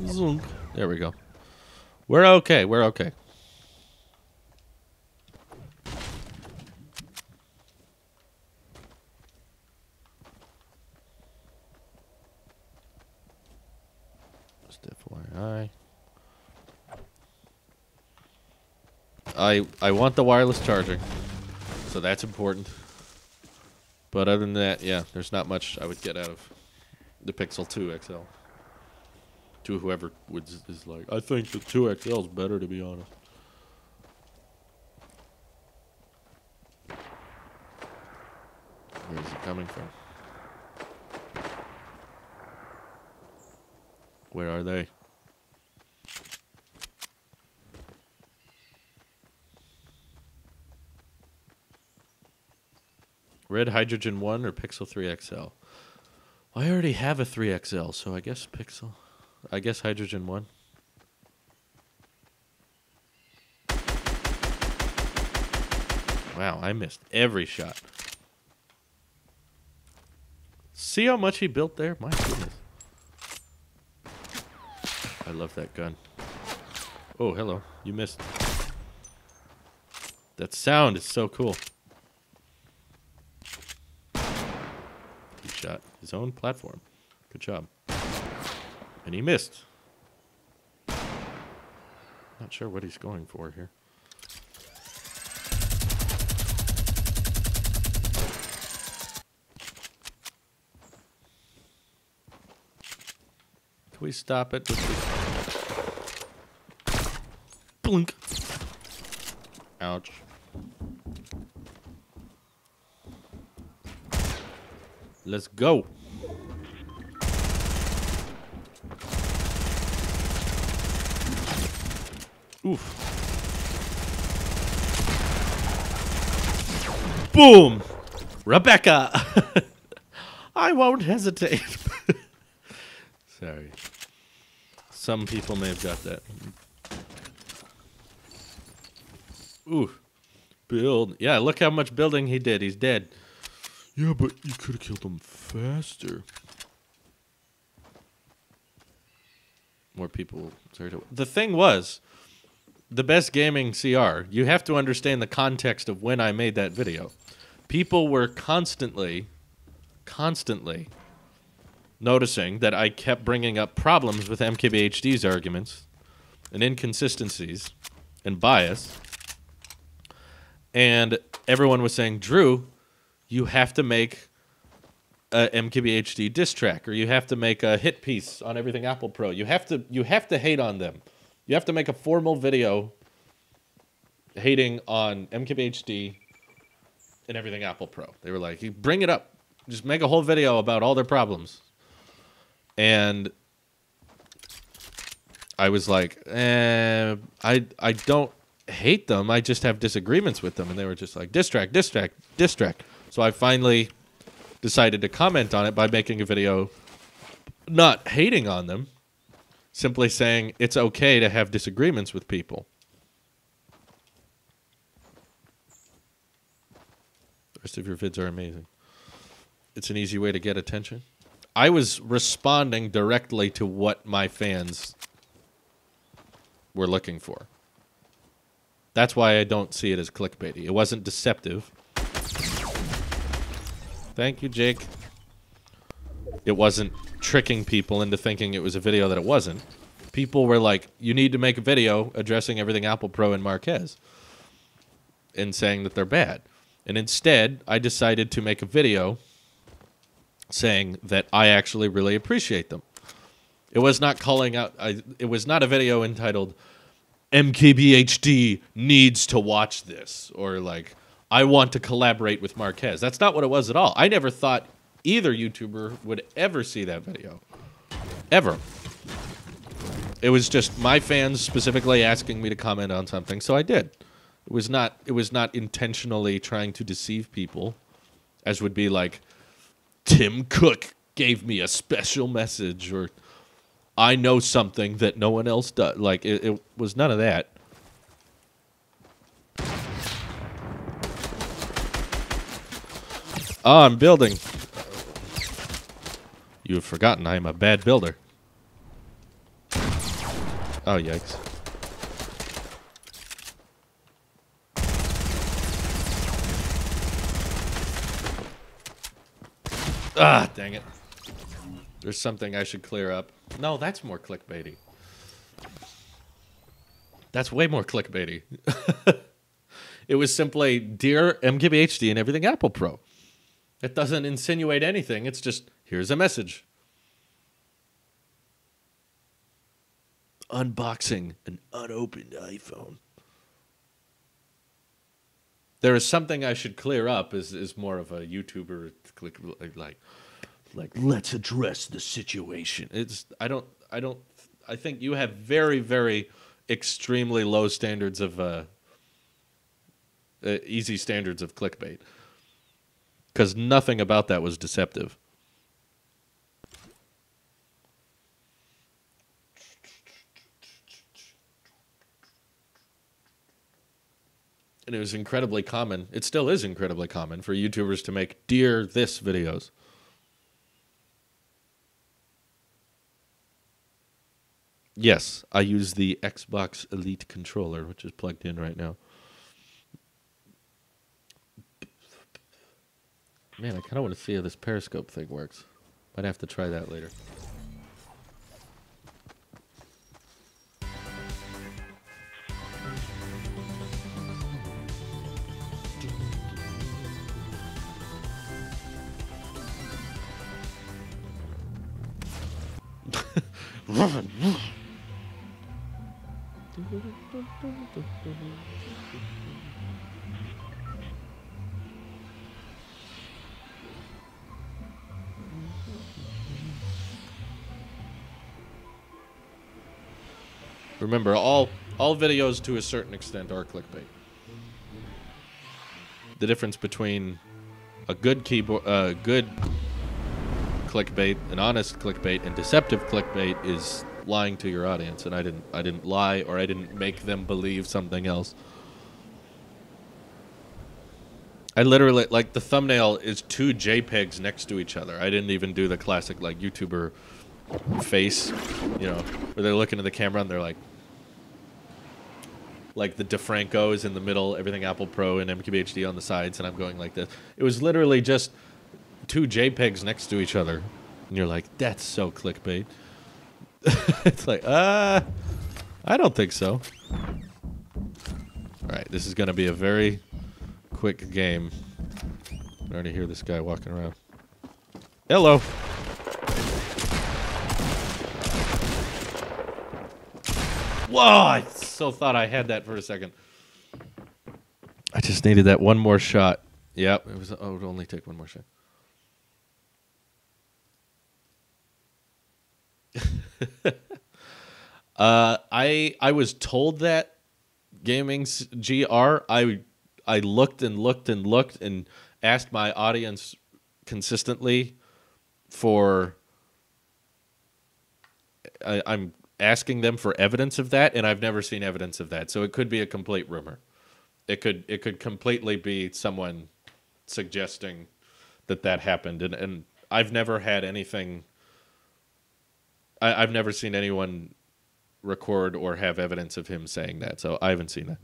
Zoom. There we go. We're okay. We're okay. Just FYI. I want the wireless charging, so that's important. But other than that, yeah, there's not much I would get out of the Pixel 2 XL. To whoever is like, I think the 2 XL is better, to be honest. Where is it coming from? Where are they? Red Hydrogen 1 or Pixel 3 XL? I already have a 3 XL, so I guess Pixel. I guess Hydrogen 1. Wow, I missed every shot. See how much he built there? My goodness. I love that gun. Oh, hello. You missed. That sound is so cool. He shot his own platform. Good job. And he missed. Not sure what he's going for here. Can we stop it? Blink. Ouch. Let's go. Oof. Boom! Rebecca! I won't hesitate. Sorry. Some people may have got that. Ooh. Build. Yeah, look how much building he did. He's dead. Yeah, but you could have killed him faster. More people. The thing was, the best gaming CR, you have to understand the context of when I made that video. People were constantly noticing that I kept bringing up problems with MKBHD's arguments and inconsistencies and bias. And everyone was saying, Drew, you have to make a MKBHD diss track, or you have to make a hit piece on Everything Apple Pro. You have to hate on them. You have to make a formal video hating on MKBHD and Everything Apple Pro. They were like, you bring it up. Just make a whole video about all their problems. And I was like, I don't hate them. I just have disagreements with them. And they were just like, diss track, diss track, diss track. So I finally decided to comment on it by making a video not hating on them, simply saying it's okay to have disagreements with people. The rest of your vids are amazing. It's an easy way to get attention. I was responding directly to what my fans were looking for. That's why I don't see it as clickbaity. It wasn't deceptive. Thank you, Jake. It wasn't tricking people into thinking it was a video that it wasn't. People were like, you need to make a video addressing Everything Apple Pro and Marquez and saying that they're bad. And instead, I decided to make a video saying that I actually really appreciate them. It was not calling out... it was not a video entitled, MKBHD needs to watch this, or like, I want to collaborate with Marquez. That's not what it was at all. I never thought either YouTuber would ever see that video. Ever. It was just my fans specifically asking me to comment on something, so I did. It was not intentionally trying to deceive people, as would be like, Tim Cook gave me a special message, or I know something that no one else does. Like, it was none of that. Oh, I'm building. You have forgotten I am a bad builder. Oh, yikes. Ah, dang it. There's something I should clear up. No, that's more clickbaity. That's way more clickbaity. It was simply, Dear MKBHD and Everything Apple Pro. It doesn't insinuate anything. It's just, here's a message. Unboxing an unopened iPhone. There is something I should clear up is more of a YouTuber click like let's address the situation. I think you have very, very extremely low standards of easy standards of clickbait. Because nothing about that was deceptive. And it was incredibly common. It still is incredibly common for YouTubers to make Dear This videos. Yes, I use the Xbox Elite controller, which is plugged in right now. Man, I kind of want to see how this Periscope thing works. Might have to try that later. Run! Remember, all videos to a certain extent are clickbait. The difference between a good good clickbait, an honest clickbait, and deceptive clickbait is lying to your audience. And I didn't lie, or I didn't make them believe something else. I literally, like, the thumbnail is 2 JPEGs next to each other. I didn't even do the classic, like, YouTuber face, you know, where they're looking at the camera and they're like the DeFranco is in the middle, Everything Apple Pro and MKBHD on the sides, and I'm going like this. It was literally just 2 JPEGs next to each other, and you're like, that's so clickbait. It's like, I don't think so. All right, this is gonna be a very quick game. I already hear this guy walking around. Hello. Whoa, I so thought I had that for a second. I just needed that one more shot. Yep, it was. Oh, it would only take one more shot. I was told that gaming's GR. I looked and looked and looked and asked my audience consistently for. I'm asking them for evidence of that, and I've never seen evidence of that. So it could be a complete rumor. It could completely be someone suggesting that happened, and I've never had anything. I've never seen anyone record or have evidence of him saying that, so I haven't seen that.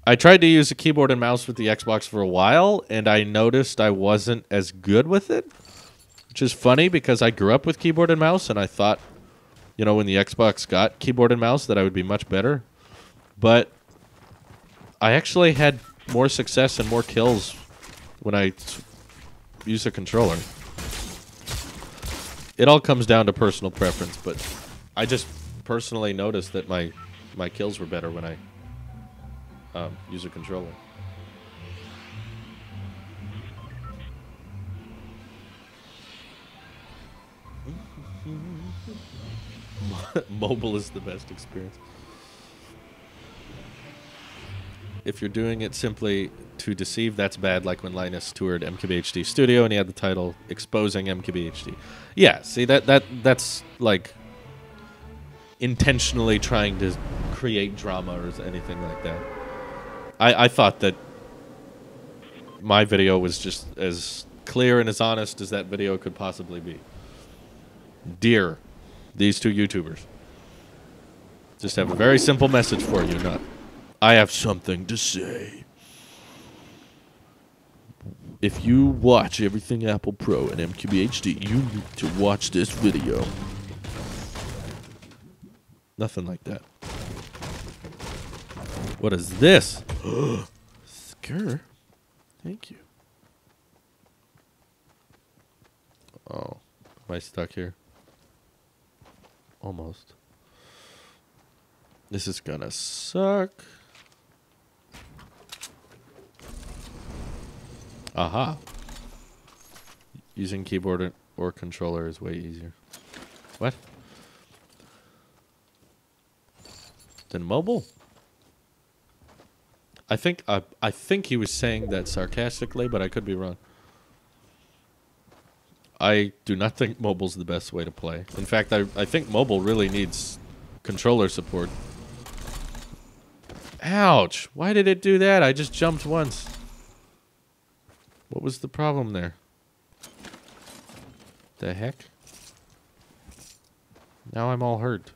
I tried to use a keyboard and mouse with the Xbox for a while, and I noticed I wasn't as good with it, which is funny because I grew up with keyboard and mouse, and I thought, you know, when the Xbox got keyboard and mouse that I would be much better. But I actually had more success and more kills when I used a controller. It all comes down to personal preference, but I just personally noticed that my kills were better when I use a controller. Mobile is the best experience. If you're doing it simply to deceive, that's bad, like when Linus toured MKBHD Studio and he had the title Exposing MKBHD. Yeah, see, that's like intentionally trying to create drama or anything like that. I thought that my video was just as clear and as honest as that video could possibly be. Dear these two YouTubers, just have a very simple message for you, not I have something to say. If you watch Everything Apple Pro and MQBHD, you need to watch this video. Nothing like that. What is this? Skur. Thank you. Oh, am I stuck here? Almost. This is gonna suck. Aha. Using keyboard or controller is way easier. What? Than mobile? I think he was saying that sarcastically, but I could be wrong. I do not think mobile's the best way to play. In fact, I think mobile really needs controller support. Ouch! Why did it do that? I just jumped once. What was the problem there? The heck? Now I'm all hurt.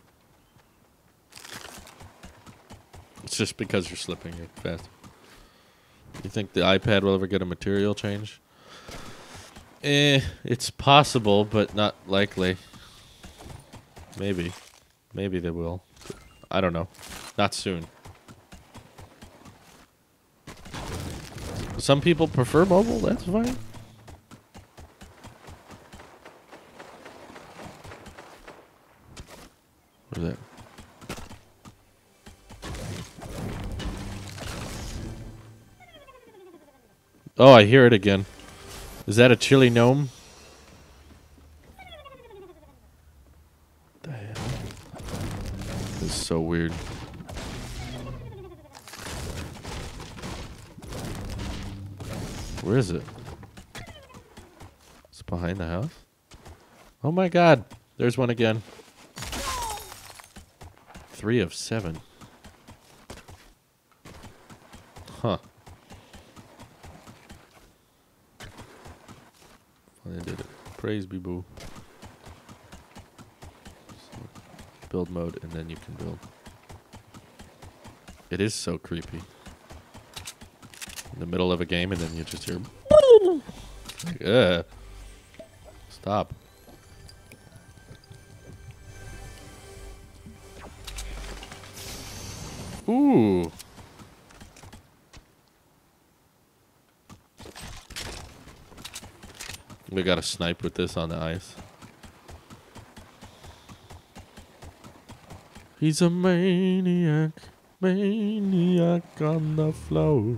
It's just because you're slipping it fast. You think the iPad will ever get a material change? It's possible, but not likely. Maybe. Maybe they will. I don't know. Not soon. Some people prefer mobile, that's fine. What is that? Oh, I hear it again. Is that a chili gnome? The hell? This is so weird. Where is it? It's behind the house? Oh my god. There's one again. 3 of 7. Huh. I did it. Praise be boo. So, build mode and then you can build. It is so creepy. In the middle of a game and then you just hear like, stop. Ooh. We gotta snipe with this on the ice. He's a maniac, maniac on the floor.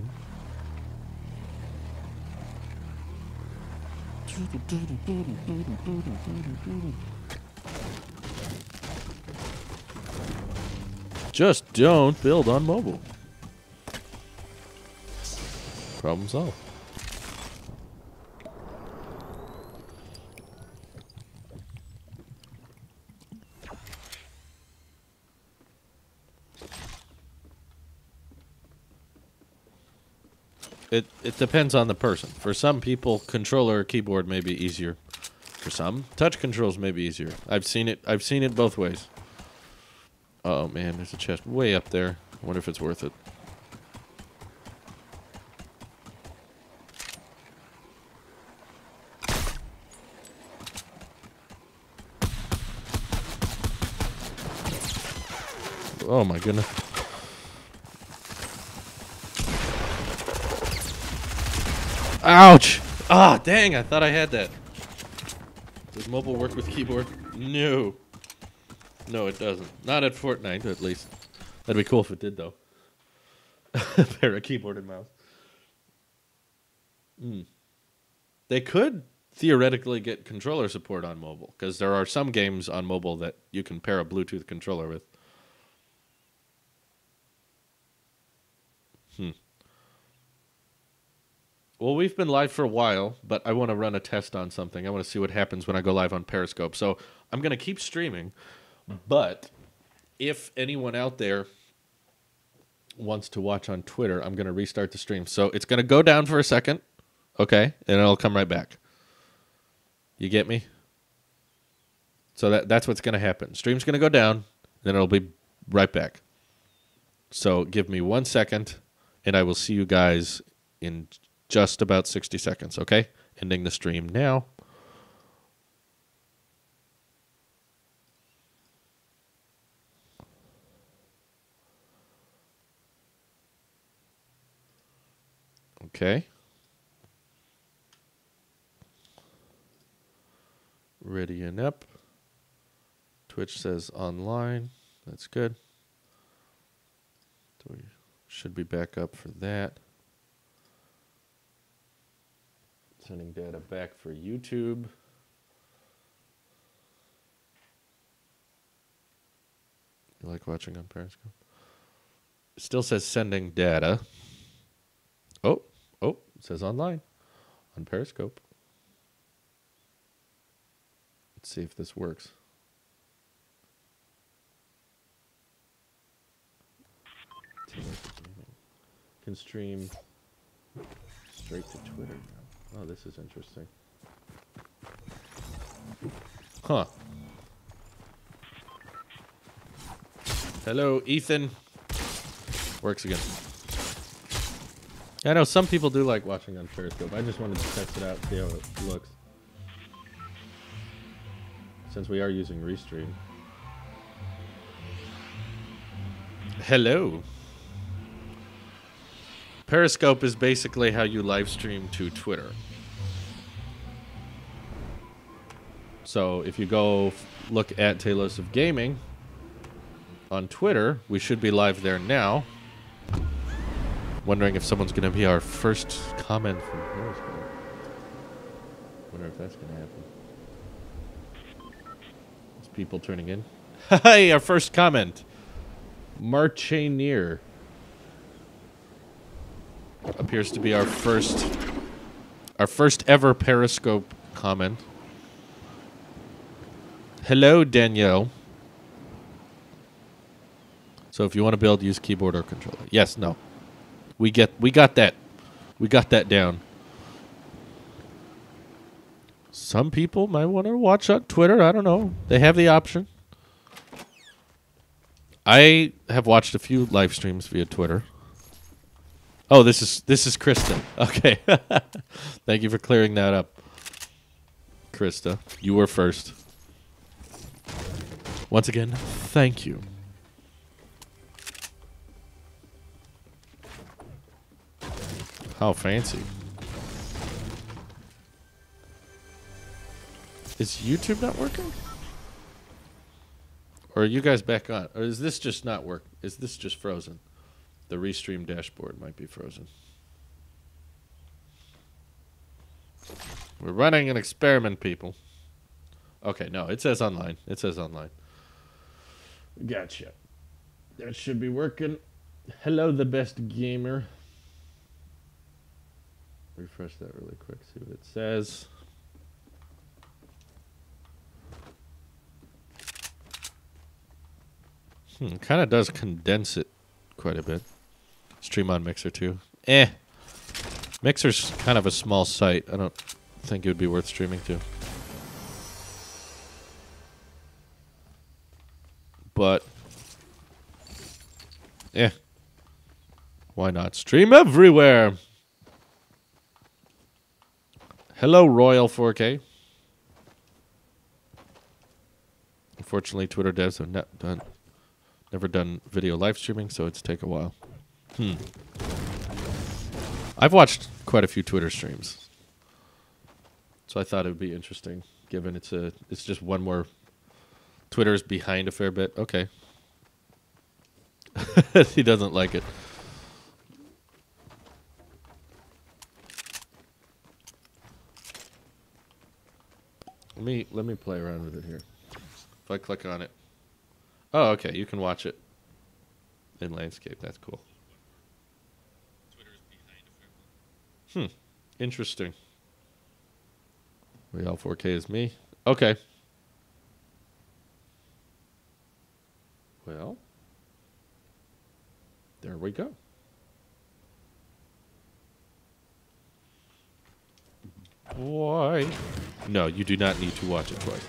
Just don't build on mobile. Problem solved. It depends on the person. For some people, controller or keyboard may be easier. For some, touch controls may be easier. I've seen it both ways. Oh man, there's a chest way up there. I wonder if it's worth it. Oh my goodness. Ouch! Ah, dang, I thought I had that. Does mobile work with keyboard? No. No, it doesn't. Not at Fortnite, at least. That'd be cool if it did, though. Pair of keyboard and mouse. They could theoretically get controller support on mobile, because there are some games on mobile that you can pair a Bluetooth controller with. Well, we've been live for a while, but I want to run a test on something. I want to see what happens when I go live on Periscope. So I'm going to keep streaming, but if anyone out there wants to watch on Twitter, I'm going to restart the stream. So it's going to go down for a second, okay, and it'll come right back. You get me? So that's what's going to happen. Stream's going to go down, then it'll be right back. So give me 1 second, and I will see you guys in just about 60 seconds, okay? Ending the stream now. Okay. Ready and up. Twitch says online. That's good. So we should be back up for that. Sending data back for YouTube. You like watching on Periscope? It still says sending data. Oh, it says online on Periscope. Let's see if this works. Can stream straight to Twitter now. Oh, this is interesting. Huh. Hello, Ethan. Works again. I know some people do like watching on Periscope. I just wanted to test it out, see how it looks. Since we are using Restream. Hello. Periscope is basically how you live stream to Twitter. So if you go look at Talos of Gaming on Twitter, we should be live there now. Wondering if someone's going to be our first comment from Periscope. Wonder if that's going to happen. There's people turning in. Hey, our first comment. Marchanier. Appears to be our first ever Periscope comment. Hello, Danielle. So if you want to build, use keyboard or controller. Yes, no. We got that. We got that down. Some people might want to watch on Twitter. I don't know. They have the option. I have watched a few live streams via Twitter. Oh, this is Krista. Okay. Thank you for clearing that up. Krista, you were first. Once again, thank you. How fancy. Is YouTube not working? Or are you guys back on? Or is this just not work? Is this just frozen? The Restream dashboard might be frozen. We're running an experiment, people. Okay, no, it says online. It says online. Gotcha. That should be working. Hello, the best gamer. Refresh that really quick, see what it says. Kind of does condense it quite a bit. Stream on Mixer too. Mixer's kind of a small site. I don't think it would be worth streaming to. But why not stream everywhere? Hello, Royal 4K. Unfortunately, Twitter devs have never done video live streaming, so it's take a while. I've watched quite a few Twitter streams, so I thought it would be interesting, given it's just one more. Twitter's behind a fair bit. Okay. He doesn't like it. Let me play around with it here. If I click on it. Oh, okay. You can watch it in landscape. That's cool. Interesting. All 4K is me. Okay. Well, there we go. Boy. No, you do not need to watch it twice.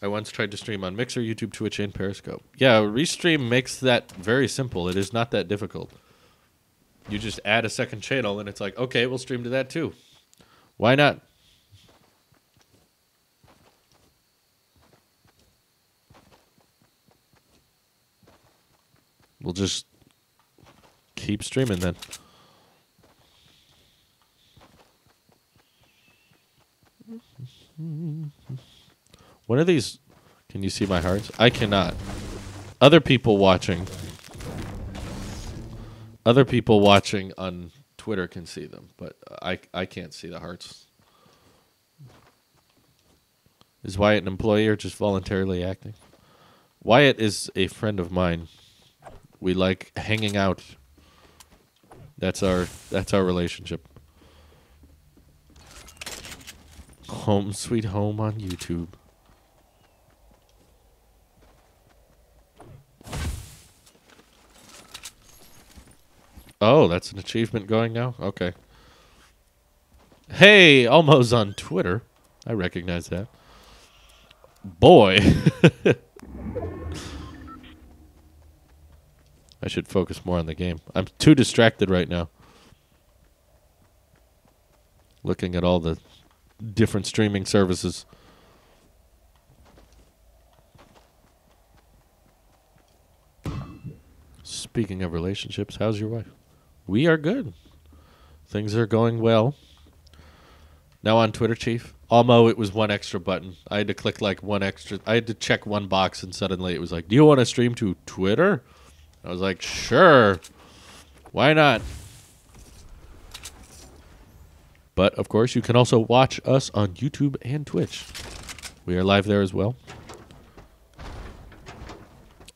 I once tried to stream on Mixer, YouTube, Twitch, and Periscope. Yeah, Restream makes that very simple. It is not that difficult. You just add a second channel, and it's like, okay, we'll stream to that too. Why not? We'll just keep streaming then. One of these... Can you see my hearts? I cannot. Other people watching on Twitter can see them, but I can't see the hearts. Is Wyatt an employee or just voluntarily acting? Wyatt is a friend of mine. We like hanging out. That's our relationship. Home Sweet Home on YouTube. Oh, that's an achievement going now? Okay. Hey, almost on Twitter. I recognize that. Boy. I should focus more on the game. I'm too distracted right now. Looking at all the different streaming services. Speaking of relationships, how's your wife? We are good. Things are going well. Now on Twitter, Chief. Almo, it was one extra button. I had to click like one extra. I had to check one box, and suddenly it was like, do you want to stream to Twitter? I was like, sure. Why not? But, of course, you can also watch us on YouTube and Twitch. We are live there as well.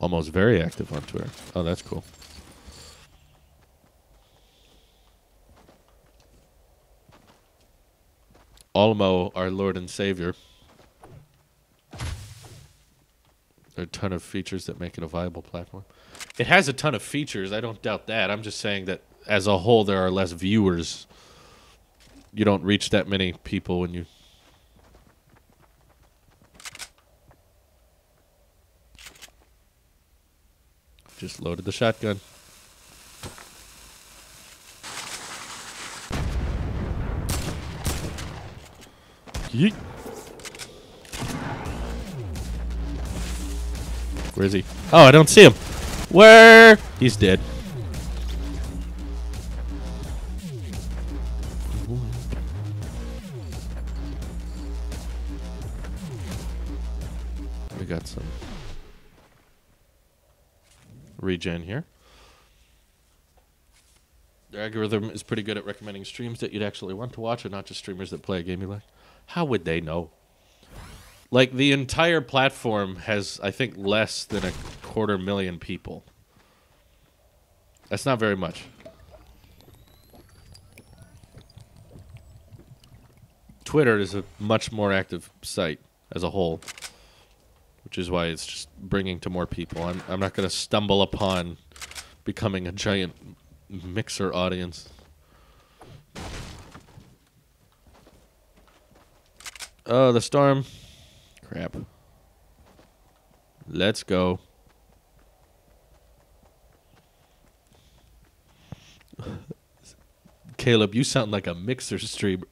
Almost very active on Twitter. Oh, that's cool. Almo, our Lord and Savior. There are a ton of features that make it a viable platform. It has a ton of features. I don't doubt that. I'm just saying that as a whole, there are less viewers. You don't reach that many people when you... Just loaded the shotgun. Yeet. Where is he? Oh, I don't see him. Where? He's dead. We got some regen here. The algorithm is pretty good at recommending streams that you'd actually want to watch and not just streamers that play a game you like. How would they know? Like, the entire platform has, I think, less than 250,000 people. That's not very much. Twitter is a much more active site as a whole, which is why it's just bringing to more people. I'm not going to stumble upon becoming a giant Mixer audience. Oh, the storm. Crap. Let's go. Caleb, you sound like a Mixer streamer.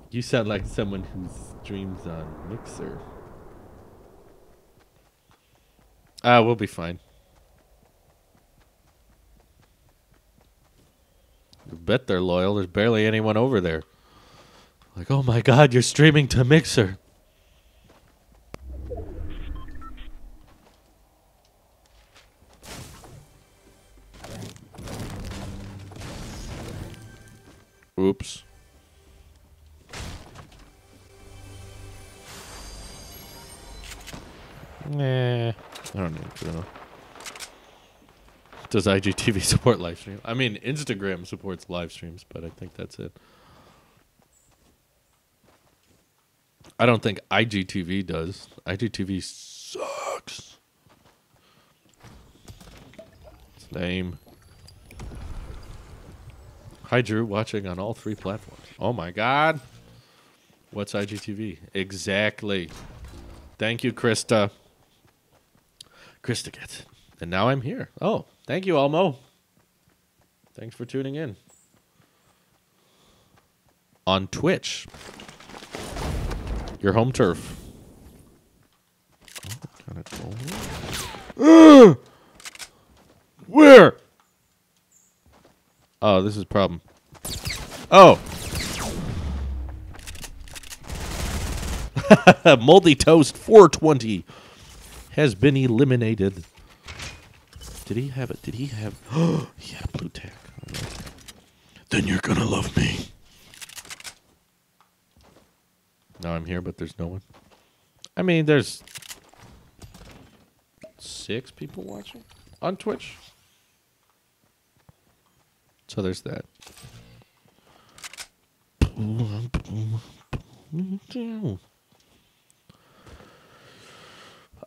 You sound like someone who streams on Mixer. We'll be fine. You bet they're loyal. There's barely anyone over there. Like, oh my god, you're streaming to Mixer. Oops. Nah, I don't need to. Does IGTV support live stream? I mean, Instagram supports live streams, but I think that's it. I don't think IGTV does. IGTV sucks. It's lame. Hi, Drew, watching on all 3 platforms. Oh, my God. What's IGTV? Exactly. Thank you, Krista. Krista gets it. And now I'm here. Oh, thank you, Elmo. Thanks for tuning in. On Twitch. Your home turf. Oh, got it. Where? Oh, this is a problem. Oh. Moldy Toast 420 has been eliminated. Did he have it? Did he have... Oh, yeah, blue tack. Right. Then you're gonna love me. Now I'm here, but there's no one. I mean, there's 6 people watching on Twitch. So there's that.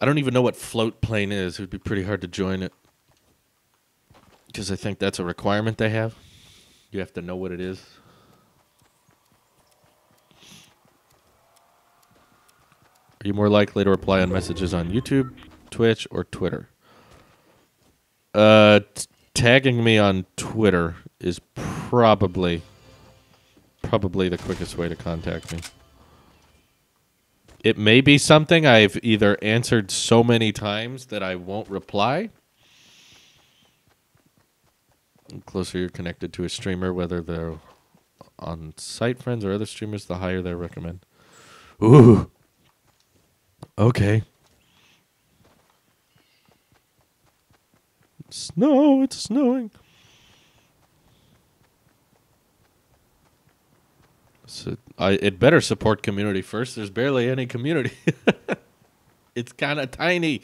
I don't even know what float plane is. It would be pretty hard to join it. Because I think that's a requirement they have. You have to know what it is. Are you more likely to reply on messages on YouTube, Twitch, or Twitter? Tagging me on Twitter is probably the quickest way to contact me. It may be something I've either answered so many times that I won't reply. The closer you're connected to a streamer, whether they're on site friends or other streamers, the higher they recommend. Ooh. Okay. Snow, it's snowing. So it better support community first. There's barely any community. It's kind of tiny.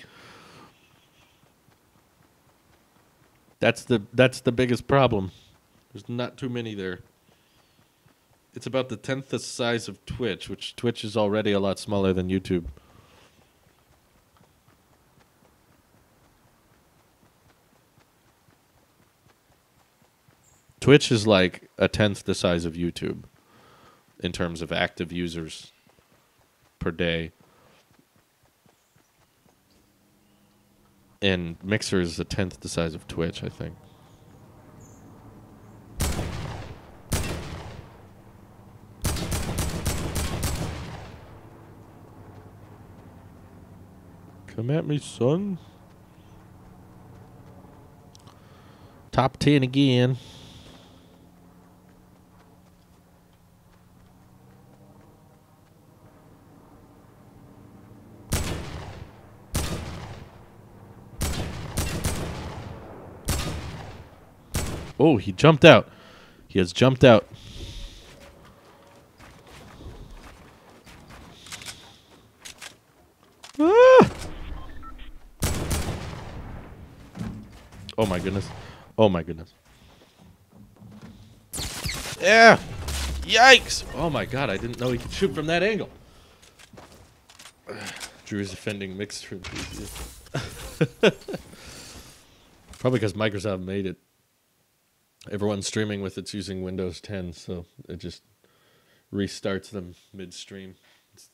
That's the biggest problem. There's not too many there. It's about the 10th the size of Twitch, which Twitch is already a lot smaller than YouTube. Twitch is like a 10th the size of YouTube in terms of active users per day. And Mixer is a 10th the size of Twitch, I think. Come at me, son. Top 10 again. Oh, he jumped out. He has jumped out. Ah! Oh my goodness. Oh my goodness. Yeah. Yikes. Oh my god, I didn't know he could shoot from that angle. Drew is defending Mixer enthusiasts. Probably because Microsoft made it. Everyone's streaming with it's using Windows 10, so it just restarts them midstream. It's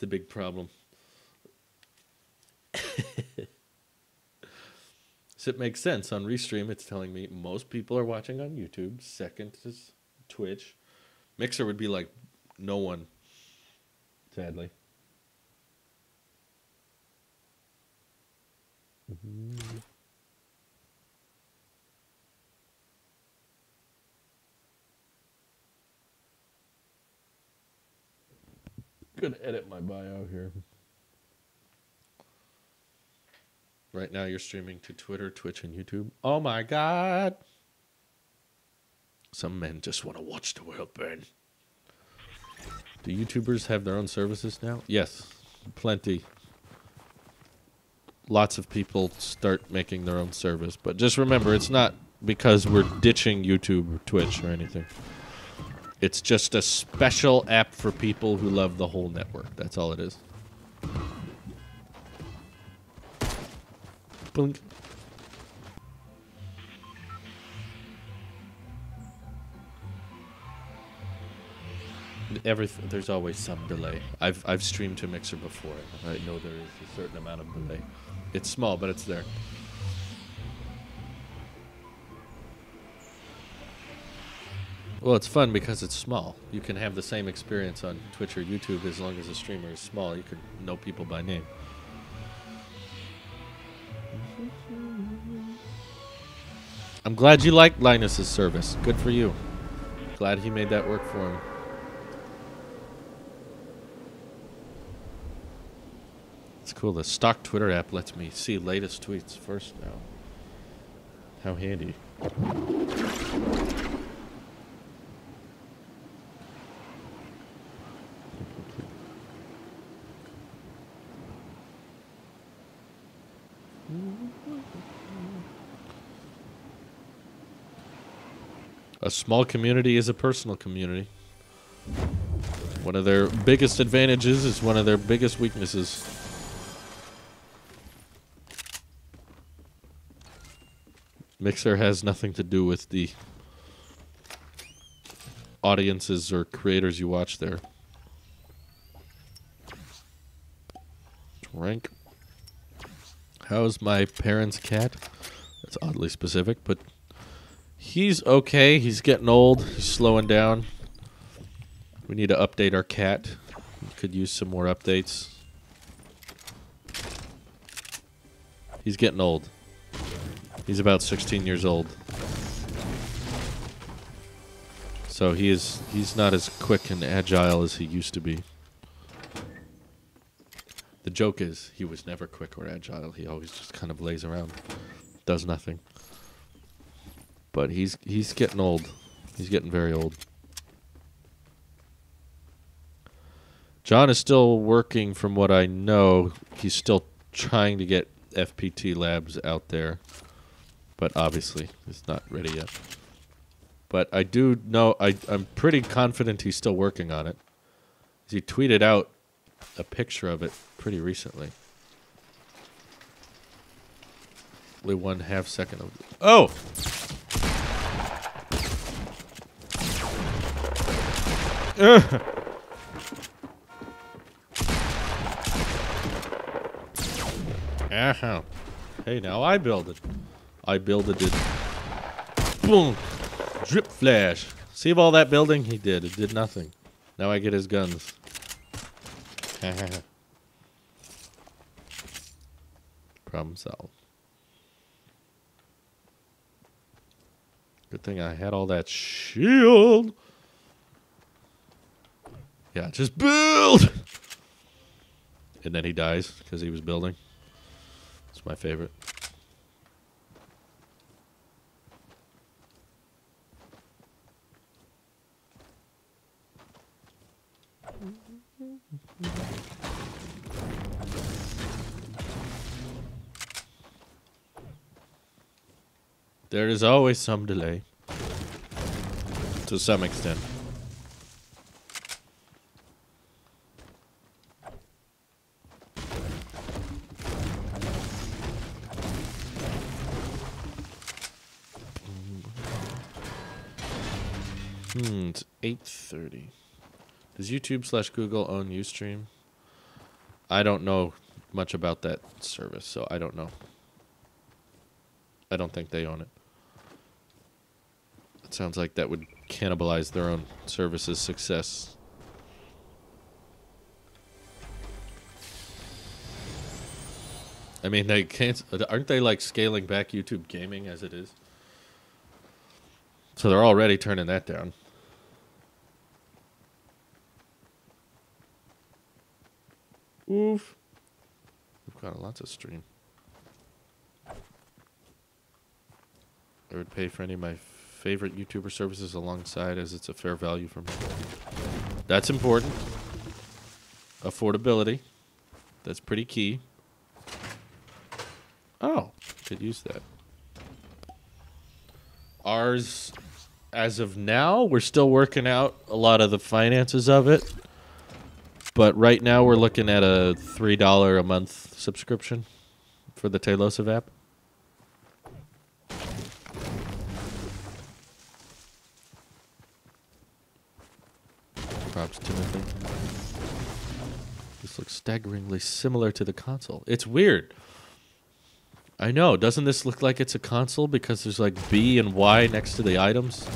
a big problem. So it makes sense. On Restream, it's telling me most people are watching on YouTube. Second is Twitch. Mixer would be like no one, sadly. Gonna edit my bio here. Right now you're streaming to Twitter, Twitch, and YouTube. Oh my god. Some men just want to watch the world burn. Do YouTubers have their own services now? Yes, plenty. Lots of people start making their own service. But just remember, it's not because we're ditching YouTube or Twitch or anything. It's just a special app for people who love the whole network. That's all it is. Blink. There's always some delay. I've streamed to Mixer before. I know there is a certain amount of delay. It's small, but it's there. Well, it's fun because it's small. You can have the same experience on Twitch or YouTube as long as the streamer is small. You can know people by name. I'm glad you liked Linus's service. Good for you. Glad he made that work for him. It's cool. The stock Twitter app lets me see latest tweets first now. How handy. A small community is a personal community. One of their biggest advantages is one of their biggest weaknesses. Mixer has nothing to do with the audiences or creators you watch there. Rank. How's my parents' cat? That's oddly specific, but he's okay. He's getting old. He's slowing down. We need to update our cat. We could use some more updates. He's getting old. He's about 16 years old. So he's not as quick and agile as he used to be. The joke is he was never quick or agile. He always just kind of lays around. Does nothing. But he's getting old. He's getting very old. John is still working from what I know. He's still trying to get FPT labs out there. But obviously, it's not ready yet. But I do know, I'm pretty confident he's still working on it. He tweeted out a picture of it pretty recently. Only 1/2 second of it. Oh! Hey, now I build it. I builded it. Boom! Drip flash. See of all that building? He did. It did nothing. Now I get his guns. Problem solved. Good thing I had all that shield. Yeah, just build! And then he dies because he was building. It's my favorite. There is always some delay. To some extent. It's 8:30. Does YouTube/Google own Ustream? I don't know much about that service, so I don't know. I don't think they own it. It sounds like that would cannibalize their own service's success. I mean, they can't. Aren't they like scaling back YouTube gaming as it is? So they're already turning that down. Oof. We've got lots of stream. I would pay for any of my favorite YouTuber services alongside as it's a fair value for me. That's important. Affordability. That's pretty key. Oh, could use that. Ours, as of now, we're still working out a lot of the finances of it. But right now we're looking at a $3 a month subscription for the Tailosive app. Props, Timothy. This looks staggeringly similar to the console. It's weird. I know. Doesn't this look like it's a console because there's like B and Y next to the items?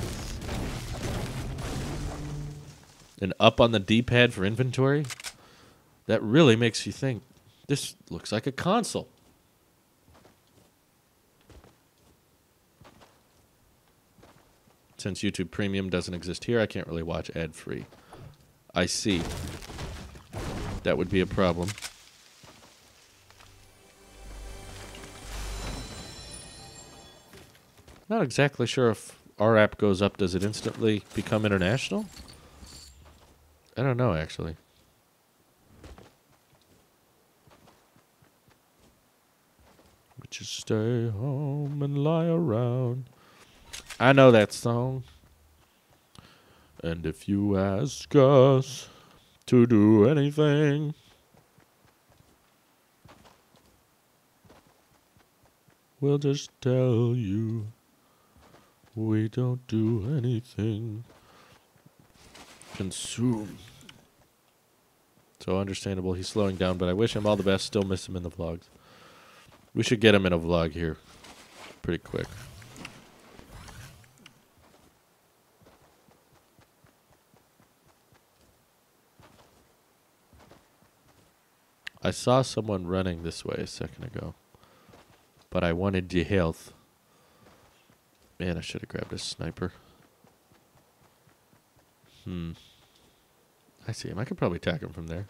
And up on the D-pad for inventory? That really makes you think, this looks like a console. Since YouTube Premium doesn't exist here, I can't really watch ad-free. I see. That would be a problem. Not exactly sure if our app goes up, does it instantly become international? I don't know, actually. But just stay home and lie around. I know that song. And if you ask us to do anything, we'll just tell you we don't do anything. Consume. So understandable, he's slowing down, but I wish him all the best. Still miss him in the vlogs. We should get him in a vlog here pretty quick. I saw someone running this way a second ago, but I wanted your health. Man, I should have grabbed a sniper. I see him. I could probably attack him from there.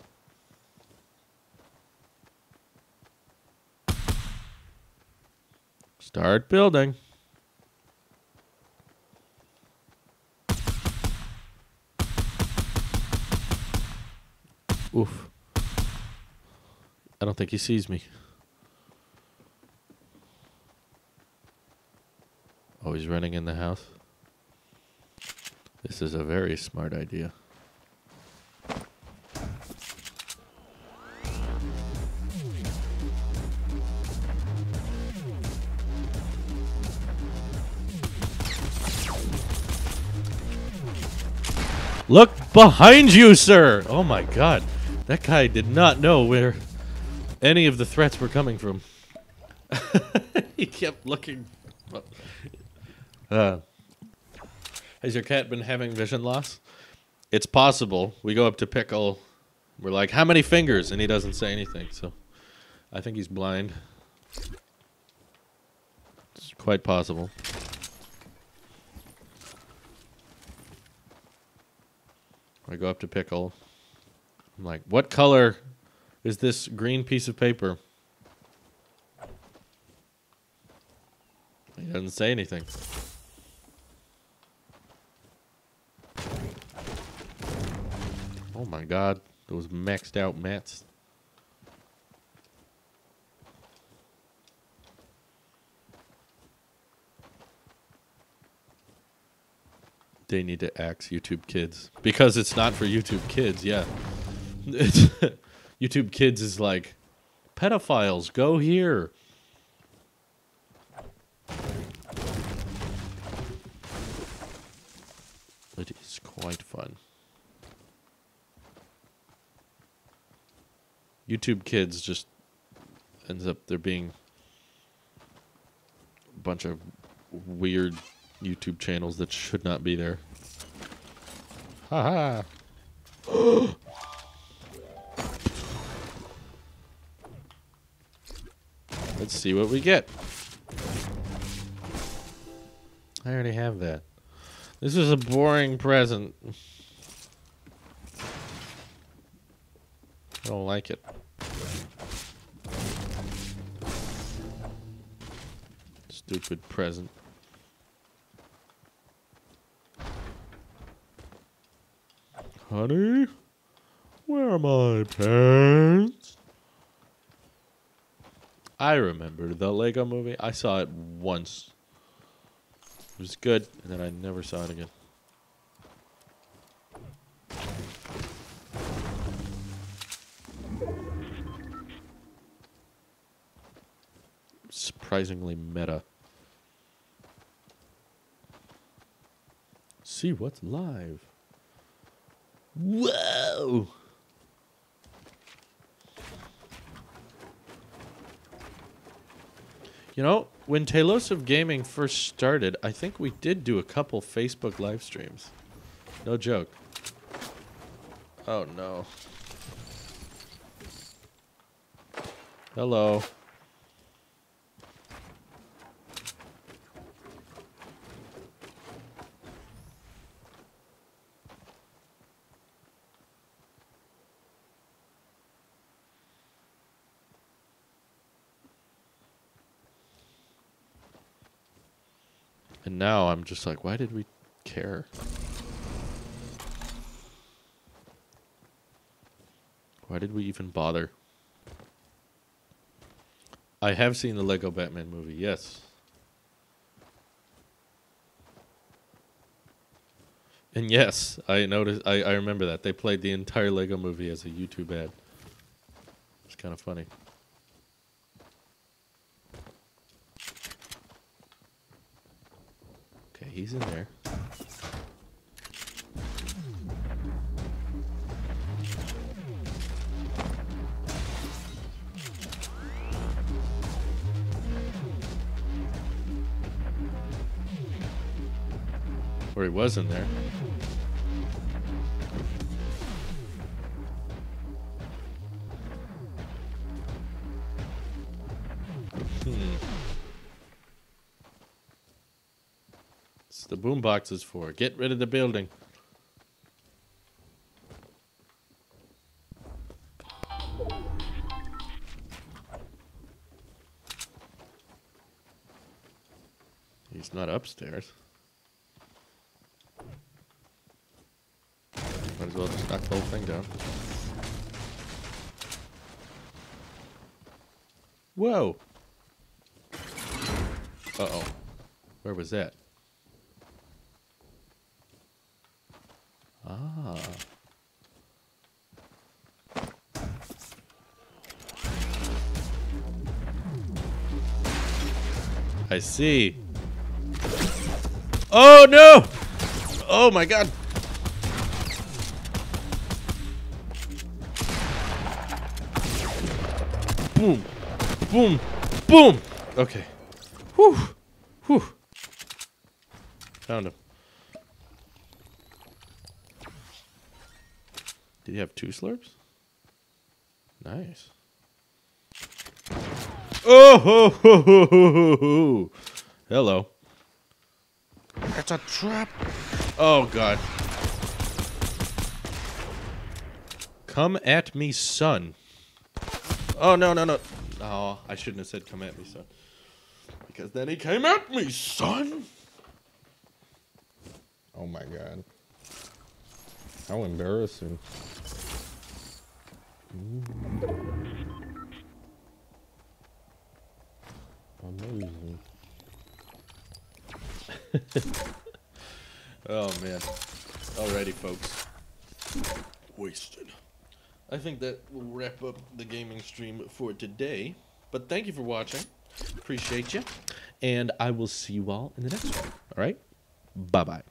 Start building. Oof. I don't think he sees me. Oh, he's running in the house. This is a very smart idea. Look behind you, sir! Oh my god. That guy did not know where any of the threats were coming from. He kept looking. Has your cat been having vision loss? It's possible. We go up to Pickle. We're like, how many fingers? And he doesn't say anything. So I think he's blind. It's quite possible. I go up to Pickle. I'm like, what color is this green piece of paper? He doesn't say anything. Oh my god, those maxed out mats. They need to axe YouTube Kids. Because it's not for YouTube Kids, yeah. YouTube Kids is like, pedophiles, go here. It is quite fun. YouTube Kids just ends up there being a bunch of weird YouTube channels that should not be there. Ha ha. Let's see what we get. I already have that. This is a boring present. I don't like it. Stupid present. Honey, where are my pants? I remember the Lego movie. I saw it once. It was good, and then I never saw it again. Surprisingly meta. See what's live. Whoa! You know, when Talos of Gaming first started, I think we did do a couple Facebook live streams. No joke. Oh no. Hello. And now I'm just like, why did we care? Why did we even bother? I have seen the Lego Batman movie, yes. And yes, I noticed. I remember that. They played the entire Lego movie as a YouTube ad. It's kind of funny. Okay, he's in there. Or he was in there. It's the boombox is for. Get rid of the building. He's not upstairs. Might as well just knock the whole thing down. Whoa! Uh-oh. Where was that? Ah. I see. Oh no! Oh my god! Boom! Boom! Boom! Okay. Whew! Whew! Found him. Did he have 2 slurps? Nice. Oh! Ho, ho, ho, ho, ho. Hello. It's a trap. Oh god. Come at me, son. Oh, no, no, no. Oh, I shouldn't have said come at me, son. Because then he came at me, son. Oh my god. How embarrassing. Amazing. Oh man. Alrighty, folks. Wasted. I think that will wrap up the gaming stream for today. But thank you for watching. Appreciate you. And I will see you all in the next one. Alright? Bye-bye.